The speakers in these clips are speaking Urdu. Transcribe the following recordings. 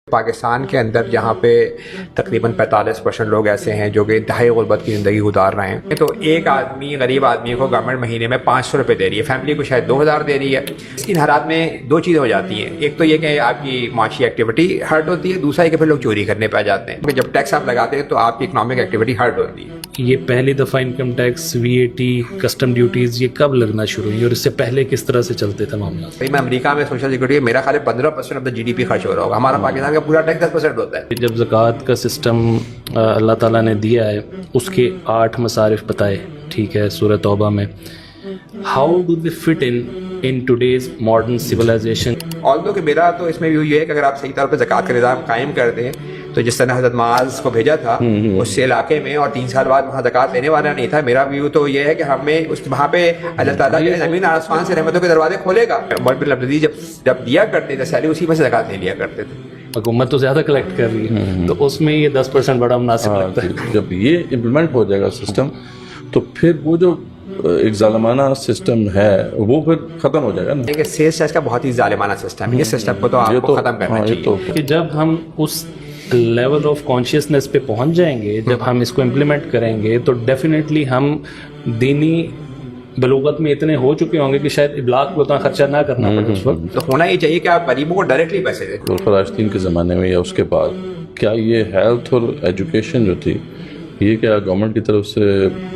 پاکستان کے اندر جہاں پہ تقریباً 45% لوگ ایسے ہیں جو کہ انتہائی غربت کی زندگی گزار رہے ہیں، تو ایک آدمی غریب آدمی کو گورنمنٹ مہینے میں 500 روپے دے رہی ہے، فیملی کو شاید 2000 دے رہی ہے۔ اس ان حالات میں دو چیزیں ہو جاتی ہیں، ایک تو یہ کہ آپ کی معاشی ایکٹیویٹی ہرٹ ہوتی ہے، دوسرا یہ کہ پھر لوگ چوری کرنے پہ آ جاتے ہیں۔ جب ٹیکس آپ لگاتے ہیں تو آپ کی اکنامک ایکٹیویٹی ہرٹ ہوتی ہے۔ یہ پہلی دفعہ income tax, V A T, custom duties یہ کب لگنا شروع ہوئی اور اس سے پہلے کس طرح سے چلتے تھے معاملات؟ میں امریکہ میں سوشل سیکورٹی میرا خیال ہے 15% آف دا جی ڈی پی خرچ ہو رہا ہوگا، ہمارا پاکستان کا پورا ٹیکس 10% ہوتا ہے۔ جب زکوٰۃ کا سسٹم اللہ تعالیٰ نے دیا ہے، اس کے 8 مصارف بتائے، ٹھیک ہے، سورہ توبہ میں، how do they fit in today's modern civilisation? Although کہ میرا تو اس میں ویو یہ ہے کہ اگر آپ صحیح طور پہ زکوٰۃ کا نظام قائم کر دیں تو جس طرح حضرت معاذ کو بھیجا تھا اس سے علاقے میں، اور 3 سال بعد وہاں زکوٰۃ لینے والا نہیں تھا، میرا ویو تو یہ ہے کہ ہمیں اس وہاں پہ اللہ تعالیٰ کے زمین آسمان سے رحمتوں کے دروازے کھولے گا۔ عمر بن عبدالعزیز جب دیا کرتے تھے سیلری، اسی میں سے زکوٰۃ نہیں لیا کرتے تھے۔ حکومت تو زیادہ کلیکٹ کر رہی ہے تو اس میں یہ 10% بڑا مناسب لگتا ہے۔ جب یہ امپلیمنٹ ہو جائے گا سسٹم تو پھر وہ جو ایک ظالمانہ سسٹم ہے وہ پھر ختم ہو جائے گا نا، کہ سیلز ٹیکس کا بہت ہی ظالمانہ سسٹم ہے، اس سسٹم کو تو آپ کو ختم کرنا چاہیے۔ کہ جب ہم اس لیول آف کانشیسنیس پہ پہنچ جائیں گے، جب ہم اس کو امپلیمنٹ کریں گے تو ڈیفینیٹلی ہم دینی بلوغت میں اتنے ہو چکے ہوں گے کہ شاید ابلاغ کو اتنا خرچہ نہ کرنا پڑے اس وقت۔ تو ہونا یہ چاہیے کہ آپ غریبوں کو ڈائریکٹلی پیسے دیں۔ خلفاء کے زمانے میں یا اس کے بعد کیا یہ ہیلتھ اور ایجوکیشن جو تھی یہ کیا گورنمنٹ کی طرف سے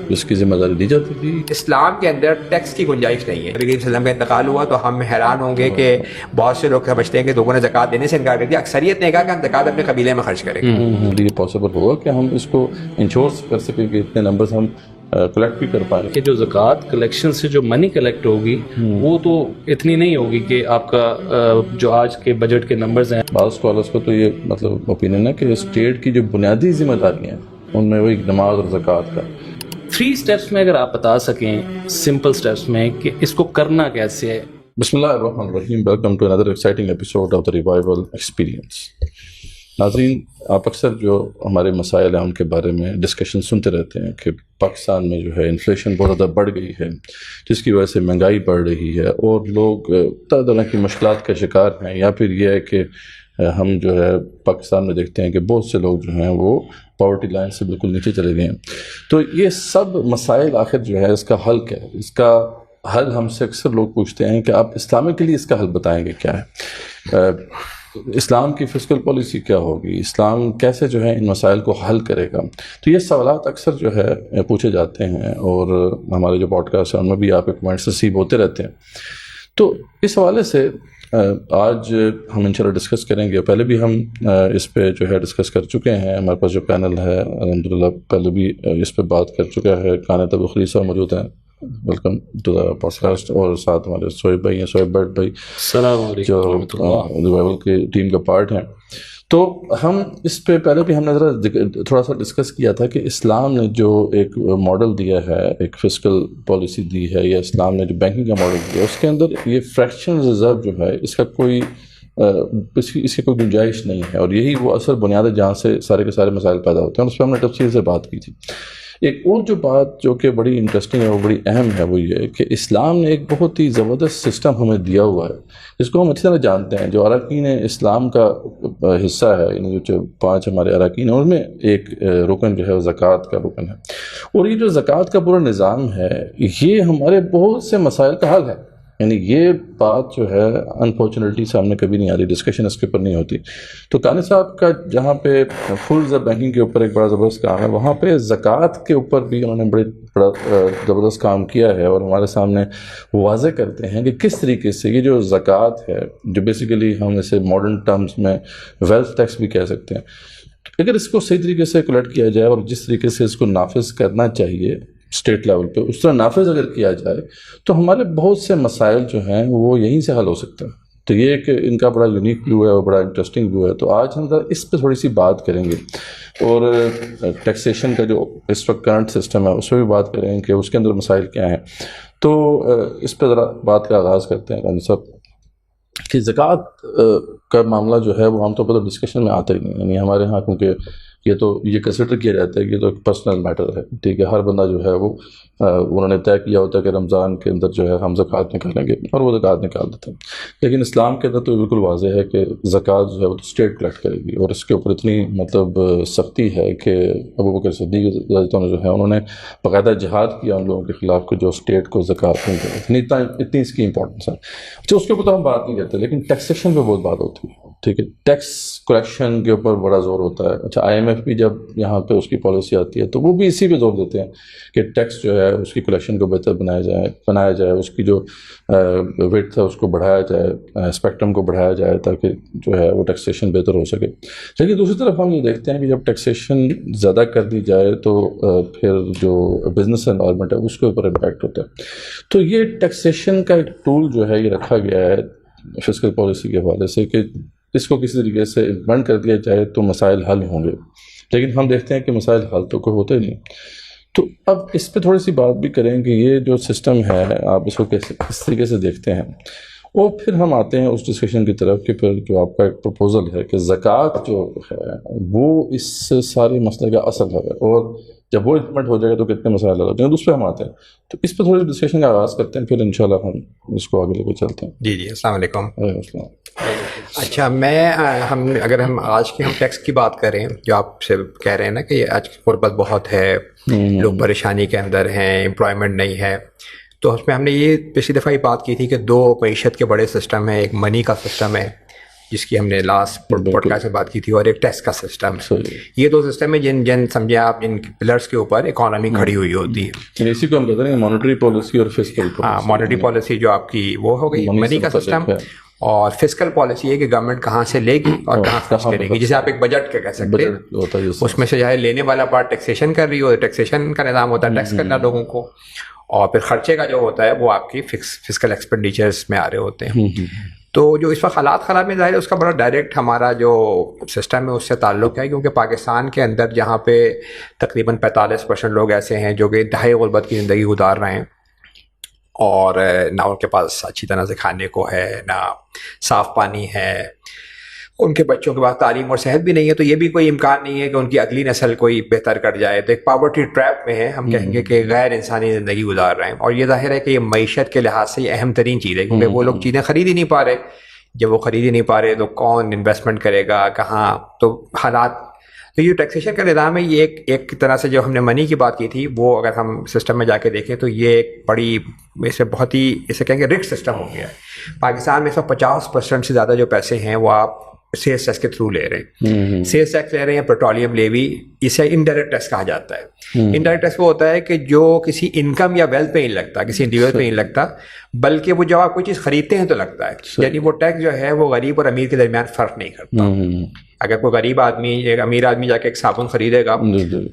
اس کی ذمہ داری دی جاتی تھی؟ اسلام کے اندر ٹیکس کی گنجائش نہیں ہے۔ نبی کریم صلی اللہ علیہ وسلم کا انتقال ہوا تو ہم حیران ہوں گے کہ بہت سے لوگ سمجھتے ہیں کہ لوگوں نے زکوٰۃ دینے سے انکار کر دیا، اکثریت نے کہا کہ ہم زکوٰۃ اپنے قبیلے میں خرچ کریں گے۔ یہ پاسبل ہوگا کہ ہم اس کو انشورس کر سکیں کہ اتنے نمبرز ہم کلیکٹ بھی کر پائیں؟ کہ جو زکوٰۃ کلیکشن سے جو منی کلیکٹ ہوگی وہ تو اتنی نہیں ہوگی کہ آپ کا جو آج کے بجٹ کے نمبرز ہیں۔ بعض اسکالرس کو تو یہ مطلب اوپینین ہے کہ اسٹیٹ کی جو بنیادی ذمہ داریاں ہیں ان میں وہی نماز اور زکوٰۃ کا 3 اسٹیپس میں اگر آپ بتا سکیں سمپل اسٹیپس میں کہ اس کو کرنا کیسے ہے۔ بسم اللہ الرحمن الرحیم، welcome to another exciting episode of the revival experience. ناظرین، آپ اکثر جو ہمارے مسائل ہیں ان کے بارے میں ڈسکشن سنتے رہتے ہیں کہ پاکستان میں جو ہے انفلیشن بہت زیادہ بڑھ گئی ہے، جس کی وجہ سے مہنگائی بڑھ رہی ہے اور لوگ طرح طرح کی مشکلات کا شکار ہیں، یا پھر یہ ہے کہ ہم جو ہے پاکستان میں دیکھتے ہیں کہ بہت سے لوگ جو ہیں وہ پاورٹی لائن سے بالکل نیچے چلے گئے ہیں۔ تو یہ سب مسائل آخر جو ہے اس کا حل کیا ہے؟ اس کا حل ہم سے اکثر لوگ پوچھتے ہیں کہ آپ اسلامکلی اس کا حل بتائیں گے کیا ہے؟ اسلام کی فسکل پالیسی کیا ہوگی؟ اسلام کیسے جو ہے ان مسائل کو حل کرے گا؟ تو یہ سوالات اکثر جو ہے پوچھے جاتے ہیں اور ہمارے جو پوڈ کاسٹ ہیں ان میں بھی آپ کے کمنٹس ریسیو ہوتے رہتے ہیں۔ تو اس حوالے سے آج ہم انشاءاللہ ڈسکس کریں گے۔ پہلے بھی ہم اس پہ جو ہے ڈسکس کر چکے ہیں، ہمارے پاس جو پینل ہے الحمدللہ پہلے بھی اس پہ بات کر چکا ہے۔ کانت ابو خلیصہ موجود ہیں، welcome to the podcast, اور ساتھ ہمارے سہیب بھائی ہیں، سہیب بٹ بھائی السلام علیکم جو ریوائول کی ٹیم کا پارٹ ہیں۔ تو ہم اس پہ پہلے بھی ہم نے ذرا تھوڑا سا ڈسکس کیا تھا کہ اسلام نے جو ایک ماڈل دیا ہے، ایک فسکل پالیسی دی ہے، یا اسلام نے جو بینکنگ کا ماڈل دیا ہے، اس کے اندر یہ فریکشن ریزرو جو ہے اس کا کوئی اس کی کوئی گنجائش نہیں ہے، اور یہی وہ اصل بنیاد ہے جہاں سے سارے کے سارے مسائل پیدا ہوتے ہیں، اور اس پہ ہم نے تفصیل سے بات کی تھی۔ ایک اور جو بات جو کہ بڑی انٹرسٹنگ ہے، وہ بڑی اہم ہے، وہ یہ ہے کہ اسلام نے ایک بہت ہی زبردست سسٹم ہمیں دیا ہوا ہے، اس کو ہم اچھی طرح جانتے ہیں۔ جو اراکین اسلام کا حصہ ہے، یعنی جو 5 ہمارے اراکین ہیں، ان میں ایک رکن جو ہے وہ زکوٰۃ کا رکن ہے، اور یہ جو زکوٰۃ کا پورا نظام ہے یہ ہمارے بہت سے مسائل کا حل ہے۔ یعنی یہ بات جو ہے انفارچونیٹلی سامنے کبھی نہیں آتی، ڈسکشن اس کے اوپر نہیں ہوتی۔ تو کانی صاحب کا جہاں پہ فل بینکنگ کے اوپر ایک بڑا زبردست کام ہے، وہاں پہ زکوٰۃ کے اوپر بھی انہوں نے بڑا زبردست کام کیا ہے، اور ہمارے سامنے واضح کرتے ہیں کہ کس طریقے سے یہ جو زکوٰۃ ہے، جو بیسیکلی ہم اسے ماڈرن ٹرمز میں ویلتھ ٹیکس بھی کہہ سکتے ہیں، اگر اس کو صحیح طریقے سے کلیکٹ کیا جائے اور جس طریقے سے اس کو نافذ کرنا چاہیے اسٹیٹ لیول پہ، اس طرح نافذ اگر کیا جائے تو ہمارے بہت سے مسائل جو ہیں وہ یہیں سے حل ہو سکتے ہیں۔ تو یہ ایک ان کا بڑا یونیک ویو ہے اور بڑا انٹرسٹنگ ویو ہے۔ تو آج ہم اس پہ تھوڑی سی بات کریں گے، اور ٹیکسیشن کا جو اس وقت کرنٹ سسٹم ہے اس پہ بھی بات کریں گے کہ اس کے اندر مسائل کیا ہیں۔ تو اس پہ ذرا بات کا آغاز کرتے ہیں رانی صاحب کہ زکوٰۃ کا معاملہ جو ہے وہ عام طور پر ڈسکشن میں آتا ہی نہیں، یعنی ہمارے ہاں کیونکہ یہ کنسیڈر کیا جاتا ہے کہ یہ تو ایک پرسنل میٹر ہے، ٹھیک ہے، ہر بندہ جو ہے وہ انہوں نے طے کیا ہوتا ہے کہ رمضان کے اندر جو ہے ہم زکوٰۃ نکالیں گے اور وہ زکوٰۃ نکال دیتے ہیں. لیکن اسلام کے اندر تو بالکل واضح ہے کہ زکوٰۃ جو ہے وہ تو اسٹیٹ کلیکٹ کرے گی، اور اس کے اوپر اتنی مطلب سختی ہے کہ ابو بکر صدیق رضی اللہ عنہ جو ہے انہوں نے باقاعدہ جہاد کیا ان لوگوں کے خلاف کہ جو اسٹیٹ کو زکوٰۃ نہیں دے. اتنی اس کی امپورٹنس ہے. اچھا، اس کے اوپر تو ہم بات نہیں کرتے، لیکن ٹیکسیشن پہ بہت بات ہوتی ہے، ٹھیک ہے، ٹیکس کلیکشن کے اوپر بڑا زور ہوتا ہے. اچھا، IMF بھی جب یہاں پہ اس کی پالیسی آتی ہے تو وہ بھی اسی پہ زور دیتے ہیں کہ ٹیکس جو ہے اس کی کلیکشن کو بہتر بنایا جائے، اس کی جو ویٹ ہے اس کو بڑھایا جائے، اسپیکٹرم کو بڑھایا جائے تاکہ جو ہے وہ ٹیکسیشن بہتر ہو سکے. لیکن دوسری طرف ہم یہ دیکھتے ہیں کہ جب ٹیکسیشن زیادہ کر دی جائے تو پھر جو بزنس انوائرمنٹ ہے اس کے اوپر امپیکٹ ہوتا ہے. تو یہ ٹیکسیشن کا ایک ٹول جو ہے یہ رکھا گیا ہے فسکل پالیسی کے حوالے سے کہ اس کو کسی طریقے سے امپلیمنٹ کر دیا جائے تو مسائل حل ہوں گے. لیکن ہم دیکھتے ہیں کہ مسائل حل تو کوئی ہوتے نہیں. تو اب اس پہ تھوڑی سی بات بھی کریں کہ یہ جو سسٹم ہے آپ اس کو کس طریقے سے دیکھتے ہیں. اور پھر ہم آتے ہیں اس ڈسکشن کی طرف کہ پھر جو آپ کا ایک پروپوزل ہے کہ زکوٰۃ جو ہے وہ اس سارے مسئلے کا اصل ہے، اور جب وہ امپلیمنٹ ہو جائے گا تو کتنے مسائل حل ہوتے ہیں. اس پہ ہم آتے ہیں، تو اس پہ تھوڑی ڈسکشن کا آغاز کرتے ہیں، پھر انشاءاللہ ہم اس کو آگے لے کے چلتے ہیں. جی السلام علیکم. وعلیکم السلام. اچھا، اگر ہم آج کے ہم ٹیکس کی بات کریں، جو آپ سے کہہ رہے ہیں نا کہ آج غربت بہت ہے، لوگ پریشانی کے اندر ہیں، امپلائمنٹ نہیں ہے، تو اس میں ہم نے یہ پچھلی دفعہ یہ بات کی تھی کہ دو معیشت کے بڑے سسٹم ہیں. ایک منی کا سسٹم ہے جس کی ہم نے لاسٹ پوڈ کاسٹ میں بات کی تھی، اور ایک ٹیکس کا سسٹم ہے. یہ دو سسٹم ہے جن سمجھے آپ جن پلرس کے اوپر اکانومی کھڑی ہوئی ہوتی ہے. اسی کو ہم کہتے ہیں مانیٹری پالیسی اور فسکل پالیسی. ہاں، مانیٹری پالیسی جو آپ کی وہ ہو گئی منی کا سسٹم، اور فسکل پالیسی ہے کہ گورنمنٹ کہاں سے لے گی اور کہاں خرچ کرے گی، جسے آپ ایک بجٹ کا کہہ سکتے ہیں. اس میں سے جو ہے لینے والا پارٹ ٹیکسیشن کر رہی ہو، ٹیکسیشن کا نظام ہوتا ہے ٹیکس کرنا لوگوں کو، اور پھر خرچے کا جو ہوتا ہے وہ آپ کی فسکل ایکسپینڈیچرز میں آ رہے ہوتے ہیں. تو جو اس وقت حالات خراب میں ظاہر ہے اس کا بڑا ڈائریکٹ ہمارا جو سسٹم ہے اس سے تعلق ہے، کیونکہ پاکستان کے اندر جہاں پہ تقریباً 45% لوگ ایسے ہیں جو کہ انتہائی غربت کی زندگی گزار رہے ہیں، اور نہ ان کے پاس اچھی طرح سے کھانے کو ہے، نہ صاف پانی ہے، ان کے بچوں کے پاس تعلیم اور صحت بھی نہیں ہے، تو یہ بھی کوئی امکان نہیں ہے کہ ان کی اگلی نسل کوئی بہتر کر جائے. تو ایک پاورٹی ٹریپ میں ہے، ہم کہیں گے کہ غیر انسانی زندگی گزار رہے ہیں. اور یہ ظاہر ہے کہ یہ معیشت کے لحاظ سے یہ اہم ترین چیز ہے، کیونکہ وہ لوگ چیزیں خرید ہی نہیں پا رہے. جب وہ خرید ہی نہیں پا رہے تو کون انویسٹمنٹ کرے گا کہاں؟ تو حالات، تو یہ ٹیکسیشن کا نظام ہے، یہ ایک طرح سے جو ہم نے منی کی بات کی تھی وہ اگر ہم سسٹم میں جا کے دیکھیں تو یہ ایک بڑی اسے بہت ہی اسے کہیں گے رچ سسٹم ہو گیا ہے. پاکستان میں اس وقت 50% سے زیادہ جو پیسے ہیں وہ آپ سیلس ٹیکس کے تھرو لے رہے ہیں. سیلس ٹیکس لے رہے ہیں، پیٹرولیم لیوی، اسے انڈائریکٹ ٹیکس کہا جاتا ہے. انڈائریکٹ ٹیکس وہ ہوتا ہے کہ جو کسی انکم یا ویلتھ پہ نہیں لگتا، کسی انڈیویجول پہ نہیں لگتا، بلکہ وہ جب آپ کوئی چیز خریدتے ہیں تو لگتا ہے. یعنی وہ ٹیکس جو ہے وہ غریب اور امیر کے درمیان فرق نہیں کرتا. اگر کوئی غریب آدمی ایک امیر آدمی جا کے ایک صابن خریدے گا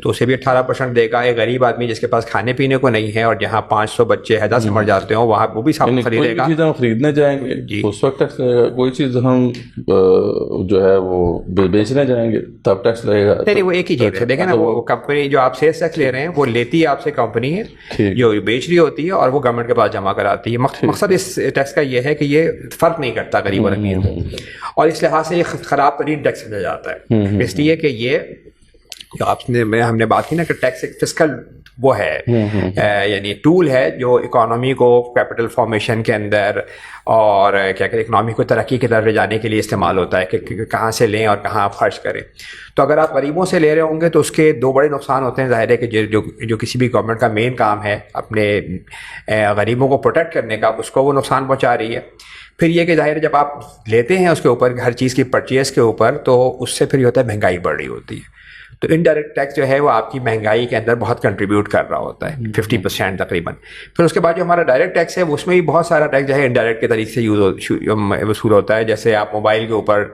تو اسے بھی 18% دے گا. ایک غریب آدمی جس کے پاس کھانے پینے کو نہیں ہے اور جہاں 500 بچے ہیدا سے مر جاتے ہوں وہاں وہ بھی صابن خریدے گا. کوئی چیز ہم خریدنے جائیں گے اس وقت ٹیکس لگے گا، کوئی چیز ہم جو ہے وہ بیچنے جائیں گے تب ٹیکس لگے گا. نہیں، وہ ایک ہی چیز ہے. دیکھیں نا، وہ کمپنی جو آپ سیلس ٹیکس لے رہے ہیں وہ لیتی ہے آپ سے کمپنی ہے جو بیچ رہی ہوتی ہے، اور وہ گورنمنٹ کے پاس جمع کراتی ہے. مقصد اس ٹیکس کا یہ ہے کہ یہ فرق نہیں کرتا غریب اور امیر کو، اور اس لحاظ سے یہ خراب ترین ٹیکس سمجھا جاتا ہے. اس لیے کہ یہ جو ہم نے بات کی نا کہ ٹیکس ایک فسکل وہ ہے، یعنی ٹول ہے جو اکانومی کو کیپٹل فارمیشن کے اندر اور کیا کہتے ہیں اکنامی کو ترقی کی طرف لے جانے کے لیے استعمال ہوتا ہے کہ کہاں سے لیں اور کہاں آپ خرچ کریں. تو اگر آپ غریبوں سے لے رہے ہوں گے تو اس کے دو بڑے نقصان ہوتے ہیں. ظاہر ہے کہ جو کسی بھی گورنمنٹ کا مین کام ہے اپنے غریبوں کو پروٹیکٹ کرنے کا، اس کو وہ نقصان پہنچا رہی ہے. پھر یہ کہ ظاہر ہے جب آپ لیتے ہیں اس کے اوپر ہر چیز کی پرچیز کے اوپر، تو اس سے پھر یہ ہوتا ہے مہنگائی بڑھ رہی ہوتی ہے. تو انڈائریکٹ ٹیکس جو ہے وہ آپ کی مہنگائی کے اندر بہت کنٹریبیوٹ کر رہا ہوتا ہے، 50% تقریباً. پھر اس کے بعد جو ہمارا ڈائریکٹ ٹیکس ہے اس میں بھی بہت سارا ٹیکس جو ہے انڈائریکٹ کے طریقے سے وصول ہوتا ہے. جیسے آپ موبائل کے اوپر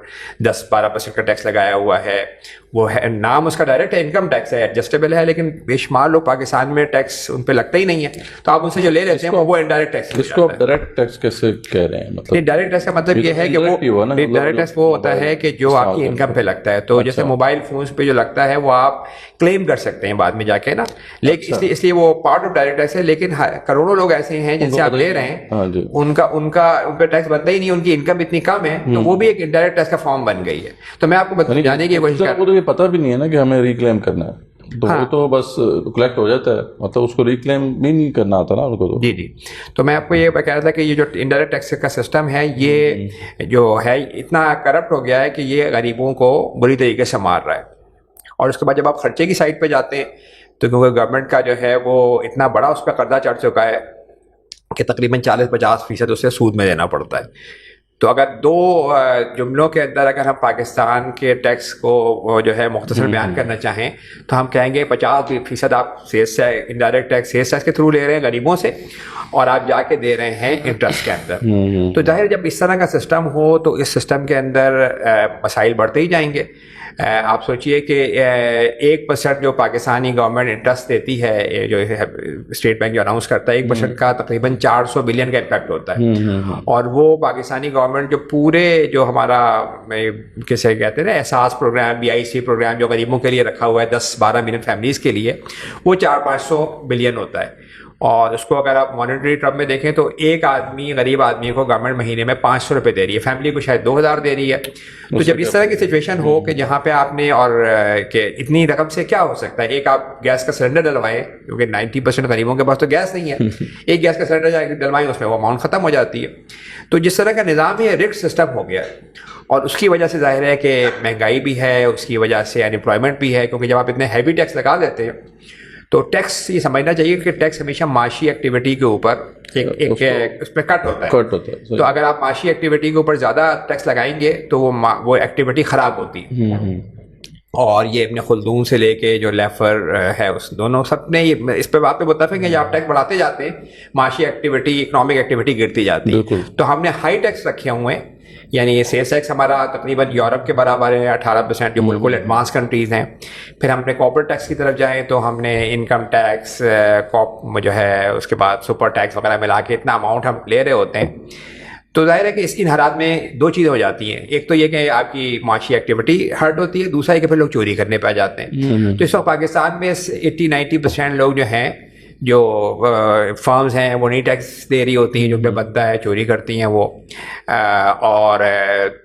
10-12% کا ٹیکس لگایا ہوا ہے، وہ ہے نام اس کا ڈائریکٹ ہے، انکم ٹیکس ہے، ایڈجسٹیبل ہے، لیکن بے شمار لوگ پاکستان میں ٹیکس ان پہ لگتا ہی نہیں ہے. تو آپ ان سے جو لے لیتے ہیں وہ انڈائریکٹ ٹیکس. اس کو ڈائریکٹ ٹیکس کیسے کہہ رہے ہیں؟ مطلب ڈائریکٹ ٹیکس کا مطلب یہ ہے کہ وہ ڈائریکٹ ٹیکس وہ ہوتا ہے کہ جو آپ کی انکم پہ لگتا ہے. تو جیسے موبائل فونس پہ جو لگتا ہے وہ آپ کلیم کر سکتے ہیں بعد میں جا کے نا, لیکن اس لیے وہ پارٹ آف ڈائریکٹ ٹیکس ہے. لیکن کروڑوں لوگ ایسے ہیں جن سے آپ لے رہے ہیں, ان پہ ٹیکس بنتا ہی نہیں, ان کی انکم اتنی کم ہے, تو وہ بھی ایک انڈائریکٹ ٹیکس کا فارم بن گئی ہے. تو میں آپ کو جانے کی کوشش کو تو یہ پتہ بھی نہیں ہے نا کہ ہمیں ریکلیم کرنا ہے, تو وہ تو بس کلیکٹ ہو جاتا ہے, مطلب اس کو ریکلیم بھی نہیں کرنا آتا نا ان کو. جی تو میں آپ کو یہ کہہ رہا تھا کہ یہ جو انڈائریکٹ ٹیکس کا سسٹم ہے یہ جو ہے اتنا کرپٹ ہو گیا ہے کہ یہ غریبوں کو بری طریقے سے مار رہا ہے. اور اس کے بعد جب آپ خرچے کی سائڈ پہ جاتے ہیں تو کیونکہ گورنمنٹ کا جو ہے وہ اتنا بڑا اس پہ قرضہ چڑھ چکا ہے کہ تقریباً 40-50% اسے سود میں دینا پڑتا ہے. تو اگر دو جملوں کے اندر اگر ہم پاکستان کے ٹیکس کو جو ہے مختصر بیان کرنا چاہیں تو ہم کہیں گے 50% آپ سیس سے انڈائریکٹ ٹیکس سیس ٹیکس کے تھرو لے رہے ہیں غریبوں سے, اور آپ جا کے دے رہے ہیں انٹرسٹ کے اندر. تو ظاہر جب اس طرح کا سسٹم ہو تو اس سسٹم کے اندر مسائل بڑھتے ہی جائیں گے. آپ سوچئے کہ 1% جو پاکستانی گورنمنٹ انٹرسٹ دیتی ہے, جو اسٹیٹ بینک جو اناؤنس کرتا ہے, 1% کا تقریباً 400 بلین کا امپیکٹ ہوتا ہے. اور وہ پاکستانی گورنمنٹ جو پورے جو ہمارا کیسے کہتے ہیں نا احساس پروگرام, BIC پروگرام جو غریبوں کے لیے رکھا ہوا ہے 10-12 ملین فیملیز کے لیے, وہ 400-500 بلین ہوتا ہے. اور اس کو اگر آپ مانیٹری ٹرم میں دیکھیں تو ایک آدمی, غریب آدمی کو گورنمنٹ مہینے میں 500 روپے دے رہی ہے, فیملی کو شاید 2000 دے رہی ہے. تو جب اس طرح کی سچویشن ہو کہ جہاں پہ آپ نے, اور کہ اتنی رقم سے کیا ہو سکتا ہے, ایک آپ گیس کا سلنڈر ڈلوائیں کیونکہ 90% غریبوں کے پاس تو گیس نہیں ہے, ایک گیس کا سلنڈر ڈلوائیں اس میں وہ اماؤنٹ ختم ہو جاتی ہے. تو جس طرح کا نظام ہے رگڈ سسٹم ہو گیا ہے, اور اس کی وجہ سے ظاہر ہے کہ مہنگائی بھی ہے, اس کی وجہ سے انپلائمنٹ بھی ہے, کیونکہ جب آپ اتنے ہیوی ٹیکس لگا دیتے ہیں تو ٹیکس یہ سمجھنا چاہیے کہ ٹیکس ہمیشہ معاشی ایکٹیویٹی کے اوپر ایک اس پہ کٹ ہوتا ہے. تو اگر آپ معاشی ایکٹیویٹی کے اوپر زیادہ ٹیکس لگائیں گے تو وہ ایکٹیویٹی خراب ہوتی ہے. اور یہ ابن خلدون سے لے کے جو لیفر ہے اس دونوں سب نے اس پہ بات پہ متفق ہے کہ آپ ٹیکس بڑھاتے جاتے ہیں معاشی ایکٹیویٹی, اکنامک ایکٹیویٹی گرتی جاتی ہے. تو ہم نے ہائی ٹیکس رکھے ہوئے ہیں, یعنی سیلس ٹیکس ہمارا تقریباً یورپ کے برابر ہے 18% جو بالکل ایڈوانس کنٹریز ہیں. پھر ہم نے کارپوریٹ ٹیکس کی طرف جائیں تو ہم نے انکم ٹیکس جو ہے اس کے بعد سپر ٹیکس وغیرہ ملا کے اتنا اماؤنٹ ہم لے رہے ہوتے ہیں. تو ظاہر ہے کہ اس ان حالات میں دو چیزیں ہو جاتی ہیں, ایک تو یہ کہ آپ کی معاشی ایکٹیویٹی ہرٹ ہوتی ہے, دوسرا یہ کہ پھر لوگ چوری کرنے پہ آ جاتے ہیں. تو اس وقت پاکستان میں 80-90% لوگ جو ہیں, جو فرمز ہیں وہ نہیں ٹیکس دے رہی ہوتی ہیں, جو پہ بنتا ہے چوری کرتی ہیں وہ, اور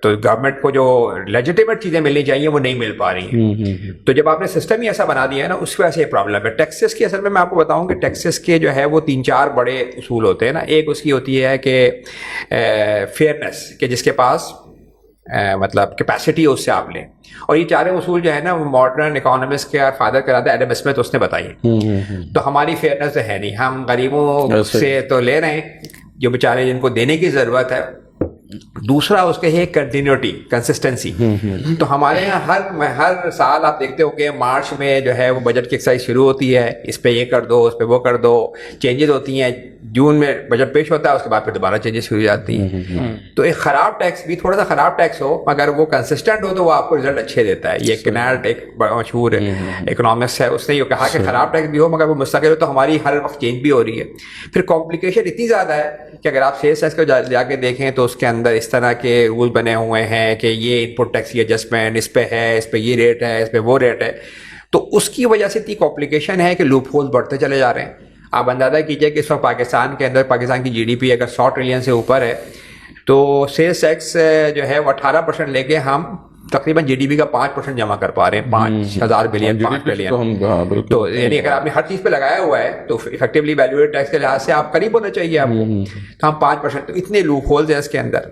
تو گورنمنٹ کو جو لیجیٹیمیٹ چیزیں ملنی چاہیے وہ نہیں مل پا رہی ہیں. تو جب آپ نے سسٹم ہی ایسا بنا دیا ہے نا, اس کی وجہ سے یہ پرابلم ہے. ٹیکسز کی اصل میں آپ کو بتاؤں کہ ٹیکسز کے جو ہے وہ 3-4 بڑے اصول ہوتے ہیں نا. ایک اس کی ہوتی ہے کہ فیئرنیس, کہ جس کے پاس مطلب کیپیسٹی اس سے آپ لیں, اور یہ چاروں اصول جو ہے نا وہ ماڈرن اکانومسٹ کے فادر کراتا ہے ایڈم اسمتھ, اس نے بتائی. تو ہماری فیئرنیس ہے نہیں, ہم غریبوں سے تو لے رہے ہیں جو بیچارے جن کو دینے کی ضرورت ہے. دوسرا اس کے ہے کنٹینیوٹی, کنسسٹنسی. تو ہمارے یہاں ہر سال آپ دیکھتے ہو کہ مارچ میں جو ہے وہ بجٹ کی ایکسرسائز شروع ہوتی ہے, اس پہ یہ کر دو, اس پہ وہ کر دو, چینجز ہوتی ہیں. جون میں بجٹ پیش ہوتا ہے, اس کے بعد پھر دوبارہ چینجز شروع ہو جاتی ہیں. تو ایک خراب ٹیکس بھی, تھوڑا سا خراب ٹیکس ہو مگر وہ کنسسٹنٹ ہو تو وہ آپ کو رزلٹ اچھے دیتا ہے. یہ کنارٹ ایک مشہور اکنامکس ہے, اس نے یہ کہا کہ خراب ٹیکس بھی ہو مگر وہ مستقل ہو تو ہماری ہر وقت چینج بھی ہو رہی ہے. پھر کمپلیکیشن اتنی زیادہ ہے کہ اگر آپ سیلس ٹیکس کو جا کے دیکھیں تو اس کے اندر اس طرح کے رول بنے ہوئے ہیں کہ یہ ان پٹ ٹیکس کی ایڈجسٹمنٹ اس پہ ہے, اس پہ یہ ریٹ ہے, اس پہ وہ ریٹ ہے. تو اس کی وجہ سے اتنی کمپلیکیشن ہے کہ لوپ ہول بڑھتے چلے جا رہے ہیں. آپ اندازہ کیجئے کہ اس وقت پاکستان کے اندر پاکستان کی GDP اگر 100 ٹریلین سے اوپر ہے تو سیلس ٹیکس جو ہے وہ 18% لے کے ہم تقریباً GDP کا 5% جمع کر پا رہے ہیں, 5000 بلین 5 ٹریلین. تو یعنی اگر آپ نے ہر چیز پہ لگایا ہوا ہے تو افیکٹولی ویلیویٹڈ ٹیکس کے لحاظ سے آپ قریب ہونا چاہیے آپ کو. تو ہم 5%, تو اتنے لوپ ہولز ہیں اس کے اندر.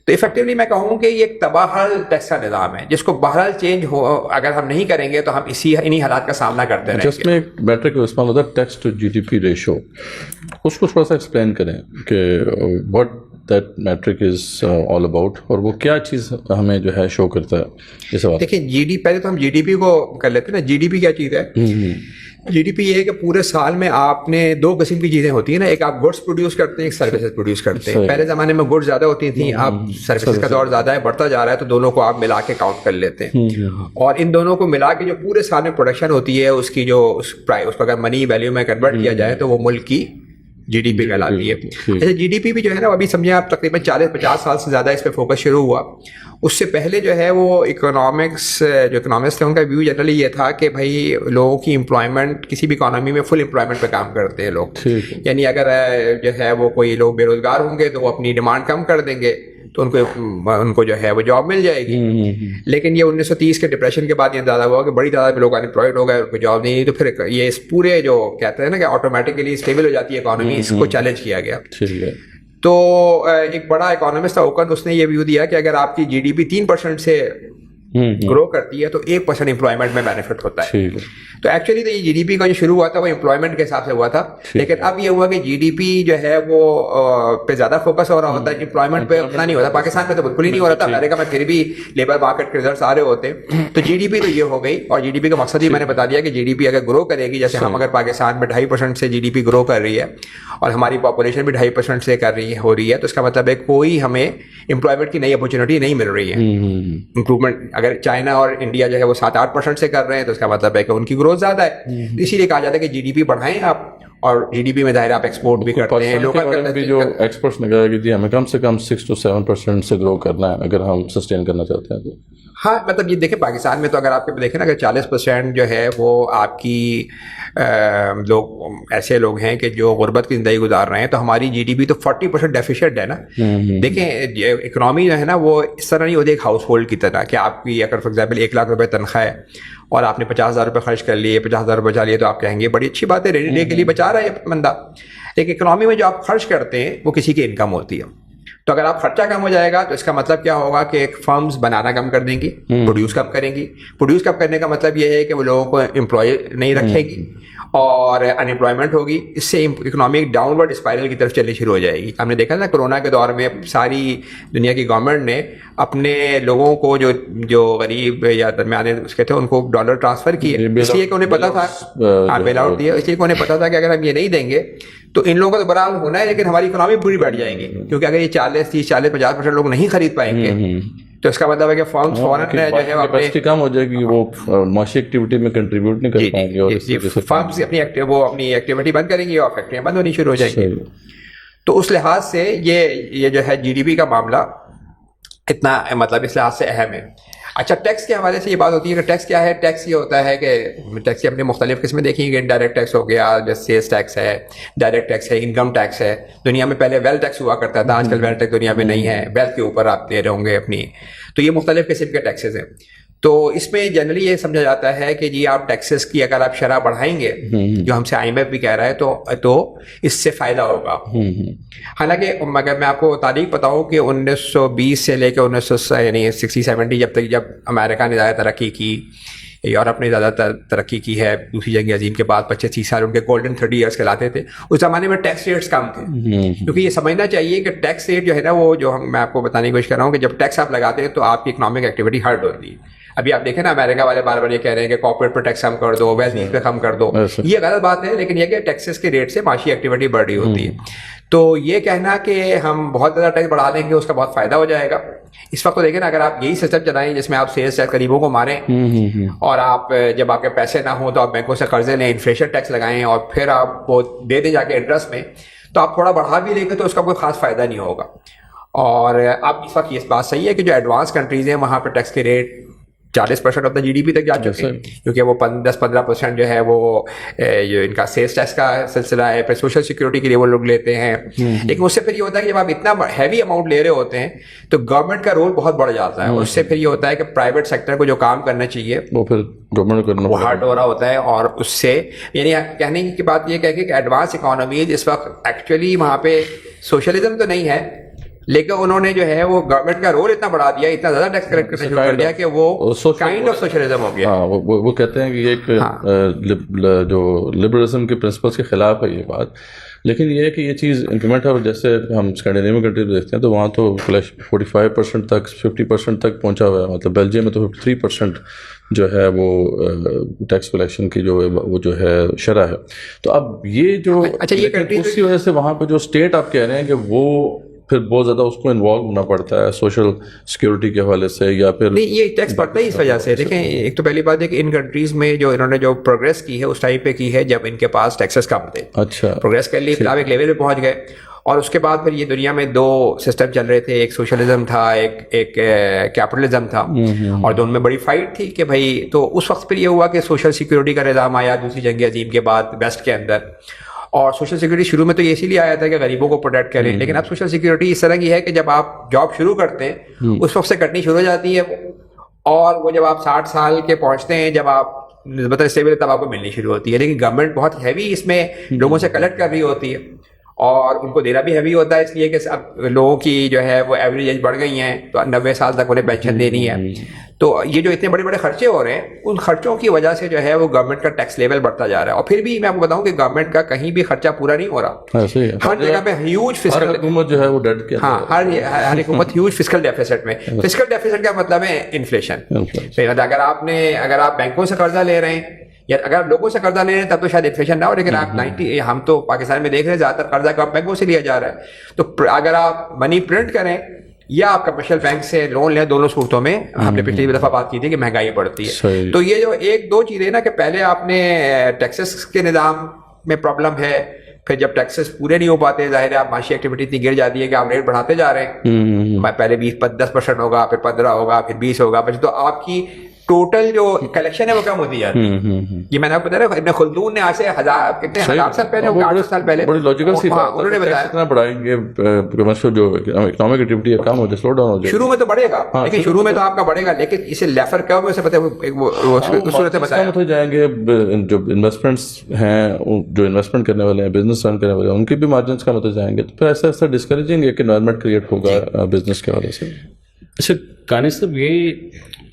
تو افیکٹولی میں کہوں کہ یہ ایک تباہل ٹیکس کا نظام ہے جس کو بہرحال چینج ہو, اگر ہم نہیں کریں گے تو ہم انہی حالات کا سامنا کرتے رہیں گے. جس میں ایک میٹرک استعمال ہوتا ہے ٹیکس ٹو GDP ریشو, اس کو تھوڑا سا ایکسپلین کریں کہ what that metric is all about, اور وہ کیا چیز ہمیں جو ہے شو کرتا ہے اس وقت. دیکھیں پہلے تو ہم GDP کو کر لیتے ہیں نا. GDP کیا چیز ہے؟ GDP یہ ہے کہ پورے سال میں آپ نے 2 قسم کی چیزیں ہوتی ہیں نا, ایک آپ گڈس پروڈیوس کرتے ہیں, ایک سروسز پروڈیوس کرتے ہیں. پہلے زمانے میں گڈس زیادہ ہوتی تھیں, اب سروسز کا دور زیادہ ہے, بڑھتا جا رہا ہے, تو دونوں کو آپ ملا کے کاؤنٹ کر لیتے ہیں. اور ان دونوں کو ملا کے جو پورے سال میں پروڈکشن ہوتی ہے اس کی جو اس کو اگر منی ویلیو میں کنورٹ کیا جائے تو وہ ملک کی GDP کہلاتی ہے. اچھا GDP بھی جو ہے نا ابھی سمجھیں آپ تقریباً 40-50 سال سے زیادہ اس پہ فوکس شروع ہوا. اس سے پہلے جو ہے وہ اکنامسٹ تھے ان کا ویو جنرلی یہ تھا کہ بھائی لوگوں کی امپلائمنٹ کسی بھی اکانومی میں فل امپلائمنٹ پہ کام کرتے ہیں لوگ, یعنی اگر جو ہے وہ کوئی لوگ بے روزگار ہوں گے تو وہ اپنی ڈیمانڈ کم کر دیں گے تو ان کو جو ہے وہ جاب مل جائے گی. لیکن یہ 1930 کے ڈپریشن کے بعد یہ اندازہ ہوا کہ بڑی تعداد میں لوگ انپلائڈ ہو گئے, ان کو جاب نہیں, تو پھر یہ اس پورے جو کہتے ہیں نا کہ آٹومیٹکلی اسٹیبل ہو جاتی ہے اکانومی, اس کو چیلنج کیا گیا. تو ایک بڑا اکانومسٹ تھا اوکن, اس نے یہ ویو دیا کہ اگر آپ کی GDP 3% سے گرو کرتی ہے تو 1% امپلائمنٹ میں بینیفٹ ہوتا ہے. تو ایکچولی تو یہ GDP کا جو شروع ہوا تھا وہ امپلائمنٹ کے حساب سے ہوا تھا, لیکن اب یہ ہوا کہ GDP جو ہے وہ پہ زیادہ فوکس ہو رہا ہوتا ہے, امپلائمنٹ پہ اتنا نہیں ہوتا. پاکستان میں تو بالکل ہی نہیں ہو رہا تھا, امریکہ میں پھر بھی لیبر مارکیٹ کے ریزلٹس آ رہے ہوتے. تو GDP تو یہ ہو گئی, اور GDP کا مقصد ہی میں نے بتا دیا کہ GDP اگر گرو کرے گی, جیسے ہم اگر پاکستان میں 2.5% سے GDP گرو کر رہی ہے اور ہماری پاپولیشن بھی 2.5% سے ہو رہی ہے, تو اس کا مطلب ہے کوئی ہمیں امپلائمنٹ کی نئی اپرچونیٹی نہیں مل رہی ہے. امپروومنٹ اگر چائنا اور انڈیا جو ہے وہ 7-8% سے کر رہے ہیں تو اس کا مطلب ہے کہ ان کی گروتھ زیادہ ہے. اسی لیے کہا جاتا ہے کہ GDP بڑھائیں آپ, اور GDP میں ظاہر آپ ایکسپورٹ بھی کرتے ہیں. لوکل بھی جو ایکسپورٹس نے کہا کہ جی ہمیں کم سے کم 6 to 7% سے گرو کرنا ہے اگر ہم سسٹین کرنا چاہتے ہیں تو. ہاں مطلب یہ دیکھیں پاکستان میں تو اگر آپ کے دیکھیں نا اگر 40% جو ہے وہ آپ کی لوگ ایسے لوگ ہیں کہ جو غربت کی زندگی گزار رہے ہیں, تو ہماری GDP تو 40% ڈیفیشینٹ ہے نا. دیکھیں اکنامی جو ہے نا وہ اس طرح نہیں ہوتی ایک ہاؤس ہولڈ کی طرح کہ آپ کی اگر فار ایگزامپل 1 لاکھ روپے تنخواہ ہے اور آپ نے 50,000 روپے خرچ کر لیے, 50,000 روپے بچا لیے, تو آپ کہیں گے بڑی اچھی بات ہے, رینی ڈے کے لیے بچا رہا ہے بندہ. ایک اکنامی میں جو آپ خرچ کرتے ہیں وہ کسی کی انکم ہوتی ہے. تو اگر آپ خرچہ کم ہو جائے گا تو اس کا مطلب کیا ہوگا کہ فرمز بنانا کم کر دیں گی, پروڈیوس کم کریں گی. پروڈیوس کم کرنے کا مطلب یہ ہے کہ وہ لوگوں کو امپلائی نہیں رکھے گی اور ان امپلائمنٹ ہوگی. اس سے اکنامی ڈاؤن ورڈ اسپائرل کی طرف چلنی شروع ہو جائے گی. ہم نے دیکھا نا کرونا کے دور میں ساری دنیا کی گورنمنٹ نے اپنے لوگوں کو جو غریب یا درمیانے اس کے تھے ان کو ڈالر ٹرانسفر کیے, اس لیے کہ انہیں پتا تھا, بیل آؤٹ دیا, اس لیے کہ انہیں پتا تھا کہ اگر ہم یہ نہیں دیں گے تو ان لوگوں کا تو برا حال ہونا ہے, لیکن ہماری اکنامی پوری بیٹھ جائے گی. کیونکہ اگر یہ 40-30-40-50% لوگ نہیں خرید پائیں گے تو اس کا مطلب ہے کہ فارمز فوراً جو ہے کیپیسٹی کم ہو جائے گی, وہ معاشی ایکٹیویٹی میں کنٹریبیوٹ نہیں کر پائیں گے, اور فارمز اپنی ایکٹیویٹی بند کریں گی اور فیکٹریاں بند ہونی شروع ہو جائیں گی. تو اس لحاظ سے یہ جو ہے GDP کا معاملہ اتنا مطلب اس لحاظ سے اہم ہے. اچھا ٹیکس کے حوالے سے یہ بات ہوتی ہے کہ ٹیکس کیا ہے. ٹیکس یہ ہوتا ہے کہ ٹیکس کی اپنے مختلف قسمیں دیکھیں گے. انڈائریکٹ ٹیکس ہو گیا, جیسے سیلس ٹیکس ہے, ڈائریکٹ ٹیکس ہے, انکم ٹیکس ہے. دنیا میں پہلے ویلتھ ٹیکس ہوا کرتا تھا, آج کل ویلتھ ٹیکس دنیا میں نہیں ہے, ویلتھ کے اوپر آپ دے رہے ہوں گے اپنی. تو یہ مختلف قسم کے ٹیکسز ہیں. تو اس میں جنرلی یہ سمجھا جاتا ہے کہ جی آپ ٹیکسز کی اگر آپ شرح بڑھائیں گے, جو ہم سے IMF بھی کہہ رہا ہے, تو اس سے فائدہ ہوگا. حالانکہ اگر میں آپ کو تاریخ بتاؤں کہ 1920 سے لے کے 1960-70 جب امریکہ نے زیادہ ترقی کی, یورپ نے زیادہ ترقی کی ہے دوسری جنگ عظیم کے بعد, 25-30 سال ان کے گولڈن 30 ایئرس کہلاتے تھے. اس زمانے میں ٹیکس ریٹس کم تھے, کیونکہ یہ سمجھنا چاہیے کہ ٹیکس ریٹ جو ہے نا وہ جو میں آپ کو بتانے کی کوشش کر رہا ہوں کہ جب ٹیکس آپ لگاتے ہیں تو آپ کی اکنامک ایکٹیویٹی ہرٹ ہوتی ہے. ابھی آپ دیکھیں نا امریکہ والے بار بار یہ کہہ رہے ہیں کہ کارپوریٹ پر ٹیکس کم کر دو, ویلتھ پہ کم کر دو. یہ غلط بات ہے, لیکن یہ کہ ٹیکسز کے ریٹ سے معاشی ایکٹیویٹی بڑھ رہی ہوتی ہے. تو یہ کہنا کہ ہم بہت زیادہ ٹیکس بڑھا دیں گے اس کا بہت فائدہ ہو جائے گا. اس وقت تو دیکھیں نا اگر آپ یہی سسٹم چلائیں جس میں آپ سیلس ٹیکس غریبوں کو ماریں اور آپ جب آپ کے پیسے نہ ہوں تو آپ بینکوں سے قرضے لیں, انفلیشن ٹیکس لگائیں اور پھر آپ وہ دے دیں جا کے انٹرسٹ میں, تو آپ تھوڑا بڑھا بھی لیں گے تو اس کا کوئی خاص فائدہ نہیں ہوگا. اور اب اس وقت یہ بات صحیح ہے کہ جو ایڈوانس کنٹریز ہیں وہاں پہ ٹیکس کے ریٹ 40% آف دا GDP تک جا چکے ہیں, کیونکہ وہ 10-15% جو ہے وہ جو ان کا سیلس ٹیکس کا سلسلہ ہے, پھر سوشل سیکورٹی کے لیے وہ لوگ لیتے ہیں. لیکن اس سے پھر یہ ہوتا ہے کہ جب آپ اتنا ہیوی اماؤنٹ لے رہے ہوتے ہیں تو گورنمنٹ کا رول بہت بڑھ جاتا ہے. اس سے پھر یہ ہوتا ہے کہ پرائیویٹ سیکٹر کو جو کام کرنا چاہیے وہ پھر گورنمنٹ کرنا وہ ہارڈ ہو رہا ہوتا ہے. اور اس سے یعنی کہنے کی بات یہ کہ ایڈوانس اکانومیز اس وقت ایکچولی وہاں پہ سوشلزم تو نہیں ہے, لیکن انہوں نے جو ہے وہ گورنمنٹ کا رول اتنا بڑھا دیا, اتنا زیادہ ٹیکس کلیکٹ کرنا شروع کر دیا کہ وہ کائنڈ آف سوشلزم ہو گیا. وہ کہتے ہیں کہ یہ ایک جو لبرلزم کے پرنسپلس کے خلاف ہے یہ بات, لیکن یہ ہے کہ یہ چیز امپلیمنٹ ہے. اور جیسے ہم اسکینڈینیوین کنٹریز دیکھتے ہیں تو وہاں تو 45% تک 50% تک پہنچا ہوا ہے. مطلب بیلجیم میں تو 53% جو ہے وہ ٹیکس کلیکشن کی وہ جو ہے شرح ہے. تو اب یہ جو اچھا یہ کنٹریز اسی وجہ سے وہاں پہ جو اسٹیٹ آپ کہہ رہے ہیں کہ وہ پھر بہت زیادہ اس کو انوالو ہونا پڑتا ہے سوشل سیکورٹی کے حوالے سے, یا پھر نہیں یہ ٹیکس پڑتا ہی اس وجہ سے. دیکھیں ایک تو پہلی بات ہے کہ ان کنٹریز میں جو انہوں نے جو پروگریس کی ہے اس ٹائم پہ کی ہے جب ان کے پاس ٹیکسز کم تھے. اچھا پروگریس کر لی, پھر آپ ایک لیول پہ پہنچ گئے, اور اس کے بعد پھر یہ دنیا میں دو سسٹم چل رہے تھے, ایک سوشلزم تھا, ایک کیپٹلزم تھا, اور دونوں میں بڑی فائٹ تھی کہ بھائی. تو اس وقت پھر یہ ہوا کہ سوشل سیکورٹی کا نظام آیا دوسری جنگ عظیم کے بعد ویسٹ کے اندر, اور سوشل سیکورٹی شروع میں تو یہ اسی لیے آیا تھا کہ غریبوں کو پروٹیکٹ کریں, لیکن اب سوشل سیکورٹی اس طرح کی ہے کہ جب آپ جاب شروع کرتے ہیں اس وقت سے کٹنی شروع ہو جاتی ہے, اور وہ جب آپ 60 سال کے پہنچتے ہیں, جب آپ نسبتاً اسٹیبل, تب آپ کو ملنی شروع ہوتی ہے. لیکن گورنمنٹ بہت ہیوی اس میں لوگوں سے کلیکٹ کر رہی ہوتی ہے, اور ان کو دینا بھی ہیوی ہوتا ہے, اس لیے کہ اب لوگوں کی جو ہے وہ ایوریج ایج بڑھ گئی ہیں, تو 90 سال تک انہیں پینشن دینی ہے. تو یہ جو اتنے بڑے بڑے خرچے ہو رہے ہیں, ان خرچوں کی وجہ سے جو ہے وہ گورنمنٹ کا ٹیکس لیول بڑھتا جا رہا ہے. اور پھر بھی میں آپ کو بتاؤں کہ گورنمنٹ کا کہیں بھی خرچہ پورا نہیں ہو رہا, ہر جگہ پہ ہیوج فسکل, حکومت جو ہے وہ ڈٹ کے, ہاں ہر حکومت ہیوج فسکل ڈیفیسٹ میں. فسکل ڈیفیسٹ کا مطلب ہے انفلیشن. اگر آپ بینکوں سے قرضہ لے رہے ہیں یا اگر لوگوں سے قرضہ لے رہے ہیں تب تو شاید انفلیشن نہ ہو, لیکن آپ 90, ہم تو پاکستان میں دیکھ رہے ہیں زیادہ تر قرضہ کا بینکوں سے لیا جا رہا ہے. تو اگر آپ منی پرنٹ کریں یا آپ کمرشل بینک سے لون لیں, دونوں صورتوں میں ہم نے پچھلی دفعہ بات کی تھی کہ مہنگائی بڑھتی ہے. تو یہ جو ایک دو چیزیں نا کہ پہلے آپ نے ٹیکسز کے نظام میں پرابلم ہے, پھر جب ٹیکسز پورے نہیں ہو پاتے, ظاہر ہے آپ معاشی ایکٹیویٹی اتنی گر جاتی ہے کہ آپ ریٹ بڑھاتے جا رہے ہیں, پہلے 10% ہوگا, پھر 15 ہوگا, پھر 20 ہوگا, پھر تو آپ کی ٹوٹل جو کلیکشن ہے وہ کم ہوتی جاتی ہے. یہ میں نے آپ کو بتایا ابن خلدون نے آج سے ہزار سال پہلے, 800 سال پہلے, بڑی لاجیکل سی بات, انہوں نے بتایا اتنا بڑھائیں گے کمرشل جو اکنامک ایکٹیویٹی ہے کم ہو جائے, سلو ڈاؤن ہو جائے. شروع میں تو بڑھے گا, لیکن شروع میں تو آپ کا بڑھے گا, لیکن اسے لیفر کرو میں سے پتہ ہے صورت بتایا ہو جائیں گے. جو انویسٹمنٹس ہیں, جو انویسٹمنٹ کرنے والے ہیں, بزنس رن کرنے والے ہیں, ان کے بھی مارجنس کم ہوتے جائیں گے, تو پھر ایسا ایسا ڈسکریجنگ ایک انوائرمنٹ کریٹ ہوگا بزنس کے حوالے سے. اچھا کانی صاحب, یہ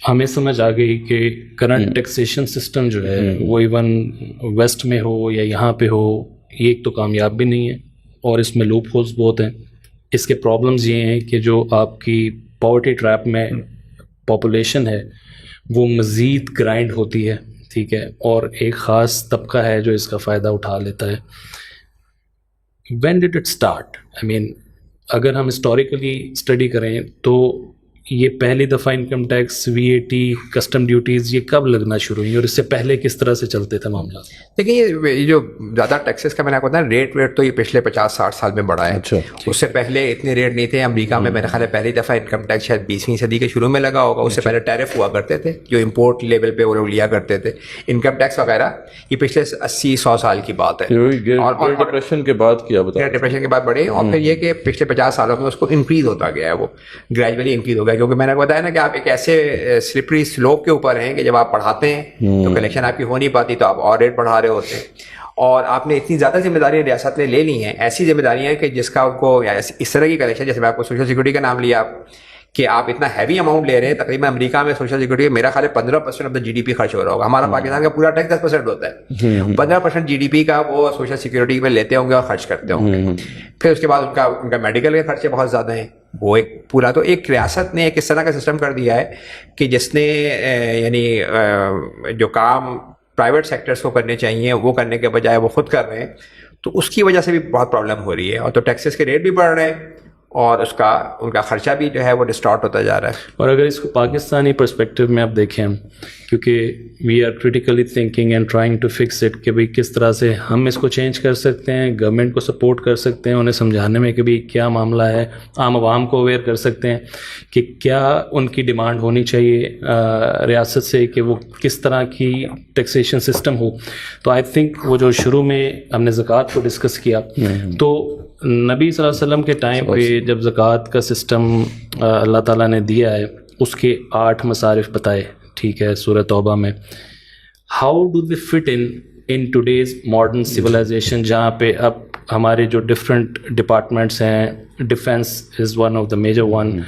ہمیں سمجھ آ گئی کہ کرنٹ ٹیکسیشن سسٹم جو ہے وہ ایون ویسٹ میں ہو یا یہاں پہ ہو, یہ ایک تو کامیاب بھی نہیں ہے, اور اس میں لوپ ہولز بہت ہیں. اس کے پرابلمز یہ ہیں کہ جو آپ کی پاورٹی ٹریپ میں پاپولیشن ہے وہ مزید گرائنڈ ہوتی ہے, ٹھیک ہے, اور ایک خاص طبقہ ہے جو اس کا فائدہ اٹھا لیتا ہے. When did it start? I mean اگر ہم ہسٹوریکلی اسٹڈی کریں تو یہ پہلی دفعہ income tax, V A T, custom duties یہ کب لگنا شروع ہوئی, اور اس سے پہلے کس طرح سے چلتے تھے معاملات؟ دیکھیں یہ جو زیادہ ٹیکسز کا میں نے آپ کو بتایا ریٹ تو یہ پچھلے 50-60 سال میں بڑھا ہے. اس سے پہلے اتنے ریٹ نہیں تھے. امریکہ میں میرے خیال ہے پہلی دفعہ انکم ٹیکس شاید 20ویں صدی کے شروع میں لگا ہوگا. اس سے پہلے ٹیرف ہوا کرتے تھے جو امپورٹ لیول پہ وہ لوگ لیا کرتے تھے. انکم ٹیکس وغیرہ یہ پچھلے 80-100 سال کی بات ہے, اور ڈپریشن کے بعد کیا بتا, ڈپریشن کے بعد بڑھے, اور پھر یہ کہ پچھلے 50 سالوں میں اس کو انکریز ہوتا گیا ہے, وہ گریجولی انکریز ہو گیا. کیونکہ میں نے بتایا نا کہ آپ ایک ایسے سلپری سلوپ کے اوپر ہیں کہ جب آپ پڑھاتے ہیں تو کلیکشن آپ کی ہو نہیں پاتی, تو آپ اور ریٹ بڑھا رہے ہوتے ہیں, اور آپ نے اتنی زیادہ ذمہ داریاں ریاست نے لے لی ہیں, ایسی ذمہ داریاں ہیں کہ جس کا ان کو اس طرح کی کلیکشن, جیسے میں آپ کو سوشل سیکورٹی کا نام لیا کہ آپ اتنا ہیوی اماؤنٹ لے رہے ہیں. تقریباً امریکہ میں سوشل سیکورٹی میرا خیال ہے 15% آف دا GDP خرچ ہو رہا ہوگا. ہمارا پاکستان کا پورا ٹیکس 10% ہوتا ہے. 15% GDP کا وہ سوشل سیکورٹی میں لیتے ہوں گے اور خرچ کرتے ہوں گے. پھر اس کے بعد ان کا میڈیکل کے خرچے بہت زیادہ ہیں. وہ ایک پورا, تو ایک ریاست نے ایک اس طرح کا سسٹم کر دیا ہے کہ جس نے یعنی جو کام پرائیویٹ سیکٹرز کو کرنے چاہیے وہ کرنے کے بجائے وہ خود کر رہے ہیں. تو اس کی وجہ سے بھی بہت پرابلم ہو رہی ہے, اور تو ٹیکسز کے ریٹ بھی بڑھ رہے ہیں, اور ان کا خرچہ بھی جو ہے وہ ڈسٹارٹ ہوتا جا رہا ہے. اور اگر اس کو پاکستانی پرسپیکٹیو میں آپ دیکھیں, کیونکہ we are critically thinking and trying to fix it کہ بھئی کس طرح سے ہم اس کو چینج کر سکتے ہیں, گورنمنٹ کو سپورٹ کر سکتے ہیں, انہیں سمجھانے میں کہ بھئی کیا معاملہ ہے, عام عوام کو اویئر کر سکتے ہیں کہ کیا ان کی ڈیمانڈ ہونی چاہیے ریاست سے کہ وہ کس طرح کی ٹیکسیشن سسٹم ہو. تو آئی تھنک وہ جو شروع میں ہم نے زکوٰۃ کو ڈسکس کیا, تو نبی صلی اللہ علیہ وسلم کے ٹائم پہ جب زکوٰۃ کا سسٹم اللہ تعالیٰ نے دیا ہے, اس کے 8 مصارف بتائے, ٹھیک ہے, سورہ توبہ میں. How do they fit in today's modern civilisation, جہاں پہ اب ہمارے جو ڈفرینٹ ڈپارٹمنٹس ہیں, defence is one of the major one,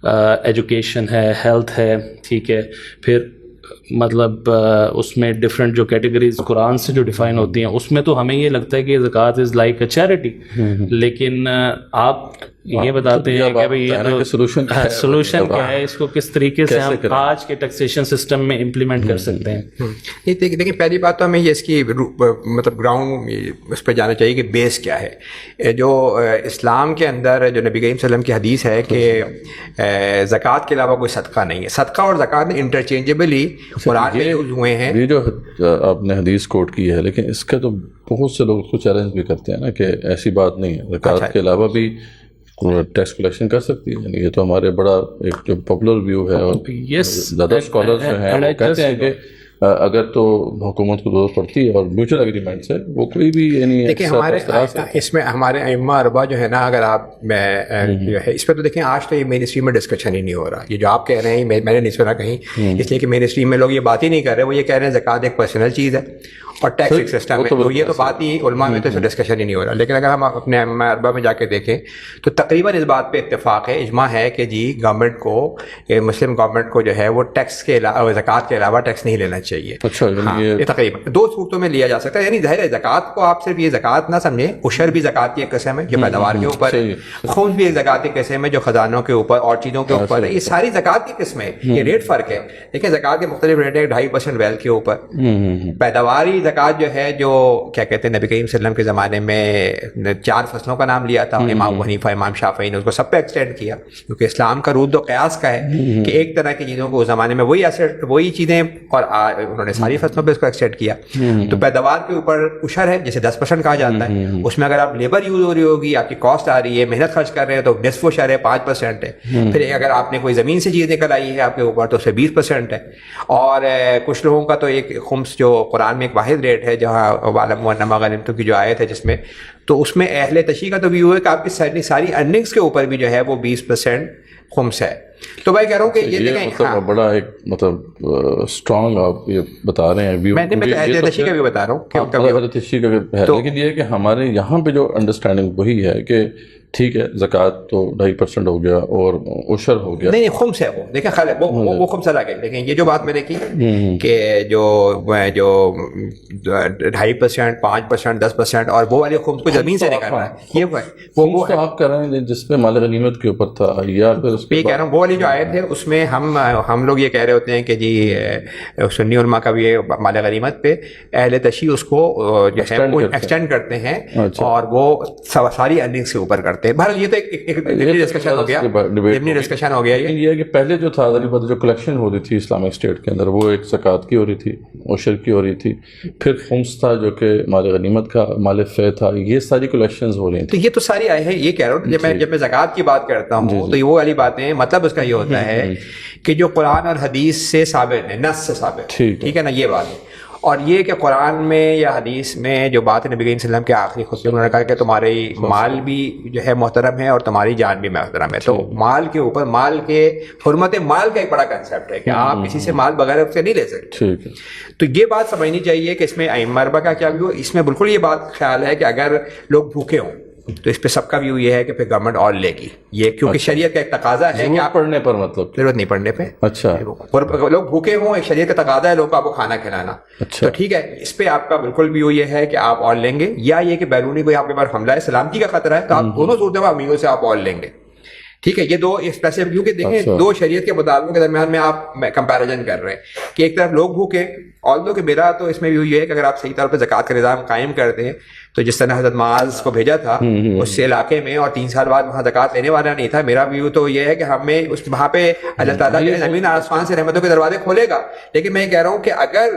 education ہے, ہیلتھ ہے, ٹھیک ہے, پھر مطلب اس میں ڈفرینٹ جو کیٹیگریز قرآن سے جو ڈیفائن ہوتی ہیں اس میں تو ہمیں یہ لگتا ہے کہ زکوٰۃ از لائک اے چیریٹی، لیکن آپ یہ بتاتے ہیں کہ بھائی سولوشن کیا ہے، اس کو کس طریقے سے ہم آج کے ٹیکسیشن سسٹم میں امپلیمنٹ کر سکتے ہیں؟ دیکھیں پہلی بات تو ہمیں یہ اس کی مطلب گراؤنڈ اس پہ جانا چاہیے کہ بیس کیا ہے. جو اسلام کے اندر جو نبی کریم صلی اللہ علیہ وسلم کی حدیث ہے کہ زکوٰۃ کے علاوہ کوئی صدقہ نہیں ہے. صدقہ اور زکوٰۃ انٹرچینجبلی قرآن میں یوز ہوئے ہیں. یہ جو آپ نے حدیث کوٹ کی ہے، لیکن اس کا تو بہت سے لوگ اس کو چیلنج بھی کرتے ہیں نا کہ ایسی بات نہیں ہے، زکوٰۃ کے علاوہ بھی ٹیکس کلیکشن کر سکتی ہے. یعنی یہ تو ہمارے بڑا ایک جو پاپولر ویو ہے، اور زیادہ اسکالرز جو ہیں وہ کہتے ہیں کہ اگر تو حکومت کو ضرورت پڑتی ہے اور میوچل اگریمنٹ سے وہ کوئی بھی یعنی دیکھیں ہمارے اس میں ہمارے ائمہ اربعہ جو ہے نا، اگر آپ جو ہے اس پہ تو دیکھیں آج تو یہ مین اسٹریم میں ڈسکشن ہی نہیں ہو رہا. یہ جو آپ کہہ رہے ہیں میں نے نہیں سنا کہیں، اس لیے کہ مین اسٹریم میں لوگ یہ بات ہی نہیں کر رہے. وہ یہ کہہ رہے ہیں زکوٰۃ ایک پرسنل چیز ہے اور ٹیکس ایک سسٹم ہے، تو یہ تو بات ہی علماء میں تو ڈسکشن ہی نہیں ہو رہا. لیکن اگر ہم اپنے ائمہ اربعہ میں جا کے دیکھیں تو تقریباً اس بات پہ اتفاق ہے، اجماع ہے کہ جی گورنمنٹ کو، مسلم گورنمنٹ کو جو ہے وہ ٹیکس کے علاوہ، زکوٰۃ کے علاوہ ٹیکس نہیں لینا چاہیے. یہ تقریباً دو صورتوں میں لیا جا سکتا ہے. یعنی ظاہر ہے زکوٰۃ کو آپ صرف یہ زکوٰۃ نہ سمجھیں، عشر بھی زکوٰۃ کی ایک قسم ہے جو پیداوار کے اوپر ہے، خمس بھی ایک زکوٰۃ کی قسم ہے جو خزانوں کے اوپر اور چیزوں کے اوپر ہے. یہ ساری زکوٰۃ کی قسمیں ہیں. یہ ریٹ فرق ہے. دیکھیں زکوٰۃ کے مختلف ریٹ ہے. 2.5% ویلتھ کے اوپر پیداواری زکوٰۃ جو ہے، جو کیا کہتے ہیں نبی کریم صلی اللہ علیہ وسلم کے زمانے میں 4 فصلوں کا نام لیا تھا. امام ابو حنیفہ، امام شافعی نے اس کو سب پہ ایکسٹینڈ کیا، کیونکہ اسلام کا رود و قیاس کا ہے کہ ایک طرح کی چیزوں کو اس زمانے میں وہی چیزیں، اور انہوں نے ساری فصلوں پہ اس کو ایکسٹینڈ کیا. تو پیداوار کے اوپر عشر ہے جسے 10% کہا جاتا ہے. اس میں اگر آپ لیبر یوز ہو رہی ہوگی، آپ کی کاسٹ آ رہی ہے، محنت خرچ کر رہے ہیں، تو نصف عشر ہے، 5% ہے. پھر اگر آپ نے کوئی زمین سے چیز نکل آئی ہے آپ کے اوپر تو اسے 20% ہے. اور کچھ لوگوں کا تو ایک خمس جو قرآن میں ایک واحد ریٹ ہے، جہاں وَعْلَمُوا غنیمتم کی جو آیت ہے جس میں، تو اس میں اہل تشریع کا تو ویو ہے کہ آپ کی ساری ارننگس کے اوپر بھی جو ہے وہ 20% خمس ہے. تو میں کہہ رہا ہوں کہ یہ دیکھیں بڑا ایک مطلب اسٹرانگ آپ یہ بتا رہے ہیں ویو. میں اہل تشریع کا بھی بتا رہا ہوں، اہل تشریع کا ہے، لیکن یہ کہ ہمارے یہاں پہ جو انڈرسٹینڈنگ وہی ہے کہ ٹھیک ہے زکوٰۃ تو 2.5% ہو گیا اور عشر ہو گیا. نہیں خمس ہے وہ، دیکھیں خالد وہ خمس الگ ہے. لیکن یہ جو بات میں نے کی کہ جو 2.5%، 5%، 10% اور وہ والے خمس کو زمین سے نکالنا ہے، یہ وہ آپ کر رہے ہیں جس پہ مال غنیمت کے اوپر تھا، یا پھر یہ کہہ رہا ہوں وہ والی جو آیت ہے اس میں ہم لوگ یہ کہہ رہے ہوتے ہیں کہ جی سنی علماء کا بھی مال غنیمت پہ اہل تشیع اس کو جو ہے ایکسٹینڈ کرتے ہیں اور وہ ساری ارننگس کے اوپر کرتے. بہرحال یہ تو ایک ڈسکشن ہو گیا، ڈسکشن ہو گیا. یہ کہ پہلے جو تھا جو کلیکشن ہو رہی تھی اسلامک اسٹیٹ کے اندر، وہ ایک زکوٰۃ کی ہو رہی تھی، عشر کی ہو رہی تھی، پھر خمس تھا جو کہ مال غنیمت کا، مال فے تھا. یہ ساری کلیکشنز ہو رہی ہیں. تو یہ تو ساری آئے ہیں. یہ کہہ رہا ہوں جب میں زکوٰۃ کی بات کرتا ہوں تو یہ وہ والی باتیں ہیں. مطلب اس کا یہ ہوتا ہے کہ جو قرآن اور حدیث سے ثابت ہے، نص سے ثابت، ٹھیک ہے نا، یہ بات ہے. اور یہ کہ قرآن میں یا حدیث میں جو بات نبی کریم صلی اللہ علیہ وسلم کے آخری خطبے میں انہوں نے کہا کہ تمہاری مال بھی جو ہے محترم ہے اور تمہاری جان بھی محترم ہے. تو مال کے اوپر، مال کے حرمت مال کا ایک بڑا کنسیپٹ ہے کہ آپ کسی سے مال بغیر اس سے نہیں لے سکتے. تو یہ بات سمجھنی چاہیے کہ اس میں ائمہ اربعہ کا کیا ویو. اس میں بالکل یہ بات خیال ہے کہ اگر لوگ بھوکے ہوں تو اس پہ سب کا ویو یہ ہے کہ پھر گورنمنٹ اور لے گی. یہ کیونکہ شریعت کا ایک تقاضا ہے کہ آپ پڑھنے پر، مطلب ضرورت نہیں پڑھنے پہ، اچھا لوگ بھوکے ہوں، ایک شریعت کا تقاضا ہے لوگوں کو آپ کو کھانا کھلانا. تو ٹھیک ہے، اس پہ آپ کا بالکل ویو یہ ہے کہ آپ اور لیں گے، یا یہ کہ بیرونی کوئی آپ کے پاس حملہ ہے، سلامتی کا خطرہ ہے، تو آپ دونوں صورتوں میں امیروں سے آپ اور لیں گے. ٹھیک ہے، یہ دو اسپیسیفک، کیونکہ دیکھیں دو شریعت کے مطابق کے درمیان میں آپ کمپیریزن کر رہے ہیں کہ ایک طرف لوگ بھوکے، اور دو کہ میرا تو اس میں ویو یہ ہے کہ اگر آپ صحیح طور پہ زکوٰۃ کا نظام قائم کرتے ہیں تو جس طرح حضرت معاذ کو بھیجا تھا اس سے علاقے میں، اور 3 سال بعد وہاں زکوٰۃ لینے والا نہیں تھا، میرا ویو تو یہ ہے کہ ہمیں وہاں پہ اللہ تعالیٰ کے زمین آسمان سے رحمتوں کے دروازے کھولے گا. لیکن میں یہ کہہ رہا ہوں کہ اگر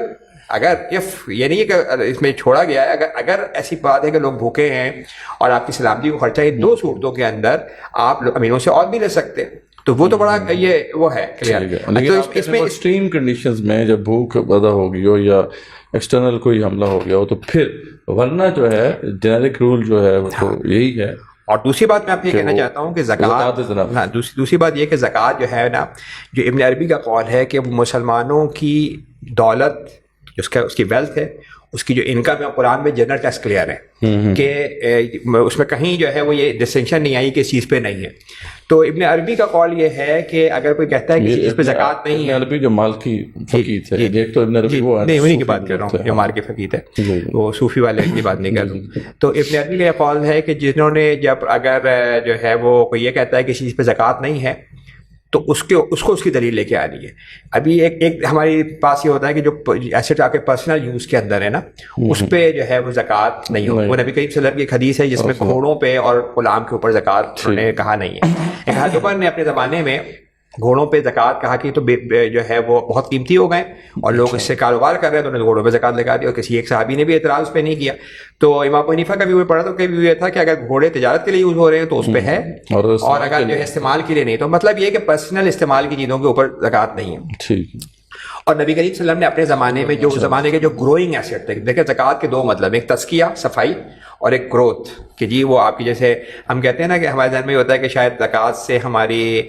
یہ نہیں ہے کہ اس میں چھوڑا گیا ہے، اگر ایسی بات ہے کہ لوگ بھوکے ہیں اور آپ کی سلامتی کو خرچہ، یہ 2 صورتوں کے اندر آپ امینوں سے اور بھی لے سکتے، تو وہ تو بڑا یہ وہ ہے. لیکن اس میں ایکسٹریم کنڈیشنز میں جب بھوک پیدا ہو گئی ہو یا ایکسٹرنل کوئی حملہ ہو گیا ہو تو پھر، ورنہ جو ہے جنرک رول جو ہے وہ تو یہی ہے. اور دوسری بات میں آپ یہ کہنا چاہتا ہوں کہ زکوٰۃ، دوسری بات یہ کہ زکوٰۃ جو ہے نا، جو ابن عربی کا قول ہے کہ مسلمانوں کی دولت، اس کی ویلتھ ہے، اس کی جو انکم ہے، قرآن میں جنرل ٹیکس کلیئر ہے کہ اس میں کہیں جو ہے وہ یہ ڈسٹنکشن نہیں آئی کہ اس چیز پہ نہیں ہے. تو ابن عربی کا قول یہ ہے کہ اگر کوئی کہتا ہے کہ اس پہ زکوٰۃ نہیں ہے، ابن عربی جو مالکی فقیہ تھے، ایک تو ابن عربی وہ ہے، نہیں انہیں کی بات کر رہا ہوں جو مالکی فقیہ ہے، وہ صوفی والے کی بات نہیں کر رہا ہوں. تو ابن عربی کا یہ قول ہے کہ جنہوں نے جب اگر جو ہے وہ کوئی یہ کہتا ہے کہ چیز پہ زکوٰۃ نہیں ہے تو اس کو اس کی دلیل لے کے آنی ہے. ابھی ایک ہمارے پاس یہ ہوتا ہے کہ جو ایسٹ آپ کے پرسنل یوز کے اندر ہے نا، اس پہ جو ہے وہ زکوٰۃ نہیں ہو. وہ نبی کریم صلی اللہ علیہ وسلم کی ایک حدیث ہے جس میں گھوڑوں پہ اور غلام کے اوپر زکوٰۃ انہوں نے کہا نہیں ہے. ایک حکمر نے اپنے زمانے میں گھوڑوں پہ زکوٰۃ کہا کہ تو جو ہے وہ بہت قیمتی ہو گئے اور لوگ اس سے کاروبار کر رہے ہیں، تو انہوں نے گھوڑوں پہ زکوٰۃ لگا دی، اور کسی ایک صحابی نے بھی اعتراض اس پہ نہیں کیا. تو امام ابو حنیفہ کا بھی وہ پڑھا تو کہ یہ تھا کہ اگر گھوڑے تجارت کے لیے یوز ہو رہے ہیں تو اس پہ ہے، اور اگر جو ہے استعمال کے لیے نہیں. تو مطلب یہ کہ پرسنل استعمال کی چیزوں کے اوپر زکوٰۃ نہیں ہے. ٹھیک. اور نبی کریم صلی اللہ علیہ وسلم نے اپنے زمانے میں جو زمانے کے جو گروئنگ ایسٹ تھے، دیکھیں زکوٰۃ کے دو مطلب، ایک تزکیہ صفائی اور ایک گروتھ، کہ جی وہ آپ کی جیسے ہم کہتے ہیں نا کہ ہمارے ذہن میں یہ ہوتا ہے کہ شاید زکوٰۃ سے ہماری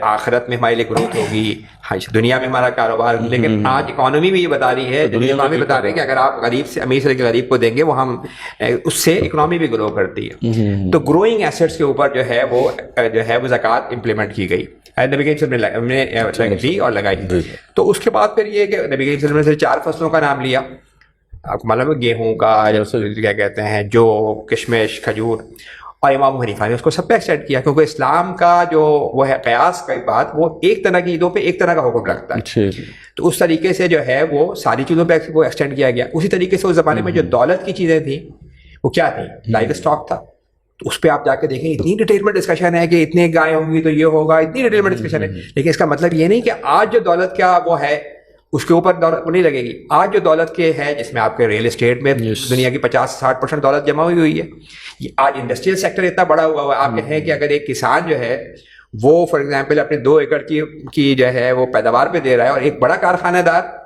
آخرت میں ہمارے لیے گروتھ ہوگی، دنیا میں ہمارا کاروبار. لیکن آج اکانومی بھی یہ بتا رہی ہے، دنیا میں بتا رہے ہیں کہ اگر آپ غریب سے امیر سے غریب کو دیں گے وہ ہم اس سے اکنامی بھی گرو کرتی ہے. تو گروئنگ ایسٹس کے اوپر جو ہے وہ زکوٰۃ امپلیمنٹ کی گئی، نبی کریم صلی اللہ علیہ وسلم نے دی اور لگائی. تو اس کے بعد پھر یہ کہ نبی کریم صلی اللہ علیہ وسلم نے 4 فصلوں کا نام لیا، آپ کو معلوم ہے، گیہوں کا، کیا کہتے ہیں، جو کشمش، کھجور. اور امام حنیفہ نے اس کو سب پہ ایکسٹینڈ کیا، کیونکہ اسلام کا جو وہ ہے قیاس کا بات، وہ ایک طرح کی چیزوں پہ ایک طرح کا حکم رکھتا ہے. تو اس طریقے سے جو ہے وہ ساری چیزوں پہ وہ ایکسٹینڈ کیا گیا. اسی طریقے سے اس زمانے میں جو دولت کی چیزیں تھیں وہ کیا تھیں؟ لائف اسٹاک تھا. تو اس پہ آپ جا کے دیکھیں اتنی ڈیٹیل میں ڈسکشن ہے کہ اتنے گائے ہوں گی تو یہ ہوگا، اتنی ڈیٹیل میں ڈسکشن ہے. لیکن اس کا مطلب یہ نہیں کہ آج جو دولت کا وہ ہے اس کے اوپر دولت نہیں لگے گی. آج جو دولت کے ہے جس میں آپ کے ریل اسٹیٹ میں دنیا کی 50-60% دولت جمع ہوئی ہے، آج انڈسٹریل سیکٹر اتنا بڑا ہوا ہوا ہے. آپ کہیں کہ اگر ایک کسان جو ہے وہ فار ایگزامپل اپنے 2 ایکڑ کی جو ہے وہ پیداوار پہ دے رہا ہے، اور ایک بڑا کارخانہ دار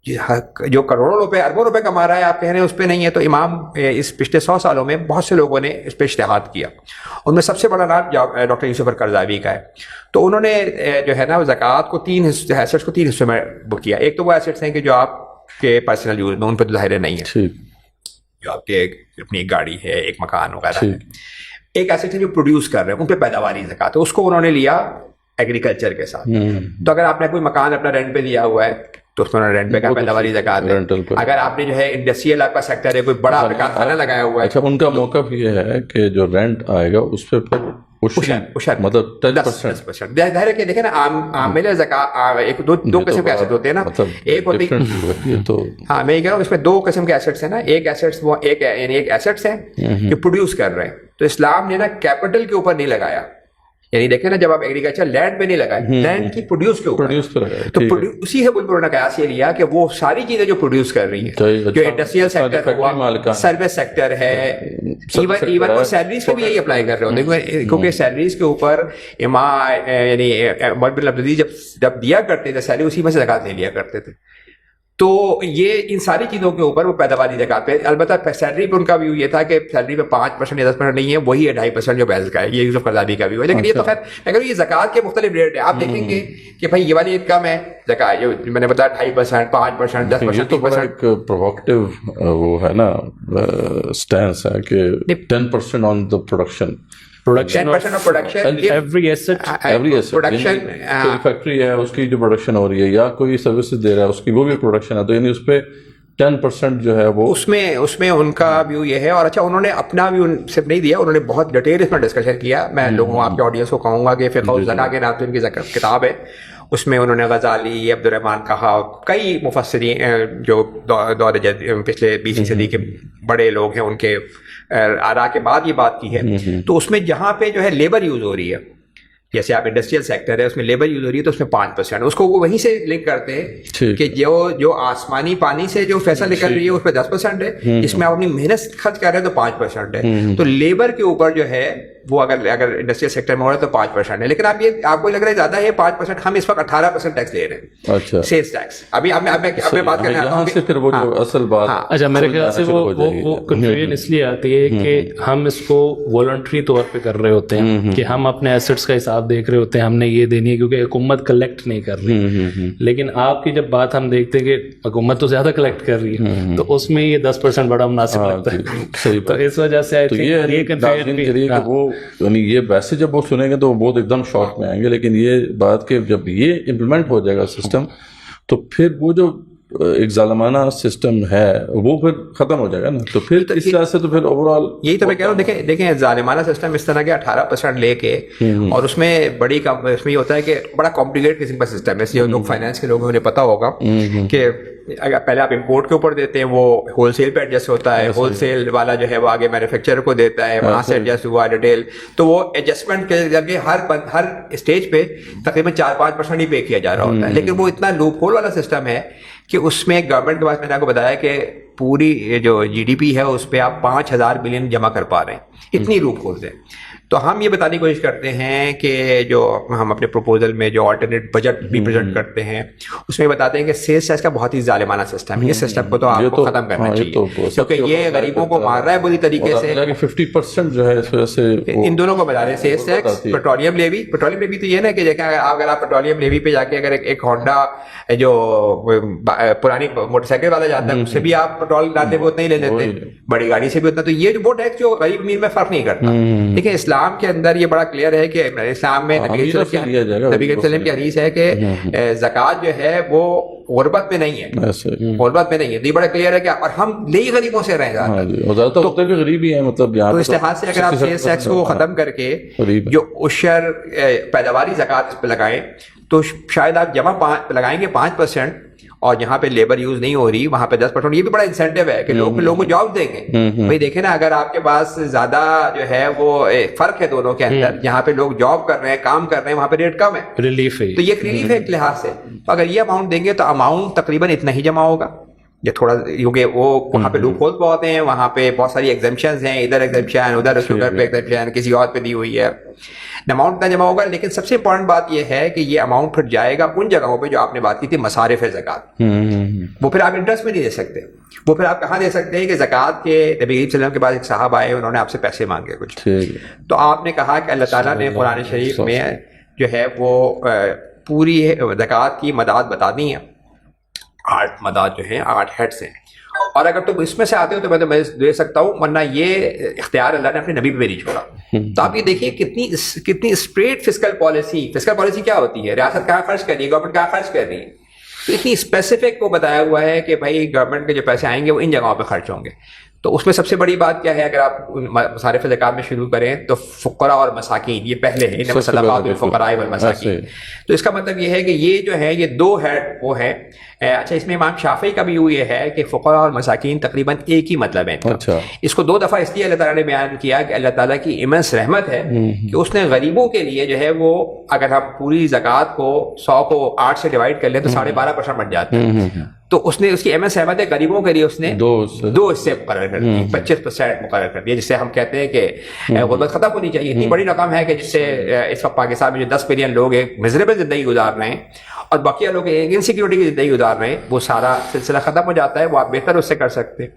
جو کروڑوں روپے اربوں روپے کما رہا ہے، آپ کہہ رہے ہیں اس پہ نہیں ہے. تو امام اس پچھلے 100 سالوں میں بہت سے لوگوں نے اس پہ اجتہاد کیا. ان میں سب سے بڑا نام ڈاکٹر یوسف القرضاوی کا ہے. تو انہوں نے جو ہے نا زکوٰۃ کو 3 ایسٹس کو 3 حصوں میں بک کیا. ایک تو وہ ایسٹس ہیں کہ جو آپ کے پرسنل یوز میں، ان پہ تو ظاہر نہیں ہے، جو آپ کے اپنی ایک گاڑی ہے، ایک مکان وغیرہ ہے. ایک ایسٹ ہے جو پروڈیوس کر رہے ہیں، ان پہ پیداواری زکوٰۃ ہے، اس کو انہوں نے لیا ایگریکلچر کے ساتھ. تو اگر آپ نے کوئی مکان اپنا رینٹ پہ لیا ہوا ہے تو اس میں رینٹ پہ کا پیداواری زکوٰۃ ہے. اگر آپ نے جو ہے انڈسٹریل آپ کا سیکٹر ہے، کوئی بڑا کارخانہ لگایا ہوا ہے. اچھا، ان کا موقف یہ ہے کہ جو رینٹ آئے گا اس پہ مطلب 10%. ظاہر ہے کہ دیکھیں نا عامل زکوٰۃ ایک دو قسم کے ایسٹ ہوتے ہیں نا. ایک ہوتی ہاں میں یہ کہہ رہا ہوں اس میں 2 قسم کے ایسٹس ہیں نا. ایک ایسٹس وہ ایک ایسٹس ہیں جو پروڈیوس کر رہے ہیں. تو اسلام نے نا کیپٹل کے اوپر نہیں لگایا، یعنی دیکھیں نا جب آپ ایگریکلچر لینڈ پہ نہیں لگائے، لینڈ کی پروڈیوس کے اوپر. تو اسی سے انہوں نے قیاس یہ لیا کہ وہ ساری چیزیں جو پروڈیوس کر رہی ہیں، جو انڈسٹریل سیکٹر ہوا، سروس سیکٹر ہے، ایون وہ سیلریز پہ بھی یہی اپلائی کر رہے ہوتے ہیں. کیونکہ سیلریز کے اوپر امام یعنی عمر بن عبدالعزیز جب دیا کرتے تھے سیلری، اسی میں سے زکوٰۃ نہیں لیا کرتے تھے. تو یہ ان ساری چیزوں کے اوپر وہ پیداواری زکوٰۃ پہ. البتہ سیلری پہ ان کا ویو یہ تھا کہ سیلری پہ 5% یا 10% نہیں ہے، وہی ہے 2.5% جو بیس کا ہے. یہ یوسف قرضاوی کا ویو ہے. لیکن یہ تو خیر اگر یہ زکوٰۃ کے مختلف ریٹ ہیں، آپ دیکھیں گے کہ بھائی یہ والی کم ہے زکوٰۃ، جو میں نے بتایا 2.5%، 5%، 10%. تو بڑا ایک پرووکٹیو وہ ہے نا سٹینس ہے کہ 10% on the production. 10% of production, every asset production. کوئی فیکٹری ہے اس کی جو پروڈکشن ہو رہی ہے یا کوئی سروسز دے رہا ہے اس کی وہ بھی پروڈکشن ہے، تو یعنی اس پہ 10% جو ہے وہ اس میں ان کا ویو یہ ہے. اور اچھا انہوں نے اپنا ویو صرف نہیں دیا، انہوں نے بہت ڈیٹیل اس میں ڈسکشن کیا. میں لوگوں آپ کے آڈینس کو کہوں گا کہ فقہ الزکاۃ کے نام سے ان کی کتاب ہے، اس میں انہوں نے غزالی، عبد الرحمن کہا، کئی مفسرین جو دور پچھلے 20ویں صدی کے بڑے لوگ ہیں ان کے آراء کے بعد یہ بات کی ہے. تو اس میں جہاں پہ جو ہے لیبر یوز ہو رہی ہے، جیسے آپ انڈسٹریل سیکٹر ہے اس میں لیبر یوز ہو رہی ہے، تو اس میں 5%. اس کو وہ وہیں سے لنک کرتے ہیں کہ جو آسمانی پانی سے جو فیصل نکل رہی ہے اس پہ 10% ہے، اس میں آپ اپنی محنت خرچ کر رہے ہیں تو 5% ہے. تو لیبر کے اوپر جو ہے وہ اگر انڈسٹریل سیکٹر میں ہو رہا ہے تو 5% ہے. لیکن آپ کو لگ رہا ہے زیادہ ہے 5%، ہم اس وقت 18% ٹیکس لے رہے ہیں. اچھا، سیلز ٹیکس. ابھی میں بات کرنا یہاں سے پھر وہ جو اصل بات. اچھا، میرے خیال سے وہ کنفیوژن اس لیے آتی ہے کہ ہم اس کو والنٹری طور پہ کر رہے ہوتے ہیں کہ ہم اپنے ایسٹس کا حساب دیکھ رہے ہوتے ہیں، ہم نے یہ دینی ہے کیونکہ حکومت کلیکٹ نہیں کر رہی. لیکن آپ کی جب بات ہم دیکھتے ہیں کہ حکومت تو زیادہ کلیکٹ کر رہی ہے، تو اس میں یہ 10% بڑا مناسب لگتا ہے. تو اس وجہ سے یعنی یہ ویسے جب وہ سنیں گے تو وہ بہت ایک دم شوق میں آئیں گے، لیکن یہ بات کہ جب یہ امپلیمنٹ ہو جائے گا سسٹم تو پھر وہ جو ایک ظالمانہ سسٹم ہے وہ پھر ختم ہو جائے گا نا، تو پھر اس طرح سے تو پھر اوور آل یہی تو میں کہہ رہا ہوں. دیکھیں ظالمانہ سسٹم اس طرح کے 18% لے کے، اور اس میں اس میں یہ ہوتا ہے کہ بڑا کمپلیکیٹ قسم کا سسٹم ہے. جو لوگ فائنانس کے لوگ ہیں انہیں پتا ہوگا کہ اگر پہلے آپ امپورٹ کے اوپر دیتے ہیں وہ ہول سیل پہ ایڈجسٹ ہوتا ہے، ہول سیل والا جو ہے وہ آگے مینوفیکچرر کو دیتا ہے، وہاں سے ایڈجسٹ ہوا ریٹیل، تو وہ ایڈجسٹمنٹ کے ذریعے ہر اسٹیج پہ تقریباً 4-5% ہی پے کیا جا رہا ہوتا ہے. لیکن وہ اتنا لوپ ہول والا سسٹم ہے کہ اس میں گورنمنٹ کے پاس، میں نے آپ کو بتایا کہ پوری جو جی ڈی پی ہے اس پہ آپ 5,000 بلین جمع کر پا رہے ہیں، اتنی لوپ ہولز ہیں. تو ہم یہ بتانے کی کوشش کرتے ہیں کہ جو ہم اپنے پروپوزل میں جو آلٹرنیٹ بجٹ بھی پریزنٹ کرتے ہیں اس میں بتاتے ہیں کہ سیلز ٹیکس کا بہت ہی ظالمانہ سسٹم ہے. اس سسٹم کو تو آپ کو ختم کرنا چاہیے کیونکہ یہ غریبوں کو مار رہا ہے بری طریقے سے. 50% جو ہے اس وجہ سے ان دونوں کو بتا رہے ہیں، sales tax, petroleum levy. Petroleum levy تو یہ نا کہ دیکھیں اگر آپ پیٹرولیم لیوی پہ جا کے اگر ایک ہونڈا جو پرانی موٹر سائیکل والا جاتا ہے اس سے بھی آپ پیٹرول ڈالتے ہوئے اتنا ہی لے لیتے ہیں، بڑی گاڑی سے بھی اتنا. تو یہ وہ ٹیکس جو غریب امیر میں فرق نہیں کرتا. لیکن اسلام کے اندر یہ بڑا کلیئر ہے کہ اسلام میں نبی صلی اللہ علیہ وسلم کی حدیث ہے کہ زکوٰۃ جو ہے وہ غربت میں نہیں ہے، غربت میں نہیں ہے. یہ بڑا کلیئر ہے کہ اور ہم لئی غریبوں سے رہے تو غریب ہی ہیں. مطلب تو اس لحاظ سے اگر آپ سیلز ٹیکس کو ختم کر کے جو عشر پیداواری زکوٰۃ اس پہ لگائیں تو شاید آپ جمع لگائیں گے 5%، اور جہاں پہ لیبر یوز نہیں ہو رہی وہاں پہ 10%. یہ بھی بڑا انسینٹیو ہے کہ لوگوں کو جاب دیں گے. بھائی دیکھیں نا، اگر آپ کے پاس زیادہ جو ہے وہ فرق ہے دونوں کے اندر، جہاں پہ لوگ جاب کر رہے ہیں، کام کر رہے ہیں، وہاں پہ ریٹ کم ہے، ریلیف ہے. تو یہ ایک ریلیف ہے ایک لحاظ سے. تو اگر یہ اماؤنٹ دیں گے تو اماؤنٹ تقریباً اتنا ہی جمع ہوگا. یہ تھوڑا کیونکہ وہ وہاں پہ لوپ ہولز بہت ہیں، وہاں پہ بہت ساری ایگزمپشنز ہیں، ادھر ایگزمپشن، ادھر شوگر پہ ایگزمپشن، کسی اور پہ دی ہوئی ہے، اماؤنٹ اتنا جمع ہوگا. لیکن سب سے امپورٹنٹ بات یہ ہے کہ یہ اماؤنٹ پھر جائے گا ان جگہوں پہ جو آپ نے بات کی تھی مصارف زکوٰۃ. وہ پھر آپ انٹرسٹ میں نہیں دے سکتے. وہ پھر آپ کہاں دے سکتے ہیں کہ زکوٰۃ کے نبی کریم صلی اللہ علیہ وسلم کے بعد ایک صاحب آئے، انہوں نے آپ سے پیسے مانگے کچھ، تو آپ نے کہا کہ اللہ تعالیٰ نے قرآن شریف میں جو ہے وہ پوری زکوٰۃ کی مداد بتا دی ہیں. 8 مداد جو ہیں 8 ہیڈس ہیں، اور اگر تم اس میں سے آتے ہو تو میں تو دے سکتا ہوں، ورنہ یہ اختیار اللہ نے اپنے نبی پہ نہیں چھوڑا. تو آپ یہ دیکھیے کتنی اسٹریٹ فسکل پالیسی کیا ہوتی ہے. ریاست کہاں خرچ کر رہی ہے، گورنمنٹ کہاں خرچ کر رہی ہے. تو اتنی اسپیسیفک کو بتایا ہوا ہے کہ بھائی گورنمنٹ کے جو پیسے آئیں گے وہ ان جگہوں پہ خرچ ہوں گے. تو اس میں سب سے بڑی بات کیا ہے، اگر آپ مصارف زکوٰۃ میں شروع کریں تو فقراء اور مساکین یہ پہلے ہیں، انما الصدقات للفقراء والمساکین. تو اس کا مطلب یہ ہے کہ یہ جو ہے یہ 2 ہیڈ وہ ہے. اچھا، اس میں امام شافعی کا بھی یہ ہے کہ فقراء اور مساکین تقریباً ایک ہی مطلب ہے. اس کو 2 دفعہ اس لیے اللہ تعالیٰ نے بیان کیا کہ اللہ تعالیٰ کی امنس رحمت ہے کہ اس نے غریبوں کے لیے جو ہے وہ اگر ہم پوری زکوٰۃ کو 100 کو 8 سے ڈیوائڈ کر لیں تو 12.5% بن جاتا ہے. تو اس نے اس کی امنس رحمت ہے غریبوں کے لیے اس نے 2 حصے مقرر کر دیے، 25% مقرر کر دیا، جس سے ہم کہتے ہیں کہ غربت ختم ہونی چاہیے. اتنی بڑی رقم ہے کہ جس سے اس وقت پاکستان میں جو 10 ملین لوگ ایک میزریبل زندگی گزار رہے ہیں اور بقیہ لوگ ایک انسیکیورٹی کی زندگی گزار رہے ہیں، وہ سارا سلسلہ ختم ہو جاتا ہے. وہ آپ بہتر اس سے کر سکتے ہیں.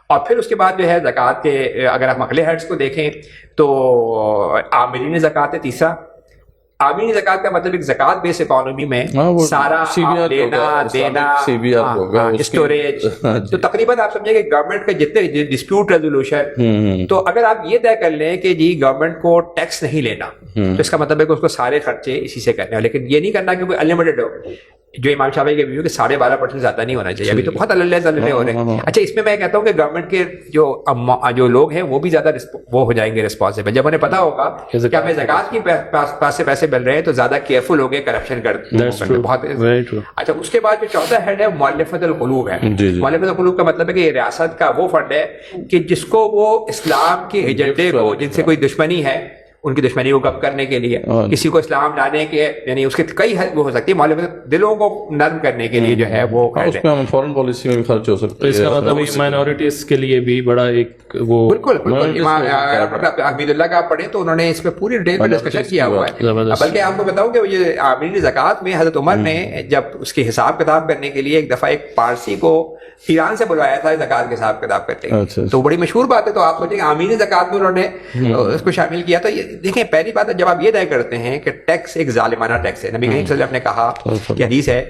اور پھر اس کے بعد جو ہے زکوٰۃ کے اگر آپ اگلے ہیڈس کو دیکھیں تو عاملین زکوٰۃ ہے تیسرا. عاملین زکوٰۃ کا مطلب ایک زکوٰۃ بیس اکانومی میں سارا لینا دینا اسٹوریج. تو تقریباً آپ سمجھیں کہ گورنمنٹ کے جتنے ڈسپیوٹ ریزولوشن، تو اگر آپ یہ طے کر لیں کہ جی گورنمنٹ کو ٹیکس نہیں لینا تو اس کا مطلب ہے کہ اس کو سارے خرچے اسی سے کرنے ہیں. لیکن یہ نہیں کرنا کہ کوئی انلمیٹڈ ہو، جو امام شافعی کے ویو کہ 12.5% زیادہ نہیں ہونا چاہیے. ابھی تو بہت اللہ ہو رہے ہیں. اچھا، اس میں کہتا ہوں کہ گورنمنٹ کے جو لوگ ہیں وہ بھی زیادہ وہ ہو جائیں گے رسپانسبل. جب انہیں پتا ہوگا کہ ہمیں زکوٰۃ کی پاس سے پیسے مل رہے ہیں تو زیادہ کیئرفل ہو گئے کرپشن کرتے بہت. اچھا، اس کے بعد جو 14 ہیڈ ہے مؤلفۃ القلوب ہے. مؤلفۃ القلوب کا مطلب ہے کہ ریاست کا وہ فنڈ ہے کہ جس کو وہ اسلام کے ایجنڈے کو، جن سے کوئی دشمنی ہے، ان کی دشمنی کو کم کرنے کے لیے، کسی کو اسلام لانے کے، یعنی اس کے کئی حد وہ ہو سکتی ہے، مؤلفت دلوں کو نرم کرنے کے لیے جو ہے وہ فورن پالیسی میں بھی خرچ ہو سکتا ہے. اس کا مطلب مائنورٹیز کے لیے بھی بڑا ایک وہ بالکل حمید اللہ کا آپ پڑھیں تو انہوں نے اس پہ پوری ڈیٹیل میں ڈسکشن کیا ہوا ہے. بلکہ آپ کو بتاؤں کہ یہ عاملین زکوٰۃ میں حضرت عمر نے جب اس کی حساب کتاب کرنے کے لیے ایک دفعہ ایک پارسی کو ایران سے بلوایا تھا زکوٰۃ کے حساب کتاب کرتے ہیں، تو بڑی مشہور بات ہے. تو آپ سوچیں کہ عاملین زکوٰۃ میں انہوں نے اس کو شامل کیا. تو دیکھیں، پہلی بات ہے جب آپ یہ طے کرتے ہیں کہ ٹیکس ایک ظالمانہ ٹیکس ہے، نبی کریم صلی اللہ علیہ وسلم نے کہا کہ حدیث ہے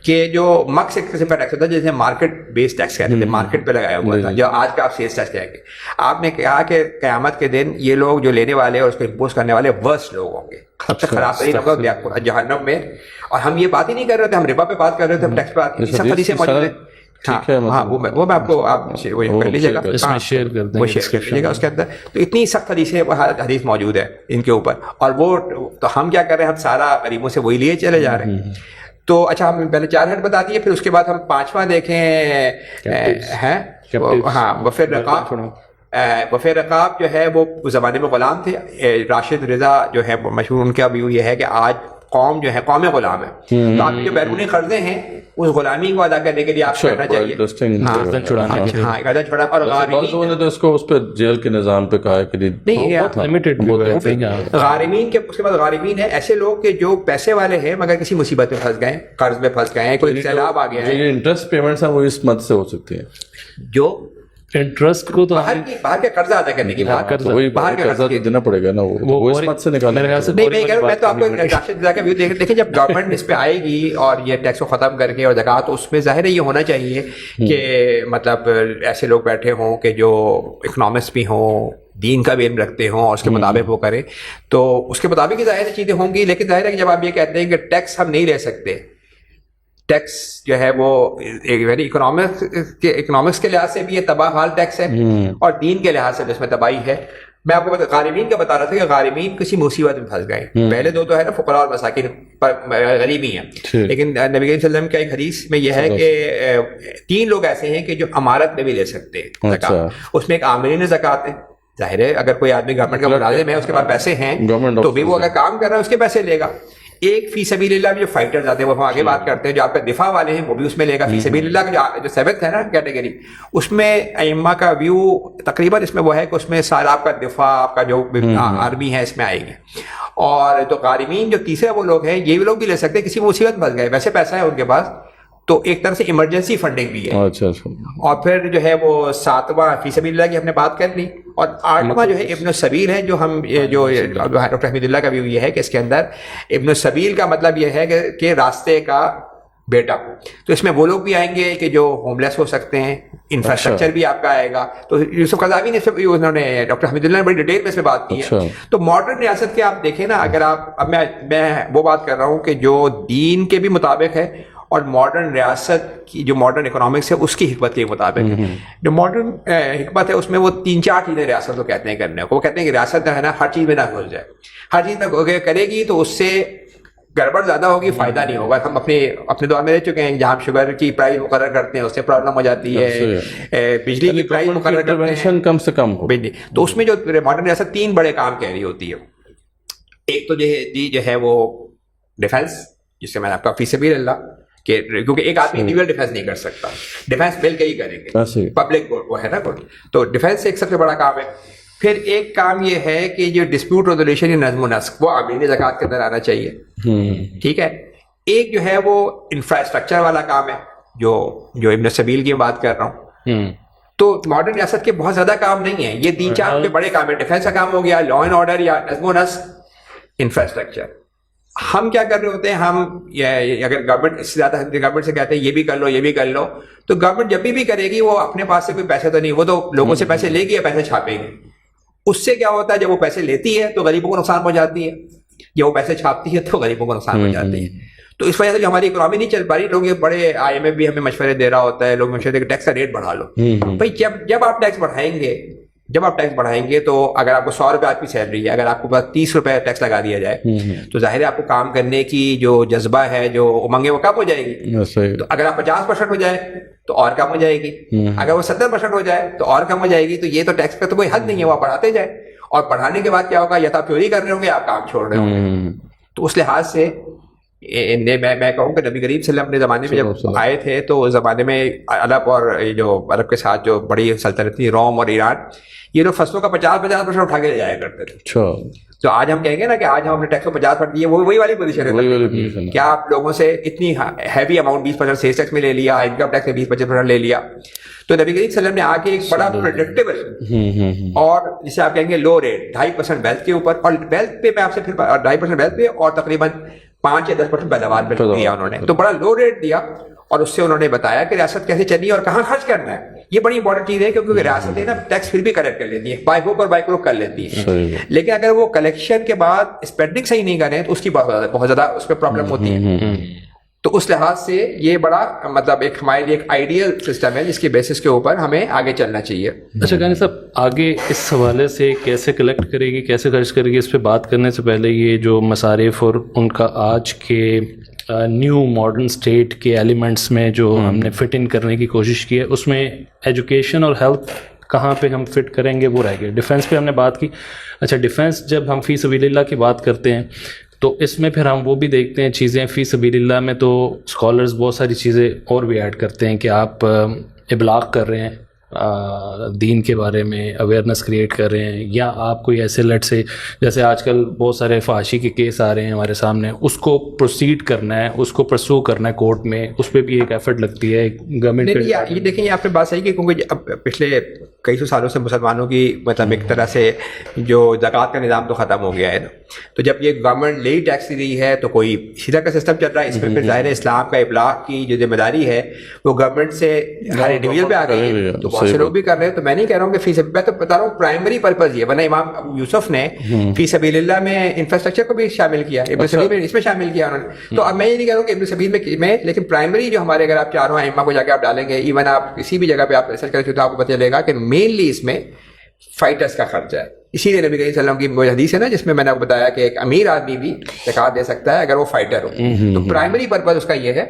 کہ جو مکس ایک قسم کا ٹیکس ہوتا ہے جیسے مارکیٹ بیس ٹیکس کہتے تھے, مارکیٹ پہ لگایا ہوا تھا, جو آج کا آپ سیلس ٹیکس کہیں گے. آپ نے کہا کہ قیامت کے دن یہ لوگ جو لینے والے اور اس کو امپوز کرنے والے ورسٹ لوگ ہوں گے, سب سے خراب ترین ہوگا جہنم میں. اور ہم یہ بات ہی نہیں کر رہے تھے, ہم ربا پہ بات کر رہے تھے, ہم ٹیکس پہ بات کی, سب حدیثیں موجود ہیں. ہاں وہ میں آپ کو آپ کر لیجیے گا, اس میں شیئر کر دیں, وہ شیئر کر لیجیے گا اس کے اندر. تو اتنی سخت حدیث موجود ہے ان کے اوپر, اور وہ تو ہم کیا کر رہے ہیں, ہم سارا غریبوں سے وہی لیے چلے جا رہے ہیں. تو اچھا ہم پہلے 4 ہیڈ بتا دیے, پھر اس کے بعد ہم 5واں دیکھیں ہیں. ہاں وفیر رقاب. وفیر رقاب جو ہے وہ اس زمانے میں غلام تھے. راشد رضا جو ہے مشہور, ان کا ویو یہ ہے کہ آج قوم جو ہے قوم غلام ہے, تو آپ جو بیرونی قرضے ہیں اس غلامی کو ادا کرنے کے لیے آپ کرنا چاہیے. ہاں قرضہ چھڑانا. اور غارمین تو اس کو اس پہ جیل کے نظام پہ کہا کہ نہیں, غارمین کے اس کے بعد غارمین ہیں ایسے لوگ کہ جو پیسے والے ہیں مگر کسی مصیبت میں پھنس گئے, قرض میں پھنس گئے ہیں, کوئی سیلاب آ گیا ہے. انٹرسٹ پیمنٹس ہیں وہ اس مد سے ہو سکتی ہیں, جو انٹرسٹ کو تو باہر کا قرضہ ادا کرنے کی بات, باہر کا قرضہ دینا پڑے گا نا, وہ اس مد سے نکالنا. میں تو آپ کو راشد رضا کا ویو دیکھیں, جب گورنمنٹ اس پہ آئے گی اور یہ ٹیکس کو ختم کر کے اور زکوٰۃ, تو اس میں ظاہر ہے یہ ہونا چاہیے کہ مطلب ایسے لوگ بیٹھے ہوں کہ جو اکنامکس بھی ہوں, دین کا بھی علم رکھتے ہوں, اور اس کے مطابق وہ کریں, تو اس کے مطابق ہی ظاہر چیزیں ہوں گی. لیکن ظاہر ہے کہ جب آپ یہ کہتے ہیں کہ ٹیکس ہم نہیں لے سکتے, ٹیکس جو ہے وہ اکنامکس کے لحاظ سے بھی یہ تباہ حال ٹیکس ہے, اور دین کے لحاظ سے بھی اس میں تباہی ہے. میں آپ کو غارمین کا بتا رہا تھا کہ غارمین کسی مصیبت میں پھنس گئے. پہلے دو تو ہے نا فقراء اور مساکین غریبی ہیں, لیکن نبی کریم صلی اللہ علیہ وسلم کا ایک حدیث میں یہ ہے کہ 3 لوگ ایسے ہیں کہ جو امارت میں بھی لے سکتے ہیں زکوٰۃ. اس میں ایک عاملین زکوٰۃ ہے, ظاہر ہے اگر کوئی آدمی گورنمنٹ کا ملازم ہے, اس کے پاس پیسے ہیں, تو بھی وہ اگر کام کر رہا ہے اس کے پیسے لے گا. ایک فی سبیل اللہ بھی جو فائٹرز آتے ہیں وہ ہم آگے بات کرتے ہیں, جو آپ کا دفاع والے ہیں وہ بھی اس میں لے گا. فی سبیل اللہ کا جو 7th ہے نا کیٹیگری, اس میں ائمہ کا ویو تقریباً اس میں وہ ہے کہ اس میں سارا آپ کا دفاع, آپ کا جو آرمی ہے اس میں آئے گی. اور تو غارمین جو تیسرے وہ لوگ ہیں, یہ بھی لوگ بھی لے سکتے ہیں, کسی مصیبت میں پھنس گئے, ویسے پیسہ ہے ان کے پاس, تو ایک طرح سے ایمرجنسی فنڈنگ بھی ہے. اور پھر جو ہے وہ 7واں فی سبیل اللہ کی ہم نے بات کر لی, اور 8واں جو ہے ابن السبیل ہے, جو ہم جو ڈاکٹر حمید اللہ کا بھی یہ ہے کہ اس کے اندر ابن السبیل کا مطلب یہ ہے کہ راستے کا بیٹا. تو اس میں وہ لوگ بھی آئیں گے کہ جو ہوم لیس ہو سکتے ہیں, انفراسٹرکچر بھی آپ کا آئے گا. تو یوسف قذافی نے انہوں نے ڈاکٹر حمید اللہ نے بڑی ڈیٹیل میں اس میں بات کی ہے. تو ماڈرن ریاست کے آپ دیکھیں نا, اگر آپ اب میں وہ بات کر رہا ہوں کہ جو دین کے بھی مطابق ہے, اور ماڈرن ریاست کی جو ماڈرن اکنامکس ہے اس کی حکمت کے مطابق ہے. جو ماڈرن حکمت ہے اس میں وہ 3-4 چیزیں ریاست کو کہتے ہیں کرنے کو. وہ کہتے ہیں کہ ریاست جو ہے نا ہر چیز میں نہ گھس جائے, ہر چیز میں کرے گی تو اس سے گڑبڑ زیادہ ہوگی, فائدہ نہیں ہوگا. ہم اپنے دور میں رہ چکے ہیں جہاں شوگر کی پرائز مقرر کرتے ہیں اس سے پرابلم ہو جاتی ہے, بجلی کی پرائز مقرر کرتے ہیں کم سے کم ہو. تو اس میں جو ماڈرن ریاست 3 بڑے کام کہہ رہی ہوتی ہے. ایک تو جو ہے وہ ڈیفینس, جس سے میں نے آپ کا فی سبیل اللہ, کہ کیونکہ ایک آدمی انڈیویجول ڈیفینس نہیں کر سکتا, ڈیفینس مل کے ہی کریں گے, پبلک وہ ہے نا کوئی, تو ڈیفینس ایک سب سے بڑا کام ہے. پھر ایک کام یہ ہے کہ جو ڈسپیوٹ ریزولوشن یا نظم و نسق وہ عاملین زکوٰۃ کے اندر آنا چاہیے. ٹھیک ہے. ایک جو ہے وہ انفراسٹرکچر والا کام ہے, جو ابن سبیل کی بات کر رہا ہوں. تو ماڈرن ریاست کے بہت زیادہ کام نہیں ہیں, یہ 3-4 کے بڑے کام ہیں. ڈیفینس کا کام ہو گیا, لا اینڈ آرڈر یا نظم و نسق, انفراسٹرکچر. ہم کیا کر رہے ہوتے ہیں, ہم اگر گورنمنٹ اس سے زیادہ گورنمنٹ سے کہتے ہیں یہ بھی کر لو یہ بھی کر لو, تو گورنمنٹ جب بھی کرے گی وہ اپنے پاس سے کوئی پیسے تو نہیں, وہ تو لوگوں سے پیسے لے گی یا پیسے چھاپے گی. اس سے کیا ہوتا ہے, جب وہ پیسے لیتی ہے تو غریبوں کو نقصان پہنچاتی ہے, جب وہ پیسے چھاپتی ہے تو غریبوں کو نقصان پہنچاتی ہے. تو اس وجہ سے جو ہماری اکنامی نہیں چل پا رہی, لوگ یہ بڑے IMF بھی ہمیں مشورے دے رہا ہوتا ہے, لوگ مشورے دے کہ ٹیکس کا ریٹ بڑھا لو. بھائی جب آپ ٹیکس بڑھائیں گے تو اگر آپ کو 100 روپے آپ کی سیلری ہے, اگر آپ کو بس 30 روپے ٹیکس لگا دیا جائے تو ظاہر ہے آپ کو کام کرنے کی جو جذبہ ہے, جو امنگ ہے, وہ کم ہو جائے گی. تو اگر آپ 50% ہو جائے تو اور کم ہو جائے گی, اگر وہ 70% ہو جائے تو اور کم ہو جائے گی. تو یہ تو ٹیکس کا تو کوئی حد نہیں ہے, وہ پڑھاتے جائے, اور پڑھانے کے بعد کیا ہوگا, یا تو آپ چوری کر رہے ہوں گے یا آپ کام چھوڑ رہے ہوں گے. تو اس لحاظ سے میں کہوں کہ نبی کریم صلی اللہ علیہ وسلم اپنے زمانے میں جب آئے تھے تو اس زمانے میں عرب اور جو عرب کے ساتھ جو بڑی سلطنت تھی, روم اور ایران, یہ لوگ فصلوں کا 50% اٹھا کے لے جایا کرتے تھے. تو آج ہم کہیں گے نا کہ آج ہم اپنے ٹیکس کو 50% دیے, وہی والی پوزیشن ہے. کیا آپ لوگوں سے اتنی ہیوی اماؤنٹ 20% سیلز ٹیکس میں لے لیا, انکم ٹیکس میں 20-25% لے لیا. تو نبی کریم صلی اللہ علیہ وسلم نے آ کے ایک بڑا پریڈکٹیبل اور جسے آپ کہیں گے لو ریٹ 2.5% ویلتھ کے اوپر, اور ویلتھ پہ میں آپ سے پھر 2.5% ویلتھ پہ اور تقریباً 5 یا 10% پیداوار پہ دیا انہوں نے, تو بڑا لو ریٹ دیا, اور اس سے انہوں نے بتایا کہ ریاست کیسے چلنی ہے اور کہاں خرچ کرنا ہے. یہ بڑی امپورٹنٹ چیز ہے, کیونکہ ریاستیں نا ٹیکس پھر بھی کلیکٹ کر لیتی ہیں, بائی ہوک اور بائی کروک کر لیتی ہیں, لیکن اگر وہ کلیکشن کے بعد اسپینڈنگ صحیح نہیں کریں تو اس کی بہت زیادہ اس پہ پرابلم ہوتی ہے. تو اس لحاظ سے یہ بڑا مطلب ایک ہمارے لیے ایک آئیڈیل سسٹم ہے جس کی بیسس کے اوپر ہمیں آگے چلنا چاہیے. اچھا گانی صاحب, آگے اس حوالے سے کیسے کلیکٹ کرے گی, کیسے خرچ کرے گی, اس پہ بات کرنے سے پہلے یہ جو مصارف اور ان کا آج کے نیو ماڈرن اسٹیٹ کے ایلیمنٹس میں جو ہم نے فٹ ان کرنے کی کوشش کی ہے, اس میں ایجوکیشن اور ہیلتھ کہاں پہ ہم فٹ کریں گے وہ رہ گئے. ڈیفینس پہ ہم نے بات کی. اچھا, ڈیفینس جب ہم فی سبیل اللہ کی بات کرتے ہیں تو اس میں پھر ہم وہ بھی دیکھتے ہیں چیزیں فی سبیل اللہ میں, تو اسکالرز بہت ساری چیزیں اور بھی ایڈ کرتے ہیں کہ آپ ابلاغ کر رہے ہیں دین کے بارے میں, اویئرنیس کریٹ کر رہے ہیں, یا آپ کوئی ایسے لٹ سے جیسے آج کل بہت سارے فحاشی کے کیس آ رہے ہیں ہمارے سامنے, اس کو پروسیڈ کرنا ہے, اس کو پرسو کرنا ہے کورٹ میں, اس پہ بھی ایک ایفرٹ لگتی ہے گورنمنٹ. یہ دیکھیں, یہ آپ نے بات صحیح کی, کیونکہ اب پچھلے کئی سو سالوں سے مسلمانوں کی مطلب ایک طرح سے جو زکوٰۃ کا نظام تو ختم ہو گیا ہے نا, تو جب یہ گورنمنٹ لے ٹیکس دی ہے تو کوئی سیدھا کا سسٹم چل رہا ہے. اس میں پھر ظاہر اسلام کا ابلاغ کی جو ذمہ داری ہے وہ گورنمنٹ سے ہر انڈیویجول پہ آ گئی ہے, تو بہت سے لوگ بھی کر رہے ہیں. تو میں نہیں کہہ رہا ہوں کہ فی سبیل, میں تو بتا رہا ہوں پرائمری پرپز یہ, ورنہ امام ابو یوسف نے فی سبیل اللہ میں انفراسٹرکچر کو بھی شامل کیا, ابن سبیل میں اس میں شامل کیا انہوں نے. تو اب میں یہ نہیں کہہ رہا ہوں کہ ابن سبیل میں, لیکن پرائمری جو ہمارے اگر آپ چاروں ائمہ کو جا کے آپ ڈالیں گے, ایون آپ کسی بھی جگہ پہ آپ ریسرچ کریں تو آپ کو پتہ چلے گا کہ مینلی اس میں فائٹرز کا خرچہ ہے. اسی لیے نبی کریم صلی اللہ علیہ وسلم کی حدیث ہے نا جس میں میں نے آپ کو بتایا کہ ایک امیر آدمی بھی زکوٰۃ دے سکتا ہے اگر وہ فائٹر ہو. تو پرائمری پرپز اس کا یہ ہے,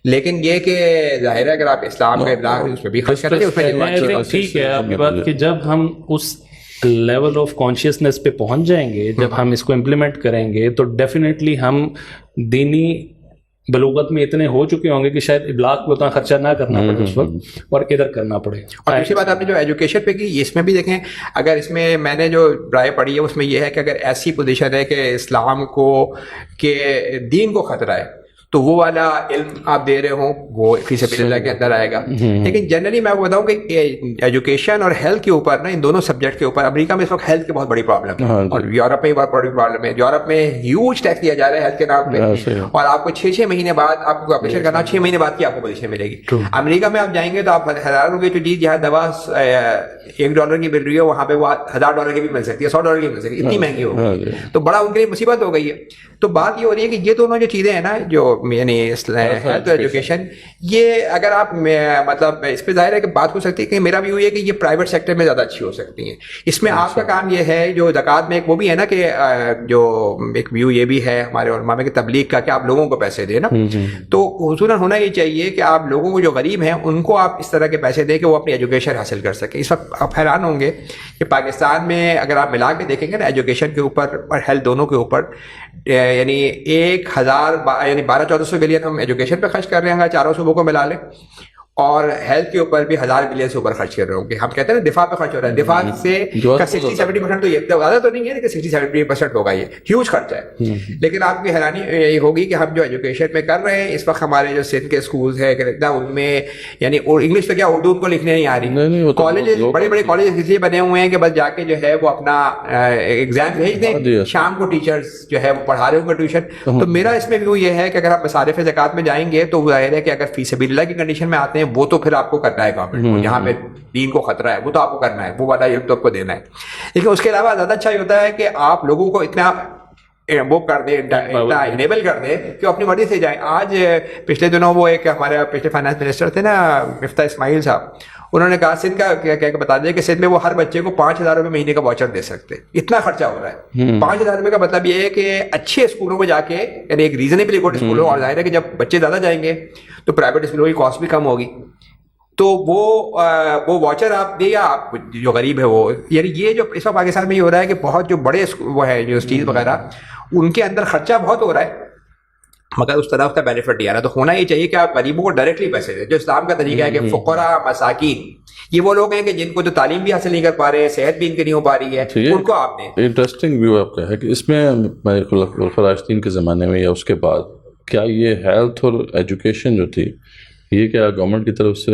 لیکن یہ کہ ظاہر ہے اگر آپ اسلام کا ابلاغ اس پہ بھی خرچ کرتے ہیں اس میں ٹھیک ہے آپ کی بات, کہ جب ہم اس لیول آف کانشیسنیس پہ پہنچ جائیں گے, جب ہم اس کو امپلیمنٹ کریں گے, تو ڈیفینیٹلی ہم دینی بلوغت میں اتنے ہو چکے ہوں گے کہ شاید ابلاغ پہ اتنا خرچہ نہ کرنا پڑے اس وقت, اور ادھر کرنا پڑے. اور دوسری بات آپ نے جو ایجوکیشن پہ کی, اس میں بھی دیکھیں, اگر اس میں نے جو رائے پڑھی ہے اس میں یہ ہے کہ اگر ایسی پوزیشن ہے کہ اسلام کو کہ دین کو خطرہ ہے تو وہ والا علم آپ دے رہے ہوں وہ فی سبیل اللہ کے اندر آئے گا. لیکن جنرلی میں آپ کو بتاؤں کہ ایجوکیشن اور ہیلتھ کے اوپر نا, ان دونوں سبجیکٹ کے اوپر امریکہ میں اس وقت ہیلتھ کی بہت بڑی پرابلم ہے, اور یورپ میں بہت بڑی پرابلم ہے. یورپ میں ہیوج ٹیکس دیا جا رہا ہے ہیلتھ کے نام پہ, اور آپ کو 6 مہینے بعد آپ کو آپریشن کرنا, 6 مہینے بعد کی آپ کو پوزیشن ملے گی. امریکہ میں آپ جائیں گے تو آپ ہزاروں کی جو چیز جہاں دوا $1 کی مل رہی ہے وہاں پہ وہ $1000 کی بھی مل سکتی ہے, $100 کی مل سکتی ہے, اتنی مہنگی ہوگی. تو بڑا ان کے لیے مصیبت ہو گئی ہے. تو بات یہ ہو رہی ہے کہ یہ دونوں جو چیزیں ہیں نا, جو یعنی ہیلتھ ایجوکیشن, یہ اگر آپ مطلب اس پہ ظاہر ہے کہ بات ہو سکتی ہے کہ میرا ویو یہ ہے کہ یہ پرائیویٹ سیکٹر میں زیادہ اچھی ہو سکتی ہیں. اس میں آپ کا کام یہ ہے, جو زکوٰۃ میں ایک وہ بھی ہے نا کہ جو ایک ویو یہ بھی ہے ہمارے علماء میں کہ تبلیغ کا, کہ آپ لوگوں کو پیسے دیں نا, تو حصولاً ہونا یہ چاہیے کہ آپ لوگوں کو جو غریب ہیں ان کو آپ اس طرح کے پیسے دیں کہ وہ اپنی ایجوکیشن حاصل کر سکیں. اس وقت آپ حیران ہوں گے کہ پاکستان میں اگر آپ ملا کے دیکھیں گے نا, ایجوکیشن کے اوپر اور ہیلتھ دونوں کے اوپر یعنی 1200-1400 بلین ہم ایجوکیشن پہ خرچ کر رہے ہیں, چاروں صوبوں کو ملا لیں, اور ہیلتھ کے اوپر بھی 1000 بلین سے اوپر خرچ کر رہے ہوں گے. ہم کہتے ہیں نا دفاع پہ خرچ ہو رہا ہے, دفاع سے 60-70% تو یہ زیادہ تو نہیں ہے لیکن 60-70% ہوگا, یہ ہیوج خرچہ ہے. لیکن آپ کی حیرانی یہ ہوگی کہ ہم جو ایجوکیشن میں کر رہے ہیں اس وقت, ہمارے جو سندھ کے اسکولز ہیں ان میں یعنی انگلش تو کیا اردو ان کو لکھنے نہیں آ رہی. کالجز بڑے بڑے کالجز اس لیے بنے ہوئے ہیں کہ بس جا کے جو ہے وہ اپنا ایگزام بھیج دیں, شام کو ٹیچرز جو ہے وہ پڑھا رہے ہوں گے ٹیوشن. تو میرا اس میں ویو یہ ہے کہ اگر آپ مصارف زکوٰۃ میں جائیں گے تو ظاہر ہے کہ اگر فی سبیل اللہ کی کنڈیشن میں آتے ہیں وہ تو پھر آپ کو کرنا ہے گورنمنٹ کو, جہاں پہ دین کو خطرہ ہے وہ تو آپ کو کرنا ہے, وہ والا علم تو آپ کو دینا ہے. لیکن اس کے علاوہ زیادہ اچھا یہ ہوتا ہے کہ آپ لوگوں کو اتنا وہ کر دیں, اتنا انیبل کر دیں کہ اپنی مرضی سے جائیں. آج پچھلے دنوں وہ ایک ہمارے پچھلے فائنانس منسٹر تھے نا مفتاح اسماعیل صاحب, انہوں نے کہا سندھ کا کیا کہ بتا دیا کہ سندھ میں وہ ہر بچے کو $5000 مہینے کا واچر دے سکتے, اتنا خرچہ ہو رہا ہے. $5000 کا مطلب یہ ہے کہ اچھے اسکولوں میں جا کے, یعنی ایک ریزنیبلی گڈ اسکول ہو, اور ظاہر ہے کہ جب بچے زیادہ جائیں گے تو پرائیویٹ اسکولوں کی کاسٹ بھی کم ہوگی, تو وہ واچر آپ دے, یا آپ جو غریب ہے وہ, یعنی یہ جو اس وقت پاکستان میں یہ ہو رہا ہے کہ بہت جو بڑے وہ ہے یونیورسٹیز وغیرہ ان کے اندر خرچہ بہت ہو رہا ہے مگر اس طرح اس کا بینیفٹ نہیں آ رہا. تو ہونا یہ چاہیے کہ آپ غریبوں کو ڈائریکٹلی پیسے دیں, جو اسلام کا طریقہ ہے کہ فقراء مساکین, یہ وہ لوگ ہیں کہ جن کو جو تعلیم بھی حاصل نہیں کر پا رہے, صحت بھی ان کی نہیں ہو پا رہی ہے, ان کو آپ دیں. انٹرسٹنگ ویو آپ کا ہے کہ اس میں خلفاء راشدین کے زمانے میں یا اس کے بعد کیا یہ ہیلتھ اور ایجوکیشن جو تھی یہ کیا گورنمنٹ کی طرف سے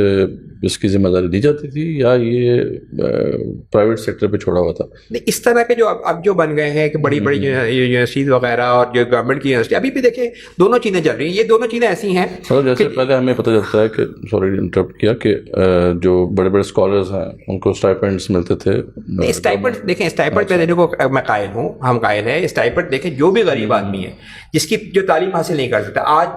اس کی ذمہ داری دی جاتی تھی یا یہ پرائیویٹ سیکٹر پہ چھوڑا ہوا تھا؟ اس طرح کے جو اب جو بن گئے ہیں کہ بڑی بڑی یونیورسٹیز وغیرہ اور جو گورنمنٹ کی یونیورسٹی ابھی بھی دیکھیں دونوں چیزیں چل رہی ہیں. یہ دونوں چیزیں ایسی ہیں جیسے پہلے ہمیں پتہ چلتا ہے کہ سوری انٹرپٹ کیا کہ جو بڑے بڑے اسکالرز ہیں ان کو اسٹائپنڈس ملتے تھے. اسٹائپنڈ دیکھیں, اسٹائپنڈ پہ دینے کو میں قائل ہوں, ہم قائل ہیں. اسٹائپنڈ دیکھیں جو بھی غریب آدمی ہے جس کی جو تعلیم حاصل نہیں کر سکتا, آج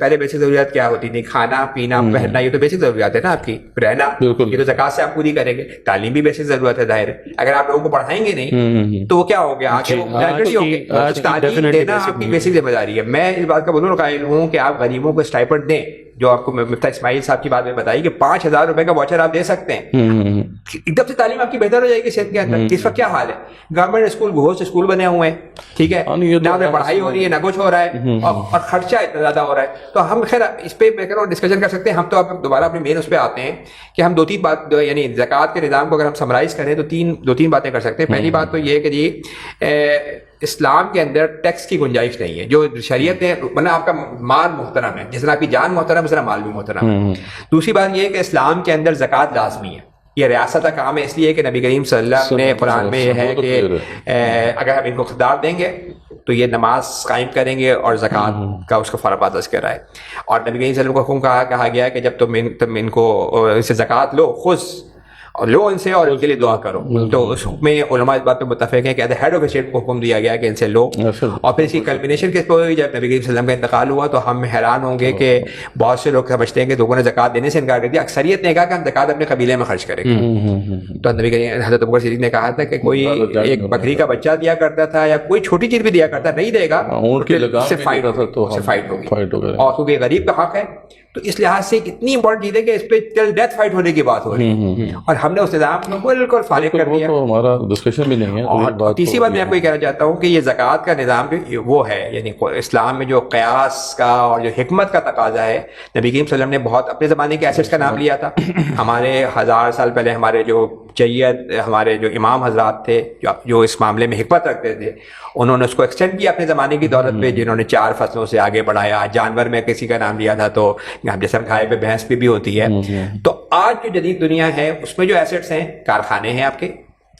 پہلے بیسک ضروریات کیا ہوتی تھی؟ کھانا پینا پہننا, یہ تو بیسک ضروریات ہے نا آپ کی. رہنا یہ تو زکات سے آپ پوری کریں گے. تعلیم بھی بیسک ضرورت ہے ظاہر ہے. اگر آپ لوگوں کو پڑھائیں گے نہیں تو وہ کیا ہو گیا؟ تعلیم دینا آپ کی بیسک ذمہ داری ہے. میں اس بات کا بولوں قائل ہوں کہ آپ غریبوں کو اسٹائپنڈ دیں, جو آپ کو مفتی اسماعیل صاحب کی بات میں بتائی کہ 5,000 روپے کا واچر آپ دے سکتے ہیں, ایک دم سے تعلیم آپ کی بہتر ہو جائے گی صحت کے اندر. اس وقت کیا حال ہے؟ گورنمنٹ اسکول گھوسٹ اسکول بنے ہوئے ہیں, ٹھیک ہے, نہ پڑھائی ہو رہی ہے نہ کچھ ہو رہا ہے, اور خرچہ اتنا زیادہ ہو رہا ہے. تو ہم خیر اس پہ میں کہہ رہا ہوں ڈسکشن کر سکتے ہیں. ہم تو اب دوبارہ اپنے مین اس پہ آتے ہیں کہ ہم 2-3 بات, یعنی زکوٰۃ کے نظام کو اگر ہم سمرائز کریں تو 2-3 باتیں کر سکتے ہیں. پہلی بات تو یہ ہے کہ جی اسلام کے اندر ٹیکس کی گنجائش نہیں ہے. جو شریعت ہے ورنہ آپ کا مال محترم ہے, جس طرح آپ کی جان محترم ہے اس طرح مال بھی محترم ہے. دوسری بات یہ ہے کہ اسلام کے اندر زکوٰۃ لازمی ہے. یہ ریاست کا کام ہے, اس لیے کہ نبی کریم صلی اللہ علیہ وسلم نے قرآن میں یہ ہے کہ اگر ہم ان کو اقتدار دیں گے تو یہ نماز قائم کریں گے اور زکوٰۃ کا اس کو فرض تذکرہ ہے. اور نبی کریم صلی اللہ علیہ وسلم کو حکم کہا گیا کہ جب تم ان کو سے زکوٰۃ لو, خود اور لو ان سے اور ان کے لیے دعا کرو. تو اس حکم میں علماء اس بات پہ متفق ہیں کہ ہیڈ آف اسٹیٹ کو حکم دیا گیا کہ ان سے لو. اور پھر اس کی کلمنیشن کس پہ ہوئی؟ جب نبی کریم صلی اللہ علیہ وسلم کا انتقال ہوا تو ہم حیران ہوں گے کہ بہت سے لوگ سمجھتے ہیں کہ لوگوں نے زکوٰۃ دینے سے انکار کر دیا. اکثریت نے کہا کہ ہم زکوٰۃ اپنے قبیلے میں خرچ کریں گے. تو نبی کریم حضرت ابوبکر صدیق نے کہا تھا کہ کوئی ایک بکری کا بچہ دیا کرتا تھا یا کوئی چھوٹی چیز بھی دیا کرتا, نہیں دے گا اس سے فائٹ ہوگی. اور کیونکہ غریب کا حق ہے تو اس لحاظ سے اتنی امپورٹنٹ چیز ہے کہ اس پہ ٹل ڈیتھ فائٹ ہونے کی بات ہو رہی ہے, اور ہم نے اس نظام کو بالکل فالو کر دیا. ہمارا ڈسکشن بھی نہیں ہے. اور تیسری بات میں آپ کو یہ کہنا چاہتا ہوں کہ یہ زکوٰۃ کا نظام بھی وہ ہے, یعنی اسلام میں جو قیاس کا اور جو حکمت کا تقاضا ہے. نبی کریم صلی اللہ علیہ وسلم نے بہت اپنے زمانے کے ایسٹس کا نام لیا تھا. ہمارے 1000 سال پہلے ہمارے جو جید ہمارے جو امام حضرات تھے جو اس معاملے میں حکمت رکھتے تھے, انہوں نے اس کو ایکسٹینڈ کیا اپنے زمانے کی دولت پہ, جنہوں نے 4 فصلوں سے آگے بڑھایا. جانور میں کسی کا نام لیا تھا تو جیسے گائے پہ بھینس بھی ہوتی ہے. تو آج جو جدید دنیا ہے اس میں جو ایسٹس ہیں, کارخانے ہیں آپ کے,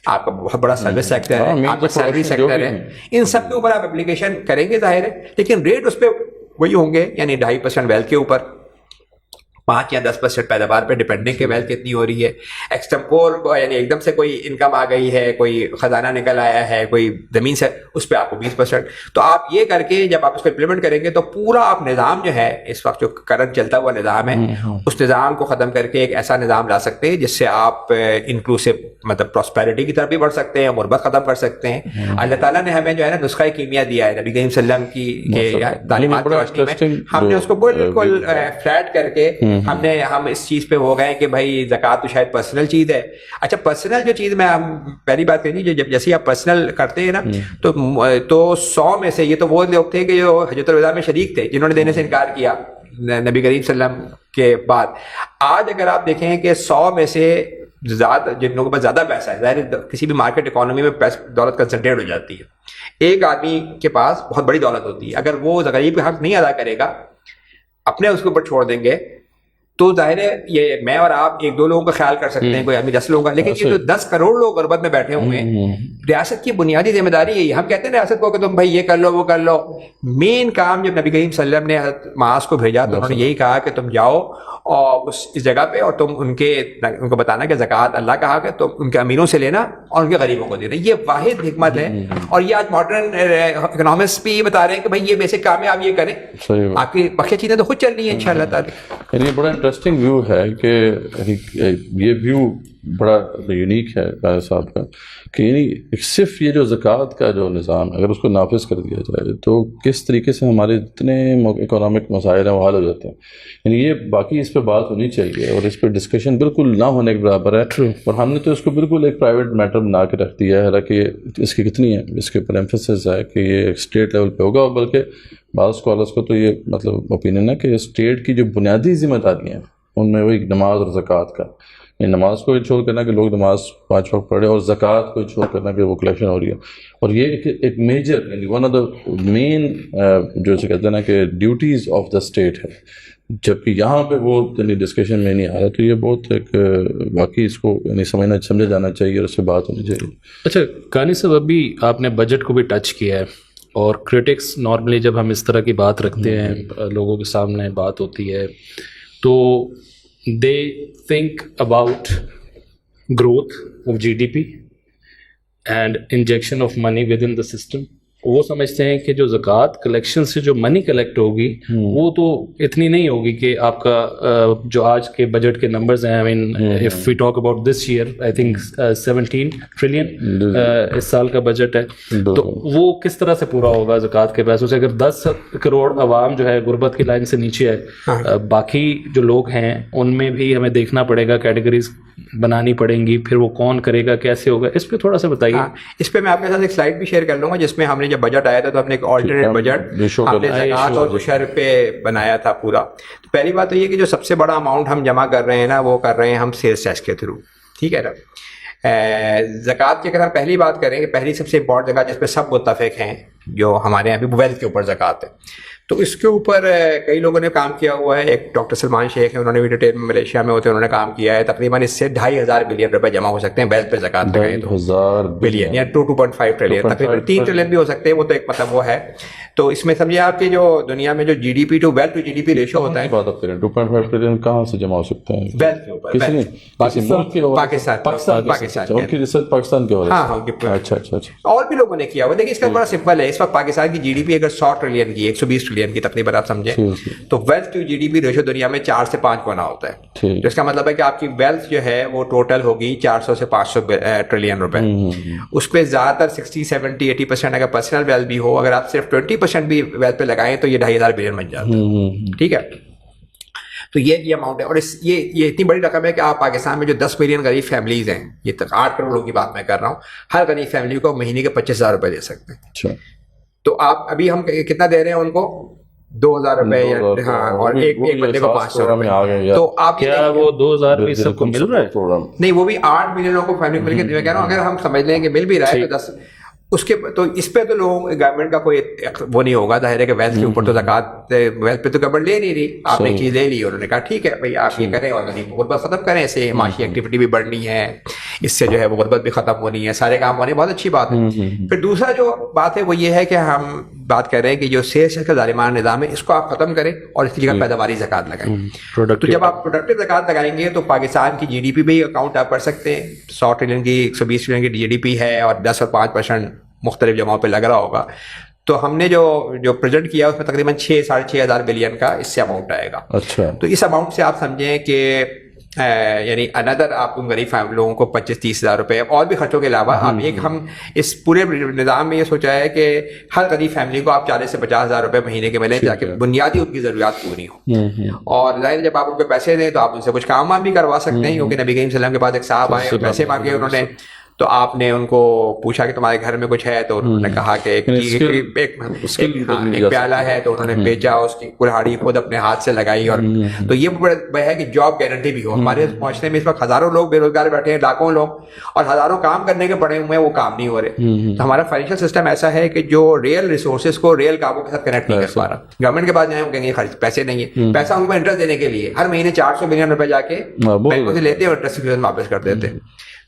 آپ کا بہت بڑا سروس سیکٹر ہے, آپ کا سروس سیکٹر ہے, ان سب کے اوپر آپ اپلیکیشن کریں گے ظاہر ہے, لیکن ریٹ اس پہ وہی ہوں گے, یعنی 2.5% ویلتھ کے اوپر, 5 یا 10% پیداوار پہ ڈپینڈنگ کہ ویلتھ کتنی ہو رہی ہے. ایکسٹمپور یعنی ایک دم سے کوئی انکم آ گئی ہے, کوئی خزانہ نکل آیا ہے, کوئی زمین سے, اس پہ آپ کو 20%. تو آپ یہ کر کے جب آپ اس کو امپلیمنٹ کریں گے تو پورا آپ نظام جو ہے اس وقت جو کرنٹ چلتا ہوا نظام ہے اس نظام کو ختم کر کے ایک ایسا نظام لا سکتے ہیں جس سے آپ انکلوسیو مطلب پراسپیرٹی کی طرف بھی بڑھ سکتے ہیں, غربت ختم کر سکتے ہیں. اللہ تعالیٰ نے ہمیں جو ہے نا نسخہ کیمیا دیا ہے نبی کریم صلی اللہ علیہ وسلم کی تعلیمات کی روشنی میں. ہم نے اس کو بالکل فلیٹ کر کے ہم اس چیز پہ ہو گئے کہ بھائی زکوٰۃ تو شاید پرسنل چیز ہے. اچھا پرسنل جو چیز میں پہلی بات کہنی جب جیسے آپ پرسنل کرتے ہیں نا تو 100 میں سے یہ تو وہ لوگ تھے کہ جو حجۃ الوداع میں شریک تھے جنہوں نے دینے سے انکار کیا نبی کریم صلی اللہ علیہ وسلم کے بعد. آج اگر آپ دیکھیں کہ 100 میں سے زیادہ جن لوگوں کے پاس زیادہ پیسہ ہے, ظاہر کسی بھی مارکیٹ اکانومی میں دولت کنسنٹریٹ ہو جاتی ہے. ایک آدمی کے پاس بہت بڑی دولت ہوتی ہے, اگر وہ غریب کا حق نہیں ادا کرے گا, اپنے اس کے اوپر چھوڑ دیں گے, تو ظاہر ہے یہ میں اور آپ 1-2 لوگوں کا خیال کر سکتے ہیں, کوئی آدمی 10 لوگوں کا, لیکن یہ جو 10 کروڑ لوگ غربت میں بیٹھے ہوئے ہیں, ریاست کی بنیادی ذمہ داری یہی. ہم کہتے ہیں ریاست کو کہ تم بھائی یہ کر لو وہ کر لو. مین کام جب نبی کریم صلی اللہ علیہ وسلم نے معاذ کو بھیجا تو انہوں نے یہی کہا کہ تم جاؤ اور اس جگہ پہ اور تم ان کو بتانا کہ زکوٰۃ اللہ کہا کہ تم ان کے امیروں سے لینا اور ان کے غریبوں کو دینا. یہ واحد حکمت ہے, اور یہ آج ماڈرن اکنامسٹ بھی بتا رہے ہیں کہ بھائی یہ بیسک کام ہے, آپ یہ کریں, آپ کی باقی چیزیں تو خود چل رہی ہیں انشاءاللہ تعالی. یعنی بڑا انٹرسٹنگ ویو ہے کہ یہ ویو بڑا یونیک ہے قائد صاحب کا کہ یعنی صرف یہ جو زکوٰۃ کا جو نظام اگر اس کو نافذ کر دیا جائے تو کس طریقے سے ہمارے جتنے اکنامک مسائل ہیں وہ حل ہو جاتے ہیں. یعنی یہ باقی اس پہ بات ہونی چاہیے اور اس پہ ڈسکشن بالکل نہ ہونے کے برابر ہے, اور ہم نے تو اس کو بالکل ایک پرائیویٹ میٹر بنا کے رکھ دیا ہے. حالانکہ اس کی کتنی ہے, اس کے اوپر ایمفیسس ہے کہ یہ اسٹیٹ لیول پہ ہوگا, اور بلکہ بعض اسکالرس کو تو یہ مطلب اوپینین ہے کہ اسٹیٹ کی جو بنیادی ذمہ داریاں ہیں ان میں وہی نماز اور زکوٰۃ کا, یہ نماز کو انشور کرنا کہ لوگ نماز 5 وقت پڑھیں, اور زکوٰۃ کو انشور کرنا کہ وہ کلیکشن ہو رہی ہے. اور یہ ایک میجر یعنی ون آف دا مین جو اسے کہتے ہیں نا کہ ڈیوٹیز آف دا اسٹیٹ ہے. جبکہ یہاں پہ وہ یعنی ڈسکشن میں نہیں آ رہا. تو یہ بہت ایک واقعی اس کو یعنی سمجھا جانا چاہیے اور اس سے بات ہونی چاہیے. اچھا قانی صاحب، ابھی آپ نے بجٹ کو بھی ٹچ کیا ہے، اور کرٹکس نارملی جب ہم اس طرح کی بات رکھتے ہیں، لوگوں کے سامنے بات ہوتی ہے، تو they think about growth of G D P and injection of money within the system. وہ سمجھتے ہیں کہ جو زکوٰۃ کلیکشن سے جو منی کلیکٹ ہوگی وہ تو اتنی نہیں ہوگی کہ آپ کا جو آج کے بجٹ کے نمبرز ہیں، I mean if we talk about this year I think 17 trillion اس سال کا بجٹ ہے، تو وہ کس طرح سے پورا ہوگا زکوٰۃ کے پیسوں سے؟ اگر 10 کروڑ عوام جو ہے غربت کی لائن سے نیچے ہے، باقی جو لوگ ہیں ان میں بھی ہمیں دیکھنا پڑے گا، کیٹیگریز بنانی پڑیں گی، پھر وہ کون کرے گا، کیسے ہوگا، اس پہ تھوڑا سا بتائیے. اس پہ میں آپ کے ساتھ ایک سلائڈ بھی شیئر کر لوں گا جس میں ہم نے جب بجٹ آیا تھا تو ہم نے ایک آلٹرنیٹ بجٹ ہم نے زکوٰۃ اور عشر پہ بنایا تھا پورا. تو پہلی بات تو یہ کہ جو سب سے بڑا اماؤنٹ ہم جمع کر رہے ہیں نا، وہ کر رہے ہیں ہم سیلس ٹیکس کے تھرو. ٹھیک ہے نا. زکوٰۃ کی اگر ہم پہلی بات کریں کہ پہلی سب سے امپورٹنٹ زکوٰۃ جس پہ سب متفق ہیں جو ہمارے یہاں بھی ویلتھ کے اوپر زکوٰۃ ہے، تو اس کے اوپر کئی لوگوں نے کام کیا ہوا ہے. ایک ڈاکٹر سلمان شیخ ہیں، انہوں نے بھی ڈیٹیل میں ملیشیا میں ہوتے ہیں، انہوں نے کام کیا ہے. تقریباً اس سے 2,500 بلین روپے جمع ہو سکتے ہیں ویلتھ پہ زکوٰۃ لگائیں تو 2,000 بلین یا 2.5 ٹریلین، تقریباً 3 ٹریلین بھی ہو سکتے ہیں. وہ تو ایک مطلب وہ ہے. تو اس میں سمجھے آپ کی جو دنیا میں جو G D P to wealth to G D P ratio ہوتا ہے، 2.5 ٹریلین کہاں سے جمع ہو سکتے ہیں؟ ویلتھ کے اوپر، کسی پاکستان اور کی ریسرچ پاکستان کے ہو رہا ہے. اچھا اچھا اچھا. اور بھی لوگوں نے کیا ہوا. دیکھیے اس کا بڑا سمپل ہے. اس وقت پاکستان کی جی ڈی پی اگر 100 ٹریلین کی، 120 ٹریلین کی تقریباً آپ سمجھیں، تو wealth to G D P ratio دنیا میں 4 سے 5 گنا ہوتا ہے. تو اس کا مطلب ہے کہ آپ کی ویلتھ جو ہے وہ ٹوٹل ہوگی 400 سے 500 ٹریلین روپے. اس پہ زیادہ تر 60 70 80% اگر پرسنل ویلتھ بھی ہو، اگر آپ صرف 20% بھی ویلتھ پہ لگائیں تو یہ 2,500 بلین بن جاتا ہے. ٹھیک ہے. تو یہ اماؤنٹ ہے. اور یہ اتنی بڑی رقم ہے کہ آپ پاکستان میں جو 10 ملین غریب فیملیز ہیں، یہ 8 کروڑوں کی بات میں کر رہا ہوں، ہر غریب فیملی کو مہینے کے 25,000 روپے دے سکتے ہیں. تو آپ ابھی ہم کتنا دے رہے ہیں ان کو؟ 2,000 روپے. ہاں، اور ایک بندے کو 500 روپے. تو آپ کیا وہ 2,000 بھی سب کو مل رہا ہے؟ نہیں، وہ بھی 8 ملین لوگوں کو فیملی مل کے میں کہہ رہا ہوں. اگر ہم سمجھ لیں کہ مل بھی رہا ہے تو 10 اس کے تو اس پہ تو لوگ گورنمنٹ کا کوئی وہ نہیں ہوگا. ظاہر ہے کہ ویلتھ کے اوپر تو زکوٰۃ ویلتھ پہ تو گورنمنٹ لے نہیں رہی. آپ نے ایک چیز لے لی، انہوں نے کہا ٹھیک ہے بھائی آپ یہ کریں اور غربت ختم کریں، اس سے معاشی ایکٹیویٹی بھی بڑھنی ہے، اس سے جو ہے وہ غربت بھی ختم ہونی ہے، سارے کام ہونے، بہت اچھی بات ہے. پھر دوسرا جو بات ہے وہ یہ ہے کہ ہم بات کر رہے ہیں کہ جو سیلس کا ظالمانہ نظام ہے اس کو آپ ختم کریں اور اس کی جگہ پیداواری زکوٰۃ لگائیں. تو جب آپ پروڈکٹیو زکوٰۃ لگائیں گے تو پاکستان کی جی ڈی پی بھی اکاؤنٹ آپ کر سکتے ہیں. 100 ٹریلین کی 120 ٹریلین کی جی ڈی پی ہے اور 10 اور 5% مختلف جمعوں پہ لگ رہا ہوگا. تو ہم نے جو پریزنٹ کیا اس میں تقریباً 6,500 بلین کا اس سے اماؤنٹ آئے گا. اچھا. تو اس اماؤنٹ سے آپ سمجھیں کہ یعنی اندر آپ ان غریب لوگوں کو 25-30 ہزار روپے اور بھی خرچوں کے علاوہ آپ ایک ہم اس پورے نظام میں یہ سوچا ہے کہ ہر غریب فیملی کو آپ 40 سے 50 ہزار روپے مہینے کے ملیں تاکہ بنیادی ان کی ضروریات پوری ہوں. اور ظاہر جب آپ ان کو پیسے دیں تو آپ ان سے کچھ کام بھی کروا سکتے ہیں، کیونکہ نبی کریم صلی اللہ علیہ وسلم کے پاس ایک صاحب آئے اور پیسے مانگے انہوں نے، تو آپ نے ان کو پوچھا کہ تمہارے گھر میں کچھ ہے، تو انہوں نے کہا کہ ایک پیالہ ہے، تو انہوں نے بیچا، اس کی کلہاڑی خود اپنے ہاتھ سے لگائی. اور تو یہ ہے کہ جاب گارنٹی بھی ہو. ہمارے معاشرے میں اس وقت ہزاروں لوگ بے روزگار بیٹھے ہیں، لاکھوں لوگ، اور ہزاروں کام کرنے کے پڑے ہوئے ہیں، وہ کام نہیں ہو رہے. تو ہمارا فائنینشیل سسٹم ایسا ہے کہ جو ریئل ریسورسز کو ریئل کاموں کے ساتھ کنیکٹ نہیں کر پا رہا. گورنمنٹ کے پاس جائیں وہ کہیں گے خرچ پیسے نہیں ہے، پیسہ ان کو انٹرسٹ دینے کے لیے ہر مہینے 400 بلین روپے جا کے بینکوں سے لیتے اور انٹرسٹ واپس کر دیتے.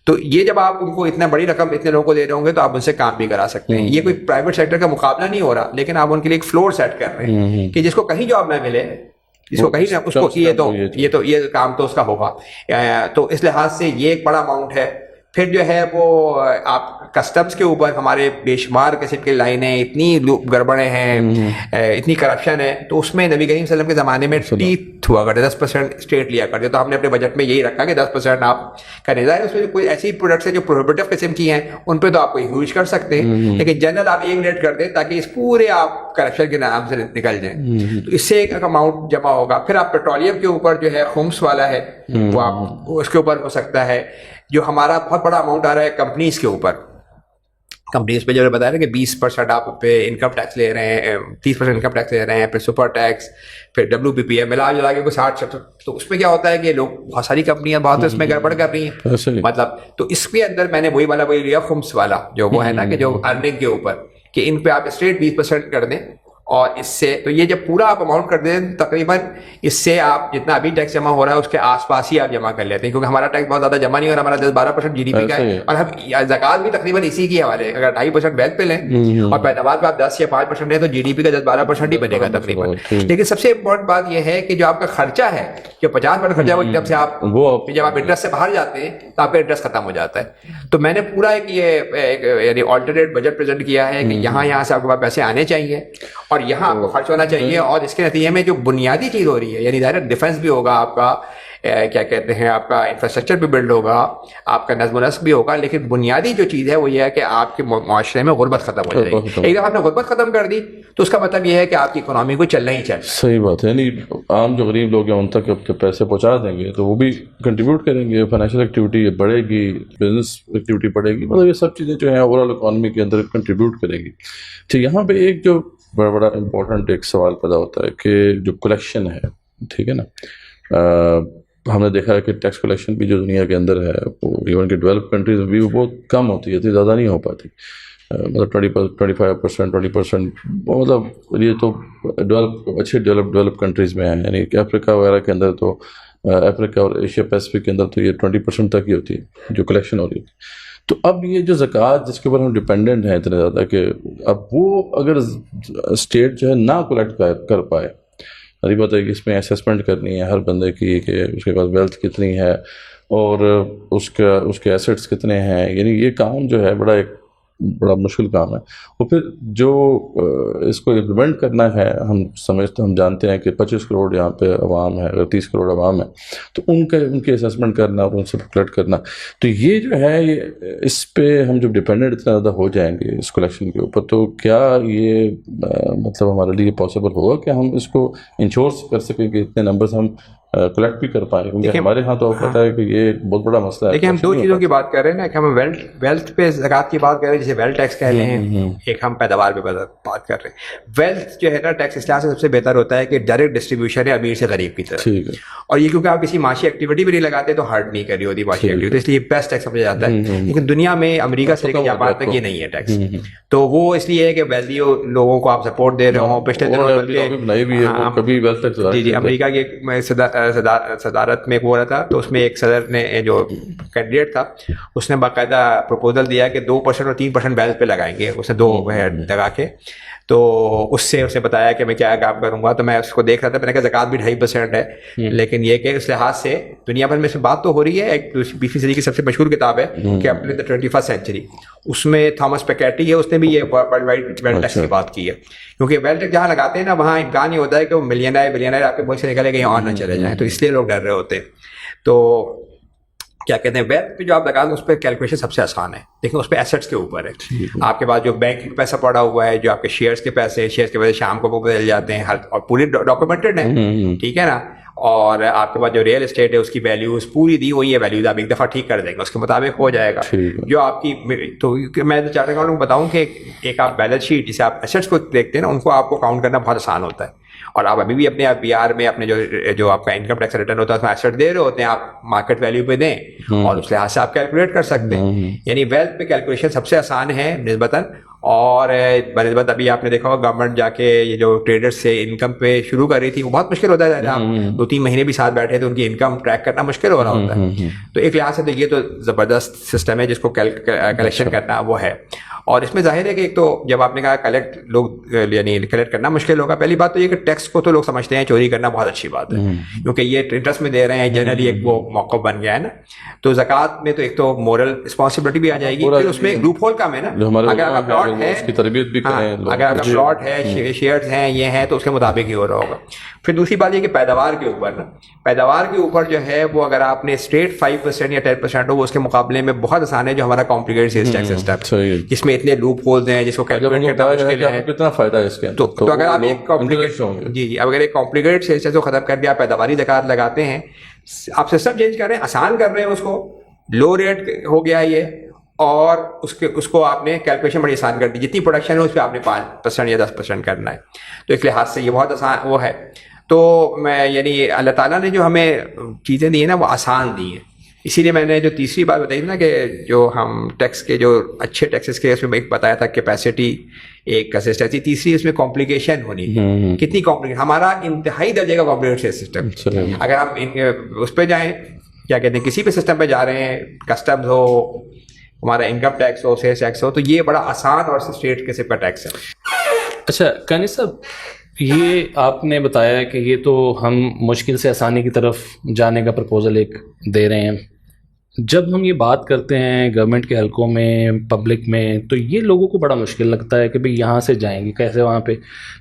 تو یہ جب آپ ان کو اتنا بڑی رقم اتنے لوگوں کو دے رہے ہوں گے تو آپ ان سے کام بھی کرا سکتے ہیں. یہ کوئی پرائیویٹ سیکٹر کا مقابلہ نہیں ہو رہا، لیکن آپ ان کے لیے ایک فلور سیٹ کر رہے ہیں کہ جس کو کہیں جاب نہ ملے، جس کو کہیں نہ اس کو یہ کام تو اس کا ہوگا. تو اس لحاظ سے یہ ایک بڑا اماؤنٹ ہے. پھر جو ہے وہ آپ کسٹمز کے اوپر ہمارے بے شمار قسم کی لائنیں، اتنی گڑبڑیں ہیں، اتنی کرپشن ہے. تو اس میں نبی کریم صلی اللہ علیہ وسلم کے زمانے میں ٹیتھ ہوا کرتے، 10% اسٹیٹ لیا کرتے. تو ہم نے اپنے بجٹ میں یہی رکھا کہ 10% آپ کا نظام. اس میں کوئی ایسی پروڈکٹس ہیں جو پروہیبٹیو قسم کی ہیں، ان پہ تو آپ کو یوز کر سکتے ہیں، لیکن جنرل آپ 1 ریٹ کر دیں تاکہ اس پورے آپ کرپشن کے نام سے نکل جائیں. تو اس سے ایک اماؤنٹ جمع ہوگا. پھر آپ پیٹرولیم کے اوپر جو ہے خمس والا ہے، وہ آپ اس کے اوپر ہو سکتا ہے. جو ہمارا بہت بڑا اماؤنٹ آ رہا ہے کمپنیز کے اوپر، کمپنیز پہ جو نے بتایا نا کہ 20% آپ پہ انکم ٹیکس لے رہے ہیں، 30% انکم ٹیکس لے رہے ہیں، پھر سپر ٹیکس، پھر WPP ہے، ملا جلا کے 60-70. تو اس میں کیا ہوتا ہے کہ لوگ بہت ساری کمپنیاں بہت اس میں گڑبڑ کر رہی ہیں مطلب. تو اس کے اندر میں نے وہی لیا خمس والا، جو وہ ہے نا کہ جو ارننگ کے اوپر، کہ ان پہ آپ اسٹریٹ 20% کر دیں اور اس سے تو یہ جب پورا آپ اماؤنٹ کر دیں تقریباً اس سے آپ جتنا ابھی ٹیکس جمع ہو رہا ہے اس کے آس پاس ہی آپ جمع کر لیتے ہیں, کیونکہ ہمارا ٹیکس بہت زیادہ جمع نہیں ہو رہا, ہمارا 10-12% جی ڈی پی کا ہے, اور ہم زکوٰۃ بھی تقریباً اسی کی حوالے, اگر 2.5% ویلتھ پہ لیں اور پیداوار پہ آپ 10 یا 5% لیں تو جی ڈی پی کا 10-12% ہی بنے گا تقریباً. لیکن سب سے امپورٹنٹ بات یہ ہے کہ جو آپ کا خرچہ ہے, جو 50% خرچہ ہے وہ جب سے آپ انٹرسٹ سے باہر جاتے ہیں تو آپ کا انٹرسٹ ختم ہو جاتا ہے. تو میں نے پورا ایک یہ یعنی آلٹرنیٹ بجٹ پریزنٹ کیا ہے کہ یہاں سے آپ کے پاس پیسے آنے چاہیے اور یہاں آپ کو خرچ ہونا چاہیے, اور اس کے نتیجے میں جو بنیادی چیز ہو رہی ہے یعنی ظاہر ڈیفینس بھی ہوگا, آپ کا کیا کہتے ہیں آپ کا انفراسٹرکچر بھی بلڈ ہوگا, آپ کا نظم و نسق بھی ہوگا, لیکن بنیادی جو چیز ہے وہ یہ ہے کہ آپ کے معاشرے میں غربت ختم ہو جائے گی. ایک دفعہ آپ نے غربت ختم کر دی تو اس کا مطلب یہ ہے کہ آپ کی اکنامی کو چلنا ہی چاہیے. صحیح بات ہے, یعنی عام جو غریب لوگ ہیں ان تک اپنے پیسے پہنچا دیں گے تو وہ بھی کنٹریبیوٹ کریں گے, فائنینشیل ایکٹیویٹی بڑھے گی, بزنس ایکٹیویٹی بڑھے گی, مطلب یہ سب چیزیں جو ہیں اوور آل اکانومی کے اندر کنٹریبیوٹ کریں گی. تو یہاں پہ ایک جو بڑا امپورٹنٹ ایک سوال پیدا ہوتا ہے کہ جو کلیکشن ہے, ٹھیک ہے نا, ہم نے دیکھا ہے کہ ٹیکس کلیکشن بھی جو دنیا کے اندر ہے وہ ایون کہ ڈیولپ کنٹریز میں بھی وہ بہت کم ہوتی ہے, اتنی زیادہ نہیں ہو پاتی, مطلب 25% مطلب یہ تو اچھے ڈیولپ کنٹریز میں ہیں, یعنی کہ افریقہ وغیرہ کے اندر تو افریقہ اور ایشیا پیسفک کے اندر تو یہ 20% تک ہی ہوتی ہے جو کلیکشن ہو رہی ہے. تو اب یہ جو زکوٰۃ جس کے اوپر ہم ڈپینڈنٹ ہیں اتنے زیادہ کہ اب وہ اگر اسٹیٹ جو ہے نہ کلیکٹ کر پائے, ساری بات ہے کہ اس میں اسیسمنٹ کرنی ہے ہر بندے کی کہ اس کے پاس ویلتھ کتنی ہے اور اس کے ایسٹس کتنے ہیں, یعنی یہ کام جو ہے بڑا مشکل کام ہے. اور پھر جو اس کو امپلیمنٹ کرنا ہے, ہم جانتے ہیں کہ 25 کروڑ یہاں پہ عوام ہے, اگر 30 کروڑ عوام ہے تو ان کے اسیسمنٹ کرنا اور ان سے کلیکٹ کرنا, تو یہ جو ہے اس پہ ہم جب ڈپینڈنٹ اتنا زیادہ ہو جائیں گے اس کلیکشن کے اوپر, تو کیا یہ مطلب ہمارے لیے پاسبل ہوگا کہ ہم اس کو انشورس کر سکیں کہ اتنے نمبرز ہم کلیکٹ بھی کر پائیں, کیونکہ ہمارے ہاں تو آپ پتہ ہے کہ یہ بہت بڑا مسئلہ ہے. دیکھیں ہم دو چیزوں کی بات کر رہے ہیں نا, کہ ہم ویلتھ پہ زکوٰۃ کی بات کر رہے ہیں جسے ویلتھ ٹیکس کہتے ہیں, ایک ہم پیداوار پہ بات کر رہے ہیں. ویلتھ جو ہے نا ٹیکس اس لحاظ سے سب سے بہتر ہوتا ہے کہ ڈائریکٹ ڈسٹریبیوشن ہے امیر سے غریب کی طرف, اور یہ کیونکہ آپ کسی معاشی ایکٹیویٹی بھی نہیں لگاتے تو ہرٹ نہیں کری ہوتی معاشی ایکٹیویٹی, اس لیے بیسٹ ٹیکس سمجھا جاتا ہے. لیکن دنیا میں امریکہ سے لے کے جاپان تک یہ نہیں ہے ٹیکس, تو وہ اس لیے ہے کہ ویلتھی لوگوں کو آپ سپورٹ دے رہے ہوں. پچھلے دنوں جی امریکہ کی صدارت میں ایک ہو رہا تھا, تو اس میں ایک صدر نے جو کینڈیڈیٹ تھا اس نے باقاعدہ پروپوزل دیا کہ 2% اور 3% ویلتھ پہ لگائیں گے, اس نے 2 لگا کے, تو اس نے بتایا کہ میں کیا کام کروں گا. تو میں اس کو دیکھ رہا تھا, میں نے کہا زکوٰۃ بھی 2.5% ہے, لیکن یہ کہ اس لحاظ سے دنیا بھر میں سے بات تو ہو رہی ہے. ایک 20ویں صدی کی سب سے مشہور کتاب ہے کہ اپنے 21st سینچری, اس میں تھامس پیکیٹی ہے, اس نے بھی یہ ورلڈ وائڈ ویلتھ ٹیکس کی بات کی ہے, کیونکہ ویلتھ ٹیکس جہاں لگاتے ہیں نا وہاں امکان یہ ہوتا ہے کہ وہ بلینئر آپ کے ملک سے نکلے کہیں اور نہ چلے جائیں, تو اس لیے لوگ ڈر رہے ہوتے ہیں. تو کیا کہتے ہیں ویلتھ پہ جو آپ لگا دیں اس پہ کیلکولیشن سب سے آسان ہے, لیکن اس پہ ایسٹس کے اوپر ہے. آپ کے پاس جو بینک کا پیسہ پڑا ہوا ہے, جو آپ کے شیئرس کے پیسے شام کو بدل جاتے ہیں, اور پورے ڈاکومنٹڈ ہیں, ٹھیک ہے نا, اور آپ کے پاس جو ریئل اسٹیٹ ہے اس کی ویلیوز پوری دی ہوئی ہے, ویلیوز آپ ایک دفعہ ٹھیک کر دیں گے اس کے مطابق ہو جائے گا. جو آپ کی تو میں چارٹر اکاؤنٹ کو بتاؤں کہ ایک آپ بیلنس شیٹ جسے آپ ایسٹس کو دیکھتے ہیں نا, ان کو آپ کو کاؤنٹ کرنا بہت آسان ہوتا ہے. اور آپ ابھی بھی اپنے پی آر میں اپنے جو آپ کا انکم ٹیکس ریٹرن ہوتا ہے اس میں ایسٹ دے رہے ہوتے ہیں, آپ مارکیٹ ویلیو پہ دیں اور اس لحاظ سے آپ کیلکولیٹ کر سکتے ہیں. یعنی ویلتھ پہ کیلکولیشن سب سے آسان ہے نسبتاً, اور بنسبت ابھی آپ نے دیکھا ہوگا گورنمنٹ جا کے یہ جو ٹریڈرز سے انکم پہ شروع کر رہی تھی وہ بہت مشکل ہوتا ہے. آپ 2-3 مہینے بھی ساتھ بیٹھے تو ان کی انکم ٹریک کرنا مشکل ہو رہا ہوتا ہے. تو ایک لحاظ سے تو یہ تو زبردست سسٹم ہے جس کو کلیکشن کرنا وہ ہے. اور اس میں ظاہر ہے کہ ایک تو جب آپ نے کہا یعنی کلیکٹ کرنا مشکل ہوگا, پہلی بات تو یہ کہ ٹیکس کو تو لوگ سمجھتے ہیں چوری کرنا بہت اچھی بات ہے, کیونکہ یہ انٹرسٹ میں دے رہے ہیں, جنرلی ایک وہ موقع بن گیا ہے نا. تو زکوٰۃ میں تو ایک تو مورل رسپانسبلٹی بھی آ جائے گی, پھر اس میں لوپ ہول کم ہے نا, اگر آپ کا پلاٹ ہے, اگر آپ کا پلاٹ ہے, شیئرز ہیں, یہ ہیں, تو اس کے مطابق ہی ہو رہا ہوگا. پھر دوسری بات یہ کہ پیداوار کے اوپر نا, پیداوار کے اوپر جو ہے وہ اگر آپ نے اسٹریٹ 5% یا 10% ہو, وہ اس کے مقابلے میں بہت آسان ہے جو ہمارا کمپلیکیٹڈ سیلز ٹیکس سسٹم, جس میں اتنے لوپ ہولز ہیں جس کو کیلکولیٹ کرنا مشکل ہے. کتنا فائدہ ہے اس کے, تو اگر آپ ایک اگر ایک کمپلیکیٹڈ سیلز ٹیکس کو ختم کر کے آپ پیداواری زکوٰۃ لگاتے ہیں, آپ سسٹم چینج کر رہے ہیں, آسان کر رہے ہیں اس کو, لو ریٹ ہو گیا یہ, اور اس کو آپ نے کیلکولیشن بڑی آسان کر دی, جتنی پروڈکشن ہے اس پہ آپ نے 5% یا 10% کرنا ہے. تو اس لحاظ سے یہ بہت آسان وہ ہے. تو میں یعنی اللہ تعالیٰ نے جو ہمیں چیزیں دی ہیں نا وہ آسان دی ہیں, اسی لیے میں نے جو تیسری بات بتائی نا کہ جو ہم ٹیکس کے جو اچھے ٹیکسز کے اس میں ایک بتایا تھا کیپیسٹی ایک کنسسٹنسی, تیسری اس میں کمپلیکیشن ہونی, کتنی کمپلیکیشن, ہمارا انتہائی درجے کا کمپلیکیٹڈ سسٹم. اگر ہم اس پہ جائیں کیا کہتے ہیں کسی بھی سسٹم پہ جا رہے ہیں, کسٹمز ہو, ہمارا انکم ٹیکس ہو, سیلس ٹیکس ہو, تو یہ بڑا آسان اور اسٹیٹ کے سب کا ٹیکس ہے. اچھا کانی صاحب, یہ آپ نے بتایا کہ یہ تو ہم مشکل سے آسانی کی طرف جانے کا پرپوزل ایک دے رہے ہیں. جب ہم یہ بات کرتے ہیں گورنمنٹ کے حلقوں میں, پبلک میں, تو یہ لوگوں کو بڑا مشکل لگتا ہے کہ بھئی یہاں سے جائیں گے کیسے وہاں پہ.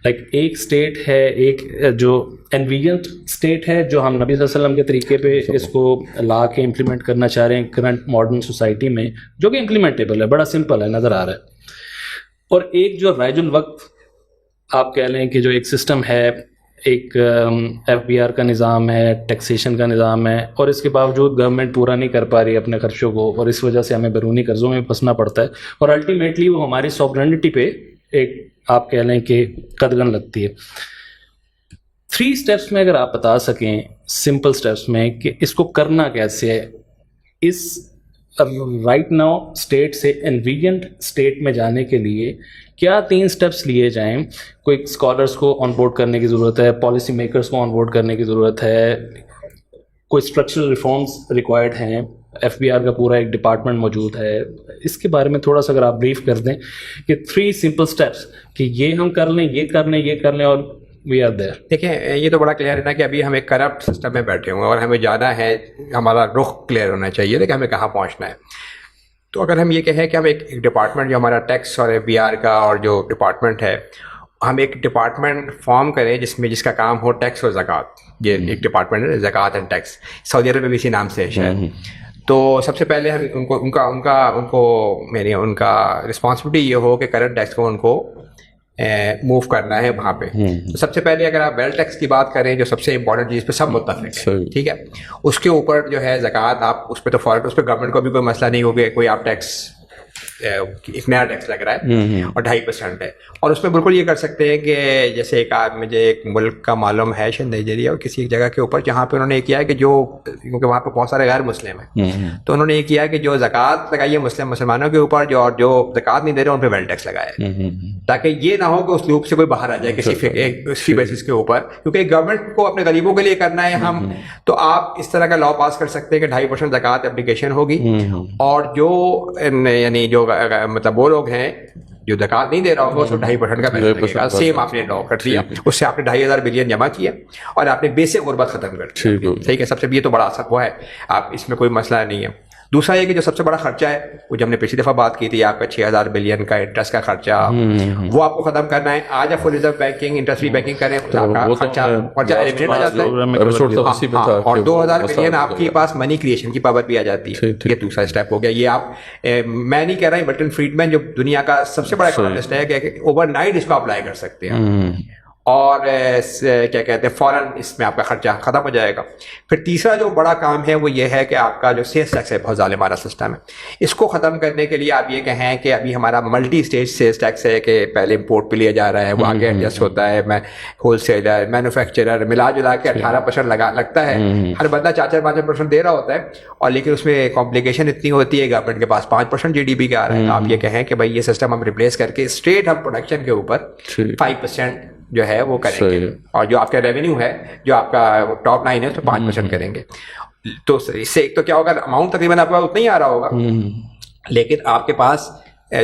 لائک ایک اسٹیٹ ہے, ایک جو انویجنٹ اسٹیٹ ہے جو ہم نبی صلی اللہ علیہ وسلم کے طریقے پہ اس کو لا کے امپلیمنٹ کرنا چاہ رہے ہیں کرنٹ ماڈرن سوسائٹی میں, جو کہ امپلیمنٹیبل ہے, بڑا سمپل ہے, نظر آ رہا ہے. اور ایک جو رائج الوقت آپ کہہ لیں کہ جو ایک سسٹم ہے, ایک ایف بی آر کا نظام ہے, ٹیکسیشن کا نظام ہے, اور اس کے باوجود گورنمنٹ پورا نہیں کر پا رہی اپنے خرچوں کو, اور اس وجہ سے ہمیں بیرونی قرضوں میں پھنسنا پڑتا ہے, اور الٹیمیٹلی وہ ہماری سوورنٹی پہ ایک آپ کہہ لیں کہ قدغن لگتی ہے. 3 اسٹیپس میں اگر آپ بتا سکیں سمپل اسٹیپس میں کہ اس کو کرنا کیسے ہے, اس رائٹ ناؤ اسٹیٹ سے انویجنٹ اسٹیٹ میں جانے کے لیے کیا 3 اسٹیپس لیے جائیں. کوئی اسکالرس کو آن بورڈ کرنے کی ضرورت ہے, پالیسی میکرس کو آن بورڈ کرنے کی ضرورت ہے, کوئی اسٹرکچرل ریفارمس ریکوائرڈ ہیں, ایف بی آر کا پورا ایک ڈپارٹمنٹ موجود ہے. اس کے بارے میں تھوڑا سا اگر آپ بریف کر دیں کہ 3 سمپل اسٹیپس کہ یہ ہم کر لیں, یہ کر لیں, یہ کر لیں, اور وی آر دیر. دیکھیں یہ تو بڑا کلیئر ہے نا کہ ابھی ہم ایک کرپٹ سسٹم میں بیٹھے ہوئے ہیں اور ہمیں جانا ہے, ہمارا رخ کلیئر ہونا چاہیے کہ ہمیں کہاں پہنچنا ہے. تو اگر ہم یہ کہیں کہ ہم ایک ڈپارٹمنٹ جو ہمارا ٹیکس اور ایف بی آر کا اور جو ڈپارٹمنٹ ہے, ہم ایک ڈپارٹمنٹ فارم کریں جس کا کام ہو ٹیکس اور زکوٰۃ. یہ ایک ڈپارٹمنٹ ہے زکوٰۃ اینڈ ٹیکس, سعودی عرب میں بھی اسی نام سے ہے شاید. تو سب سے پہلے ہم ان کا رسپانسبلٹی یہ ہو کہ کرنٹ ٹیکس کو ان کو موو کرنا ہے وہاں پہ. تو سب سے پہلے اگر آپ ویل ٹیکس کی بات کریں جو سب سے امپورٹنٹ چیز پہ سب متفق ہیں, ٹھیک ہے, اس کے اوپر جو ہے زکوٰۃ, آپ اس پہ تو فوراً اس پہ گورنمنٹ کو بھی کوئی مسئلہ نہیں ہوگا, کوئی آپ ٹیکس ایک نیا ٹیکس لگ رہا ہے اور 2.5% ہے, اور اس میں بالکل یہ کر سکتے ہیں کہ جیسے مجھے ایک ملک کا معلوم ہے شاید نائجیریا اور کسی ایک جگہ کے اوپر جہاں پہ انہوں نے یہ کیا ہے کہ جو, کیونکہ وہاں پہ بہت سارے غیر مسلم ہیں, تو انہوں نے یہ کیا کہ جو زکوٰۃ لگائی ہے مسلمانوں کے اوپر, جو زکوٰۃ نہیں دے رہے ان پہ ویل ٹیکس لگایا ہے, تاکہ یہ نہ ہو کہ اس لوپ سے کوئی باہر آ جائے کسی بیسس کے اوپر, کیونکہ گورنمنٹ کو اپنے غریبوں کے لیے کرنا ہے ہم. تو آپ اس طرح کا لا پاس کر سکتے ہیں کہ 2.5% زکوٰۃ اپلیکیشن ہوگی, اور جو یعنی جو مطلب وہ لوگ ہیں جو زکوٰۃ نہیں دے رہا ہوگا اس کو 2.5% کا پیسہ لگے گا. سیم آپ نے لا کر دیا, اس سے آپ نے 2,500 بلین جمع کیا اور آپ نے بیسک غربت ختم کر دیا. ٹھیک ہے, سب سے یہ تو بڑا اثر وہ ہے, آپ اس میں کوئی مسئلہ نہیں ہے. دوسرا یہ کہ جو سب سے بڑا خرچہ ہے وہ جو ہم نے پچھلی دفعہ بات کی تھی, آپ کا 6,000 بلین کا انٹرسٹ کا خرچہ, وہ آپ کو ختم کرنا ہے. آج آپ full reserve banking, interest free banking کریں, آپ کا خرچہ ایلیمنیٹ ہو جاتا ہے, اور 2,000 بلین آپ کے پاس منی کریشن کی پاور بھی آ جاتی ہے. یہ دوسرا اسٹیپ ہو گیا. یہ آپ, میں نہیں کہہ رہا ہوں, ملٹن فریڈمین جو دنیا کا سب سے بڑا اکانومسٹ ہے کہ اوور نائٹ اس کو اپلائی کر سکتے ہیں, اور کیا کہتے ہیں فوراً اس میں آپ کا خرچہ ختم ہو جائے گا. پھر تیسرا جو بڑا کام ہے وہ یہ ہے کہ آپ کا جو سیلس ٹیکس ہے, بہت ظالمانہ سسٹم ہے, اس کو ختم کرنے کے لیے آپ یہ کہیں کہ ابھی ہمارا ملٹی اسٹیج سیلس ٹیکس ہے کہ پہلے امپورٹ پہ لیا جا رہا ہے, وہ آگے ایڈجسٹ ہوتا ہے, ہول سیلر, مینوفیکچرر, ملا جلا کے 18% لگتا ہے. ہر بندہ 4-5% دے رہا ہوتا ہے, اور لیکن اس میں کمپلیکیشن اتنی ہوتی ہے, گورنمنٹ کے پاس 5% GDP کا آ رہا ہے. تو آپ یہ کہیں کہ بھائی یہ سسٹم ہم ریپلیس کر کے اسٹریٹ ہم پروڈکشن کے اوپر 5% جو ہے وہ کریں گے, اور جو آپ کا ریونیو ہے, جو آپ کا ٹاپ لائن ہے, تو 5% کریں گے. تو اس سے ایک تو کیا ہوگا, اماؤنٹ تقریباً آپ کا اتنا ہی آ رہا ہوگا, لیکن آپ کے پاس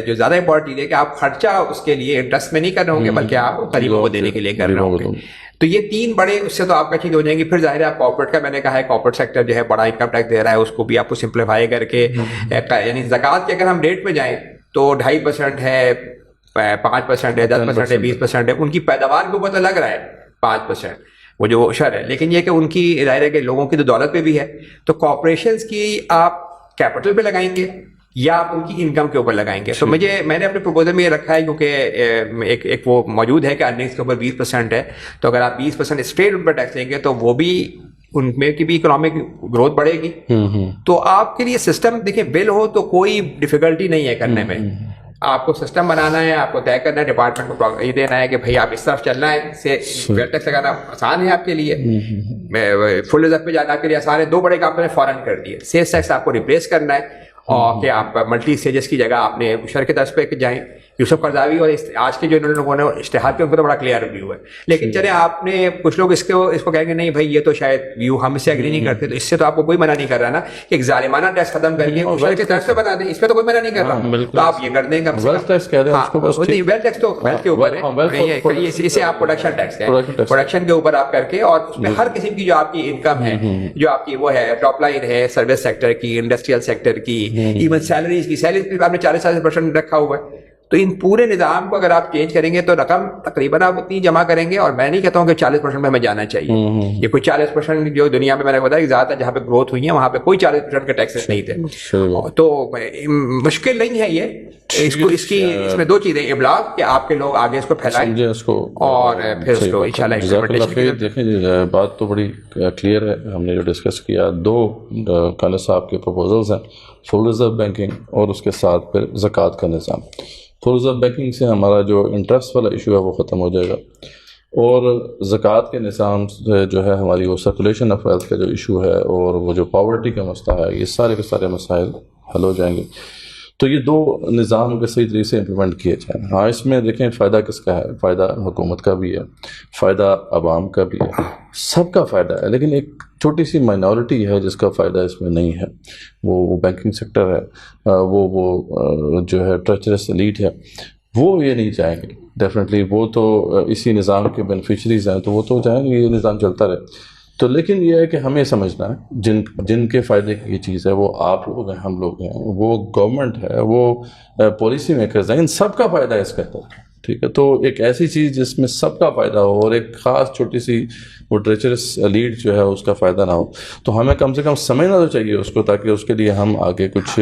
جو زیادہ امپورٹنٹ چیز ہے کہ آپ خرچہ اس کے لیے انٹرسٹ میں نہیں کر رہے ہوں گے, بلکہ آپ غریبوں کو دینے کے لیے کر رہے ہوں گے. تو یہ 3 بڑے, اس سے تو آپ کا چیز ہو جائیں گی. پھر ظاہر ہے آپ کارپوریٹ کا, میں نے کہا ہے کارپوریٹ سیکٹر جو ہے بڑا انکم ٹیکس دے رہا ہے, اس کو بھی آپ کو سمپلیفائی کر کے, یعنی زکوٰۃ کے اگر ہم ریٹ پہ جائیں تو 2.5% ہے, 5% ہے, 10% ہے, 20% ہے, ان کی پیداوار کے اوپر تو لگ رہا ہے 5%, وہ جو شر ہے. لیکن یہ کہ ان کی ظاہر ہے کہ لوگوں کی تو دولت پہ بھی ہے, تو کارپوریشنز کی آپ کیپٹل پہ لگائیں گے یا آپ ان کی انکم کے اوپر لگائیں گے. تو میں نے اپنے پروپوزل میں یہ رکھا ہے, کیونکہ ایک وہ موجود ہے کہ ارننگس کے اوپر 20% ہے, تو اگر آپ 20% اسٹریٹ ان پر ٹیکس لیں گے تو وہ بھی ان میں کی بھی اکنامک گروتھ بڑھے گی. تو آپ کے لیے سسٹم دیکھیں, بل ہو تو کوئی ڈیفیکلٹی نہیں ہے کرنے میں. آپ کو سسٹم بنانا ہے, آپ کو طے کرنا ہے, ڈپارٹمنٹ کو یہ دینا ہے کہ بھائی آپ اس طرف چلنا ہے, سے ویل ٹیکس لگانا آسان ہے آپ کے لیے, فل ریزرو پہ جانا آپ کے لیے آسان ہے, 2 بڑے کام نے فوراً کر دیے. سیلس ٹیکس آپ کو ریپلیس کرنا ہے, اور کہ آپ ملٹی اسٹیجز کی جگہ آپ نے شر کے طرز پہ جائیں. یوسف قرضاوی اور آج کے جو انہوں لوگوں نے اشتہار پہ ان کو تو بڑا کلیئر ویو ہے, لیکن چلے آپ نے کچھ لوگ اس کو کہیں گے نہیں بھائی یہ تو شاید ویو ہم اس سے اگری نہیں کرتے, تو اس سے تو آپ کو کوئی منع نہیں کر رہا نا کہ ایک ظالمانہ ٹیکس ختم کر کے شر کے طرز پہ بنا دیں, اس پہ تو کوئی منع نہیں کر رہا, تو آپ یہ کر دیں گے. ویلتھ ٹیکس کہہ رہے ہیں اس کو, بس نہیں ویلتھ ٹیکس تو ویلتھ کے اوپر ہے, اسے آپ پروڈکشن ٹیکس ہے, پروڈکشن کے اوپر آپ کر کے, اور اس میں ہر قسم کی جو آپ کی انکم ہے, جو آپ کی وہ ہے ٹاپ لائن ہے, سروس سیکٹر کی, انڈسٹریل سیکٹر کی, ایون سیلریز کی, سیلریز پہ آپ نے 40% رکھا ہوا ہے. تو ان پورے نظام کو اگر آپ چینج کریں گے تو رقم تقریباً آپ اتنی جمع کریں گے, اور میں نہیں کہتا ہوں کہ 40% میں ہمیں جانا چاہیے. یہ کوئی 40% جو دنیا میں نے بتایا کہ زیادہ جہاں پہ گروتھ ہوئی ہے وہاں پہ کوئی 40% کے ٹیکسز نہیں تھے, تو مشکل نہیں ہے یہ. اس میں 2 چیزیں, ابلاغ کہ آپ کے لوگ آگے اس کو پھیلائیں, اور پھر اس کو انشاءاللہ. دیکھیں جی بات تو بڑی کلیئر ہے, ہم نے جو ڈسکس کیا 2 کانر صاحب کے پروپوزلز ہیں, فل ریزرو بینکنگ اور اس کے ساتھ پھر زکوٰۃ کا نظام. فل ریزرو بینکنگ سے ہمارا جو انٹرسٹ والا ایشو ہے وہ ختم ہو جائے گا, اور زکوٰۃ کے نظام سے جو ہے ہماری وہ سرکولیشن آف ویلتھ کا جو ایشو ہے اور وہ جو پاورٹی کا مسئلہ ہے, یہ سارے کے سارے مسائل حل ہو جائیں گے. تو یہ 2 نظام کے صحیح طریقے سے امپلیمنٹ کیے جائیں. ہاں اس میں دیکھیں فائدہ کس کا ہے, فائدہ حکومت کا بھی ہے, فائدہ عوام کا بھی ہے, سب کا فائدہ ہے, لیکن ایک چھوٹی سی مائنورٹی ہے جس کا فائدہ اس میں نہیں ہے, وہ بینکنگ سیکٹر ہے, وہ جو ہے ٹریچرس ایلیٹ ہے, وہ یہ نہیں چاہیں گے ڈیفینیٹلی, وہ تو اسی نظام کے بینیفیشریز ہیں, تو وہ تو چاہیں گے یہ نظام چلتا رہے. تو لیکن یہ ہے کہ ہمیں سمجھنا ہے جن کے فائدے کی یہ چیز ہے, وہ آپ لوگ ہیں, ہم لوگ ہیں, وہ گورنمنٹ ہے, وہ پالیسی میکرز ہیں, ان سب کا فائدہ ہے اس کے اندر. ٹھیک ہے, تو ایک ایسی چیز جس میں سب کا فائدہ ہو, اور ایک خاص چھوٹی سی وہ ٹریچرس لیڈ جو ہے اس کا فائدہ نہ ہو, تو ہمیں کم سے کم سمجھنا تو چاہیے اس کو, تاکہ اس کے لیے ہم آگے کچھ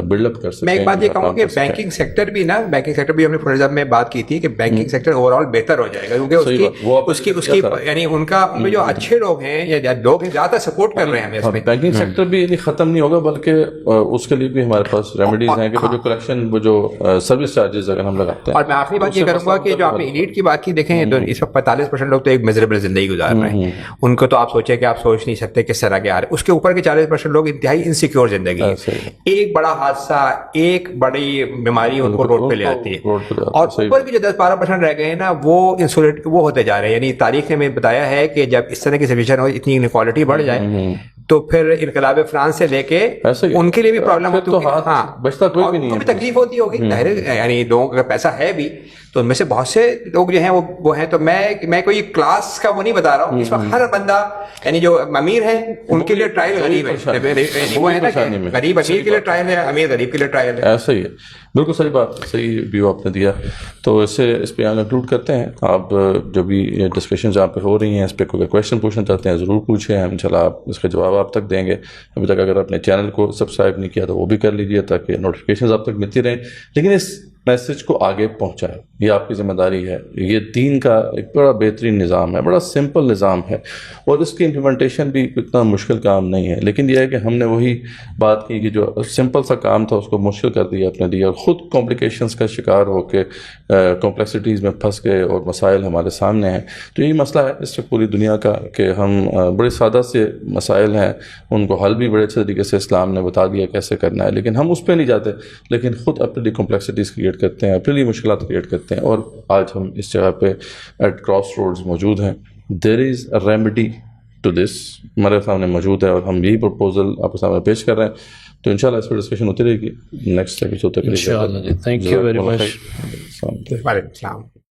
بلڈ اپ کر سکیں. میں ایک بات یہ کہوں کہ بینکنگ سیکٹر بھی ہم نے فور میں بات کی تھی کہ بینکنگ سیکٹر اوور آل بہتر ہو جائے گا, کیونکہ اس کی یعنی ان کا جو اچھے لوگ ہیں یا لوگ ہیں زیادہ سپورٹ کر رہے ہیں ہمیں. بینکنگ سیکٹر بھی ختم نہیں ہوگا, بلکہ اس کے لیے بھی ہمارے پاس ریمیڈیز ہیں کہ وہ جو کلیکشن, وہ جو سروس چارجز اگر ہم لگاتے ہیں. اور میں آخری بات یہ کروں گا کہ جو آپ نے ایلیٹ کی بات کی, دیکھیں تو اس وقت 45% لوگ تو ایک میزریبل زندگی گزار رہے ہیں, ان کو تو آپ سوچیں کہ آپ سوچ نہیں سکتے کس طرح کے آ رہے. اس کے اوپر کے 40% لوگ انتہائی انسیکیور زندگی ہے, ایک بڑا حادثہ, ایک بڑی بیماری ان کو روڈ پہ لے آتی ہے, اور اوپر کے جو 10-12% رہ گئے ہیں نا, وہ انسولیٹ وہ ہوتے جا رہے ہیں. یعنی تاریخ نے ہمیں بتایا ہے کہ جب اس طرح کی سچویشن ہو, اتنی انکوالٹی بڑھ جائے, تو پھر انقلاب فرانس سے لے کے ان کے لیے بھی پرابلم ہوتی ہے. ہاں بچتا کوئی بھی نہیں, تکلیف ہوتی ہوگی, یعنی لوگوں کا پیسہ ہے بھی, تو ان میں سے بہت سے لوگ جو ہیں وہ ہیں. تو میں کوئی کلاس کا وہ نہیں بتا رہا ہوں, اس وقت ہر بندہ یعنی جو امیر ہیں ان کے لیے ٹرائل غریب ہے, وہ ہے نا غریب امیر کے لیے ٹرائل ہے, امیر غریب کے لیے ٹرائل ہے. ایسا ہی ہے, بالکل صحیح بات, صحیح ویو آپ نے دیا. تو اس پہ کنکلوڈ کرتے ہیں. آپ جو بھی ڈسکشن جہاں پہ ہو رہی ہیں اس پہ کوئی کویشچن پوچھنا چاہتے ہیں ضرور پوچھیں, ہم انشاءاللہ آپ اس کا جواب آپ تک دیں گے. ابھی تک اگر اپنے چینل کو سبسکرائب نہیں کیا تو وہ بھی کر لیجیے, تاکہ نوٹیفیکیشنز آپ تک ملتی رہیں. لیکن اس میسج کو آگے پہنچائے, یہ آپ کی ذمہ داری ہے. یہ دین کا ایک بڑا بہترین نظام ہے, بڑا سمپل نظام ہے, اور اس کی امپلیمنٹیشن بھی اتنا مشکل کام نہیں ہے. لیکن یہ ہے کہ ہم نے وہی بات کی کہ جو سمپل سا کام تھا اس کو مشکل کر دیا اپنے لیے, اور خود کمپلیکیشنز کا شکار ہو کے کمپلیکسٹیز میں پھنس گئے, اور مسائل ہمارے سامنے ہیں. تو یہی مسئلہ ہے اس وقت پوری دنیا کا کہ ہم بڑے سادہ سے مسائل ہیں, ان کو حل بھی بڑے اچھے طریقے سے اسلام نے بتا دیا کیسے کرنا ہے, لیکن ہم اس پہ نہیں جاتے, لیکن خود اپنے لیے کمپلیکسٹیز کریٹ کرتے ہیں, اپنے لیے مشکلات کریٹ کرتے ہیں. اور آج ہم اس جگہ پہ ایٹ کراس روڈز موجود ہیں. دیر از اے ریمیڈی ٹو دس ہمارے سامنے موجود ہے, اور ہم یہی پرپوزل آپ کے سامنے پیش کر رہے ہیں. تو انشاءاللہ اس پر ڈسکشن ہوتی رہے گی نیکسٹ ایپیسوڈ تک. انشاءاللہ جی, تھینک یو ویری مچ. وعلیکم السلام.